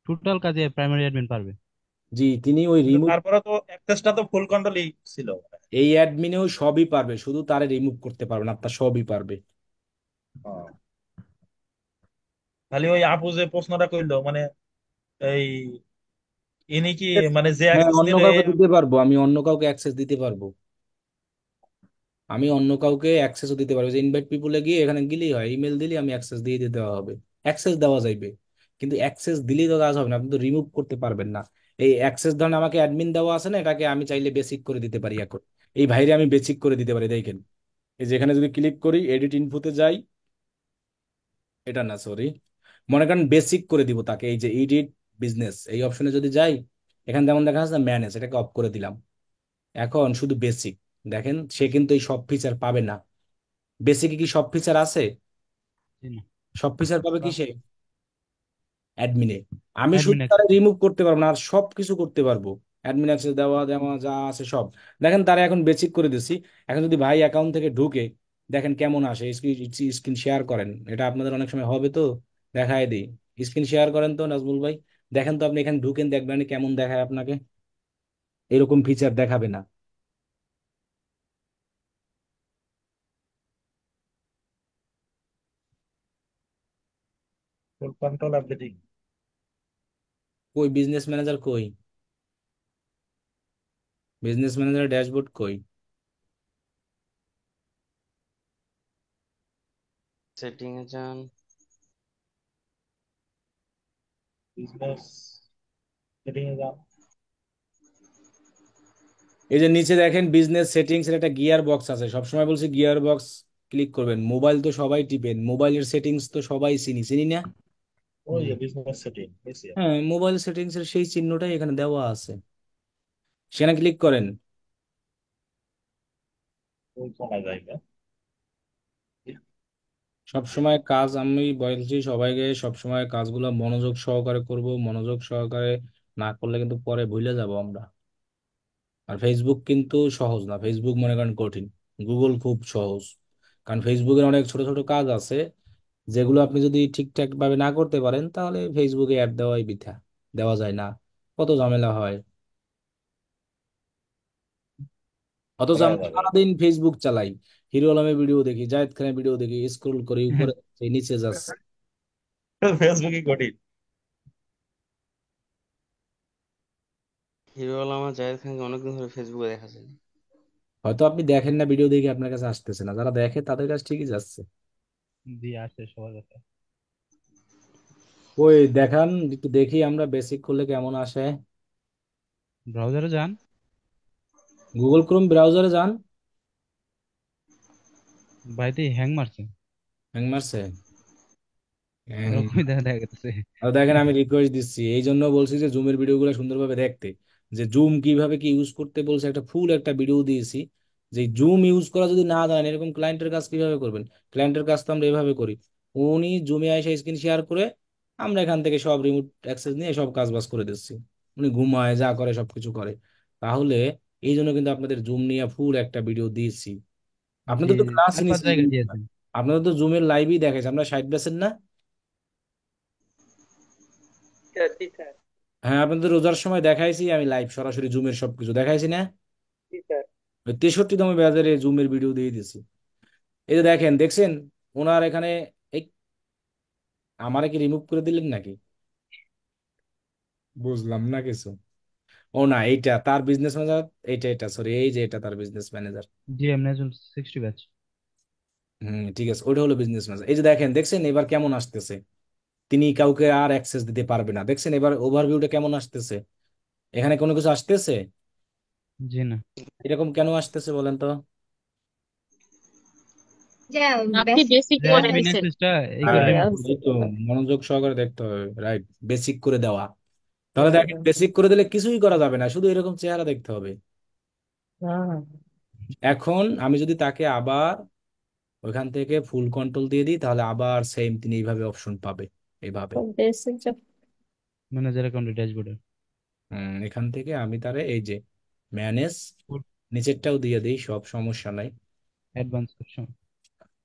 টোটাল কাজে প্রাইমারি অ্যাডমিন পারবে। জি, তিনি ওই কিন্তু রিমুভ, তারপরে তো অ্যাক্সেসটা তো ফুল কন্ট্রোলই ছিল। এই অ্যাডমিনেও সবই পারবে, শুধু তারে রিমুভ করতে পারবে না, আপনার সবই পারবে। হ্যাঁ। খালি ওই আপু যে প্রশ্নটা করলো মানে এই ইনি কি মানে যে হ্যাঁ, অ্যাক্সেস অন্য দিলে কাউকে দিতে পারবো, আমি অন্য কাউকে অ্যাক্সেস দিতে পারবো। আমি অন্য কাউকে অ্যাক্সেসও দিতে পারবো, যে ইনভাইট পিপুলে গিয়ে এখানে গেলেই হয়, ইমেল দিলে আমি অ্যাক্সেস দিয়ে দিতে দেওয়া হবে, অ্যাক্সেস দেওয়া যাইবে। কিন্তু অ্যাক্সেস দিলেই তো কাজ হবে না, আপনি তো রিমুভ করতে পারবেন না। এই অ্যাক্সেস ধরেন আমাকে অ্যাডমিন দেওয়া আছে না, এটাকে আমি চাইলে বেসিক করে দিতে পারি এখন। এই ভাইরে আমি বেসিক করে দিতে পারি, দেখেন। এই যেখানে যদি ক্লিক করি, এডিট ইনফোতে যাই, এটা না সরি, মনে করেন বেসিক করে দিব তাকে, এই যে এডিট বিজনেস এই অপশনে যদি যাই, এখানে যেমন দেখা যাচ্ছে ম্যানেজ, এটাকে অফ করে দিলাম। এখন শুধু বেসিক, দেখেন সে কিন্তু এই সব ফিচার পাবে না। বেসিকে কি সব ফিচার আছে? জি না। সব ফিচার পাবে কি সে অ্যাডমিনে? আমি অ্যাডমিন শুধু তারা অ্যাক্সেস। রিমুভ করতে পারবো না, আর সব কিছু করতে পারবো। অ্যাডমিন অ্যাক্সেস দেওয়া দেওয়া যা আছে সব। দেখেন তারা এখন বেসিক করে দিচ্ছি। এখন যদি ভাই অ্যাকাউন্ট থেকে ঢুকে, দেখেন কেমন আসে। স্ক্রিন শেয়ার করেন, এটা আপনাদের অনেক সময় হবে তো, দেখায় দিই। স্ক্রিন শেয়ার করেন তো নাজমুল ভাই, দেখেন তো আপনি এখানে ঢুকেন, দেখবেন কেমন দেখায় আপনাকে। এরকম ফিচার দেখাবে না। ফুল কন্ট্রোল এভরিথিং। কই বিজনেস ম্যানেজার কই? বিজনেস ম্যানেজার ড্যাশবোর্ড কই? সেটিং এ যান। বিজনেস সেটিং এ যান। এই যে নিচে দেখেন বিজনেস সেটিংস এর একটা গিয়ার বক্স আছে, সবসময় বলছি গিয়ার বক্স ক্লিক করবেন। মোবাইল তো সবাই টিপেন, মোবাইলের সেটিংস তো সবাই চিনি চিনি না? ওই জি। যে বিজনেস সেটিং এসি। হ্যাঁ, মোবাইল সেটিংস এর সেই চিহ্নটাই এখানে দেওয়া আছে, সেখানে ক্লিক করেন। ওই শোনা যায় না। সবসময় কাজ আমি বলছি সবাইকে, সবসময় কাজগুলো মনোযোগ সহকারে করব, মনোযোগ সহকারে না করলে কিন্তু পরে ভুলে যাব আমরা। আর ফেসবুক কিন্তু সহজ না, ফেসবুক মনে করেন কঠিন, গুগল খুব সহজ। কারণ ফেসবুকের অনেক ছোট ছোট কাজ আছে যেগুলো আপনি যদি ঠিকঠাক ভাবে না করতে পারেন তাহলে ফেসবুকে অ্যাড দেওয়াই বৃথা, দেওয়া যায় না, কত ঝামেলা হয়। অথচ শোনা আমরা যাবে। সারাদিন ফেসবুক চালাই, হিরো আলমের ভিডিও দেখি, জায়েদ খানের ভিডিও দেখি, স্ক্রোল করি উপরে যাচ্ছে, নিচে যাচ্ছে। ফেসবুকই কঠিন। হিরো আলম আর জাহেদ খানকে অনেকদিন ধরে ফেসবুকে দেখা যায় না। হয়তো আপনি দেখেন না, ভিডিও দেখে আপনার কাছে আসতেছে না, যারা দেখে তাদের কাছে ঠিকই যাচ্ছে। জি আসে সবার কাছে। ওই দেখান একটু, দেখি আমরা বেসিক করলে কেমন আসে। ব্রাউজারে যান। গুগল ক্রোম ব্রাউজারে যান। বাড়িতে হ্যাং মারছে, হ্যাং মারছে? ওরকমই দেখা দেখা গেছে। আর দেখেন আমি রিকোয়েস্ট দিচ্ছি, এই জন্য বলছি যে জুমের ভিডিওগুলো সুন্দরভাবে দেখতে, যে জুম কিভাবে কি ইউজ করতে বলছে, একটা ফুল একটা ভিডিও দিয়েছি। যে জুম ইউজ করা যদি না জানেন, এরকম ক্লায়েন্টের কাজ কিভাবে করবেন? ক্লায়েন্টের কাজ তো আমরা এভাবে করি, উনি জুমে এসে স্ক্রিন শেয়ার করে, আমরা এখান থেকে সব রিমোট অ্যাক্সেস নিয়ে সব কাজ বাজ করে দিচ্ছি, উনি ঘুমায় যা করে সবকিছু করে। তাহলে এই জন্য কিন্তু আপনাদের জুম নিয়ে ফুল একটা ভিডিও দিয়েছি। জি আপনাদের তো ক্লাসই চার পাঁচ নিছি জায়গায় Zoom এ। দিয়েছেন। আপনাদের তো জুমের লাইভই দেখাইছে, আমরা 60 না? জি স্যার। হ্যাঁ, আপনাদের রোজার সময় দেখাইছি আমি লাইভ সরাসরি জুমের সবকিছু দেখাইছি না? জি স্যার। ওই 63তম ব্যাচের জুমের ভিডিও দিয়ে দিছি। এই যে দেখেন, দেখছেন ওনার এখানে, এই আমারে কি রিমুভ করে দিলেন নাকি? বুঝলাম না কিছু। ও না, এইটা তার বিজনেস ম্যানেজার, এটা সরি, এই যে এটা তার বিজনেস ম্যানেজার। জি এমনি 60 ব্যাচ। ঠিক আছে, ওইটা হলো বিজনেস ম্যানেজার। এই যে দেখেন, দেখছেন এবার কেমন আসতেছে, তিনি কাউকে আর অ্যাক্সেস দিতে পারবে না। দেখছেন এবার ওভারভিউটা কেমন আসতেছে, এখানে কোনো কিছু আসতেছে? জি না। এরকম কেন আসতেছে বলেন তো? যে আপনি বেসিক বেসিক যে করে অ্যাডমিন দিছেন। অ্যাক্সেসটা এই করে হ্যাঁ, রিমুভ এই করতে। তো মনোযোগ সহকারে দেখতে হবে, রাইট, বেসিক করে দেওয়া। তাহলে আচ্ছা দেখেন বেসিক করে দিলে কিছুই করা যাবে না, শুধু এরকম চেহারা দেখতে হবে। হ্যাঁ। এখন আমি যদি তাকে আবার ওইখান থেকে ফুল কন্ট্রোল দিয়ে দিই, তাহলে আবার সেম তিনি এইভাবে অপশন পাবে, এইভাবে। বেসিক ম্যানেজার অ্যাকাউন্টে ড্যাশবোর্ডে এখান থেকে আমি তারে এই যে ম্যানেজ, নিচেরটাও দিয়ে দিই, সব সমস্যা নাই। Advance option.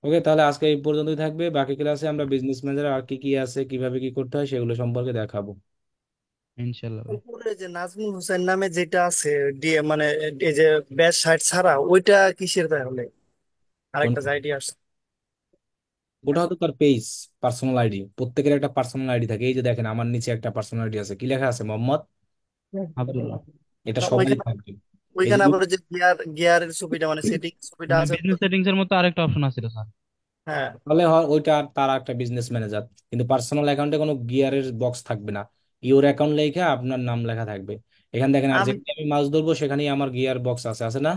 ওকে, তাহলে আজকে এই পর্যন্তই থাকবে, বাকি ক্লাসে আমরা বিজনেস ম্যানেজার আর কি কি আছে, কিভাবে কি করতে হয় সেগুলো সম্পর্কে দেখাবো। ইনশাল্লাহ ভাই। উপরে যে নাজমুল হোসেন নামে যেটা আছে ডিএ মানে এই যে ব্যাচ সাইট ছাড়া ওইটা কিসের তাহলে? কোন, আরেকটা যে আইডি আছে। ওটা হয়তো তার পেজ, পার্সোনাল আইডি, প্রত্যেকের একটা পার্সোনাল আইডি থাকে। এই যে দেখেন আমার নিচে একটা পার্সোনাল আইডি আছে, কি লেখা আছে? মোহাম্মদ। আব্দুল্লাহ। এটা তা সবাই ওইখানে থাকবে। এই যে ওইখানে আবার ওই যে গিয়ারের ছবিটা মানে সেটিং ছবিটা মানে আছে তো। বিজনেস সেটিংস এর মতো আরেকটা অপশন আছে স্যার। হ্যাঁ। তাহলে হয় ওইটা তার একটা বিজনেস ম্যানেজার, কিন্তু পার্সোনাল অ্যাকাউন্টে কোনো গিয়ারের বক্স থাকবে না, ইওর অ্যাকাউন্ট লেখা আপনার নাম লেখা থাকবে। এখানে দেখেন, আর আমি যেখানে আমি মাছ ধরবো সেখানেই আমার গিয়ার বক্স আছে, আছে না?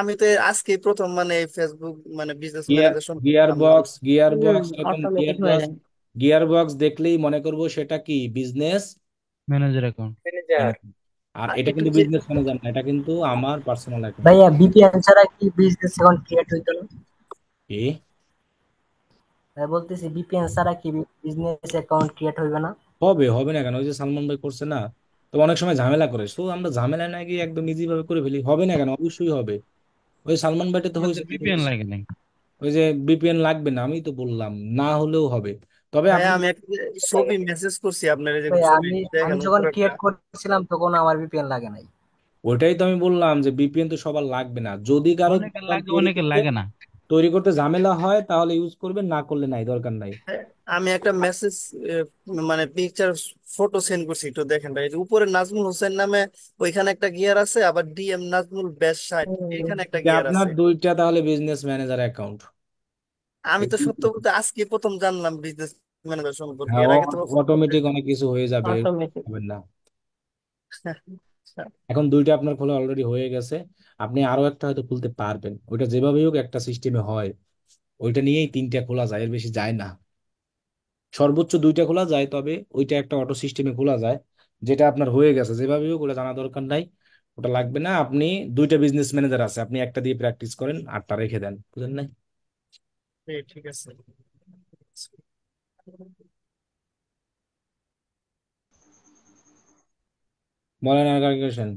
আমি তো আজকে প্রথম মানে ফেসবুক মানে বিজনেস গিয়ার ম্যানেজার গিয়ার শুনলাম না। বক্স, গিয়ার বক্স, এরকম গিয়ার অটোমেটিক হয়ে বক্স, যায়। গিয়ার বক্স দেখলেই মনে করবো সেটা কি business manager account. Manager. Manager. আর আর এটা একটু কিন্তু যে বিজনেস ম্যানেজার না, এটা কিন্তু আমার পার্সোনাল অ্যাকাউন্ট। ভাইয়া বিপিএন ছাড়া কি বিজনেস অ্যাকাউন্ট ক্রিয়েট হইতো না? কি? ভাই বলতেছি বিপিএন ছাড়া কি বিজনেস অ্যাকাউন্ট ক্রিয়েট হইবে না? হবে, হবে না কেন? ওই যে সালমান ভাই করছে না, তো অনেক সময় ঝামেলা করে, তো আমরা ঝামেলা না গিয়ে একদম ইজি ভাবে করে ফেলি, হবে না কেন? অবশ্যই হবে। ওই সালমান ভাইটা তো হয়েছে। আমাদের বিপিএন লাগে নাই। ওই যে বিপিএন লাগবে না, আমি তো বললাম না হলেও হবে, তবে ভাইয়া আপনি। আমি একটা ছবি মেসেজ করছি আপনার এই যে ভাই ছবি আমি আমি দেখেন যখন উপরেরটা। ক্রিয়েট করছিলাম তখন আমার বিপিএন লাগে নাই। ওইটাই তো আমি বললাম যে বিপিএন তো সবার লাগবে না, যদি কারো অনেকের লাগে অনেকের লাগে না। তৈরি করতে ঝামেলা হয় তাহলে ইউজ করবেন, না করলে নাই, দরকার নাই। হ্যাঁ, আমি একটা মেসেজ মানে পিকচার ফটো সেন্ড করছি একটু দেখেন ভাই এই যে উপরে নাজমুল হোসেন নামে ওইখানে একটা গিয়ার আছে আবার ডিএম নাজমুল ব্যাস সাইট এখানে একটা যে গিয়ার আপনার আছে। দুইটা তাহলে বিজনেস ম্যানেজার অ্যাকাউন্ট। আমি তো সত্য বলতে আজকে প্রথম জানলাম বিজনেস ম্যানেজার সম্পর্কে হ্যাঁ, এর আগে তো অটোমেটিক অনেক কিছু হয়ে যাবে, অটোমেটিক। হবেন না। এখন দুইটা আপনার খোলা অলরেডি হয়ে গেছে, আপনি আরো একটা হয়তো খুলতে পারবেন, ওইটা যেভাবেই হোক একটা সিস্টেমে হয়, ওইটা নিয়েই তিনটা খোলা যায়, এর বেশি যায় না। সর্বোচ্চ দুইটা খোলা যায়, তবে ওইটা একটা অটো সিস্টেমে খোলা যায়, যেটা আপনার হয়ে গেছে যেভাবেই হোক, ওটা জানা দরকার নাই। ওটা লাগবে না। আপনি দুইটা বিজনেস ম্যানেজার আছে, আপনি একটা দিয়ে প্র্যাকটিস করেন, আটটা রেখে দেন, বুঝলেন না? ঠিক আছে। বলেন আর কোয়েশ্চেন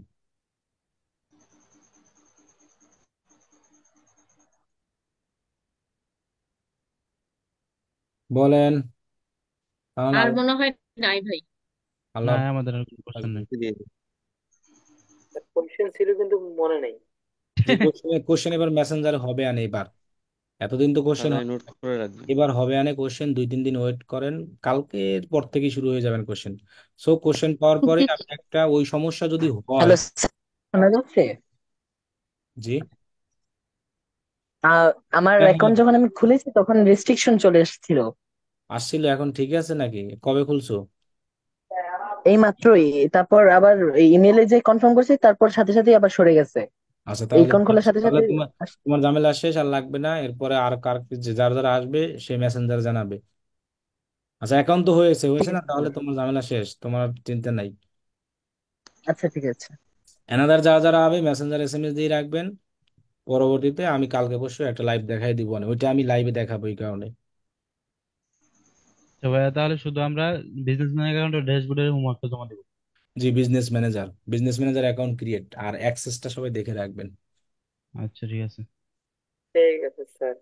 বলেন, তাহলে আর আল্লাহ মনে হয় নাই ভাই। না আল্লাহ আমাদের আর কোনো কোশ্চেন নেই। দিয়ে দিই। কোয়েশ্চেন ছিল কিন্তু মনে নেই। যে কোশ্চেন এবার মেসেঞ্জারে হবে আনে এবার, এতদিন তো কোশ্চেন তাহলে হয়, নোট করে রাখবেন। এবার হবে আনে কোশ্চেন, 2-3 দিন ওয়েট করেন, কালকের পর থেকে শুরু হয়ে যাবেন কোশ্চেন। সো কোশ্চেন পাওয়ার পরে আপনি একটা, ওই সমস্যা যদি হয়। হ্যালো, শোনা যাচ্ছে? জি। আহ, আমার হ্যাঁ হ্যাঁ, অ্যাকাউন্ট যখন আমি খুলেছি তখন রেস্ট্রিকশন চলে এসেছিল। আসছিল, এখন ঠিক আছে নাকি? কবে খুলছো? এই মাত্রই। তারপর আবার ইমেলে যে কনফার্ম করছি তারপর সাথে সাথে আবার সরে গেছে। আচ্ছা এই তাহলে কোন খোলার সাথে তাহলে সাথে তোমার তোমার ঝামেলা শেষ, আর লাগবে না। এরপরে আর কার যার যারা আসবে সে মেসেঞ্জার জানাবে। আচ্ছা অ্যাকাউন্ট তো হয়েছে ঠিক হয়েছে না, আছে। তাহলে তোমার ঝামেলা শেষ, তোমার চিন্তা নাই। আচ্ছা ঠিক আছে। এনাদার যারা যারা হবে মেসেঞ্জার এসএমএস দিয়ে রাখবেন। পরবর্তীতে আমি কালকে বসে একটা লাইভ দেখাই দিব না, ওইটা আমি লাইভে দেখাবো এই কারণে। তো ভাইয়া তাহলে শুধু আমরা বিজনেস ম্যান অ্যাকাউন্টের ড্যাশবোর্ডের হোমওয়ার্কটা জমা দেবো। জি, বিজনেস ম্যানেজার অ্যাকাউন্ট ক্রিয়েট আর অ্যাক্সেসটা সবাই দেখে রাখবেন। আচ্ছা ঠিক আছে। ঠিক আছে স্যার।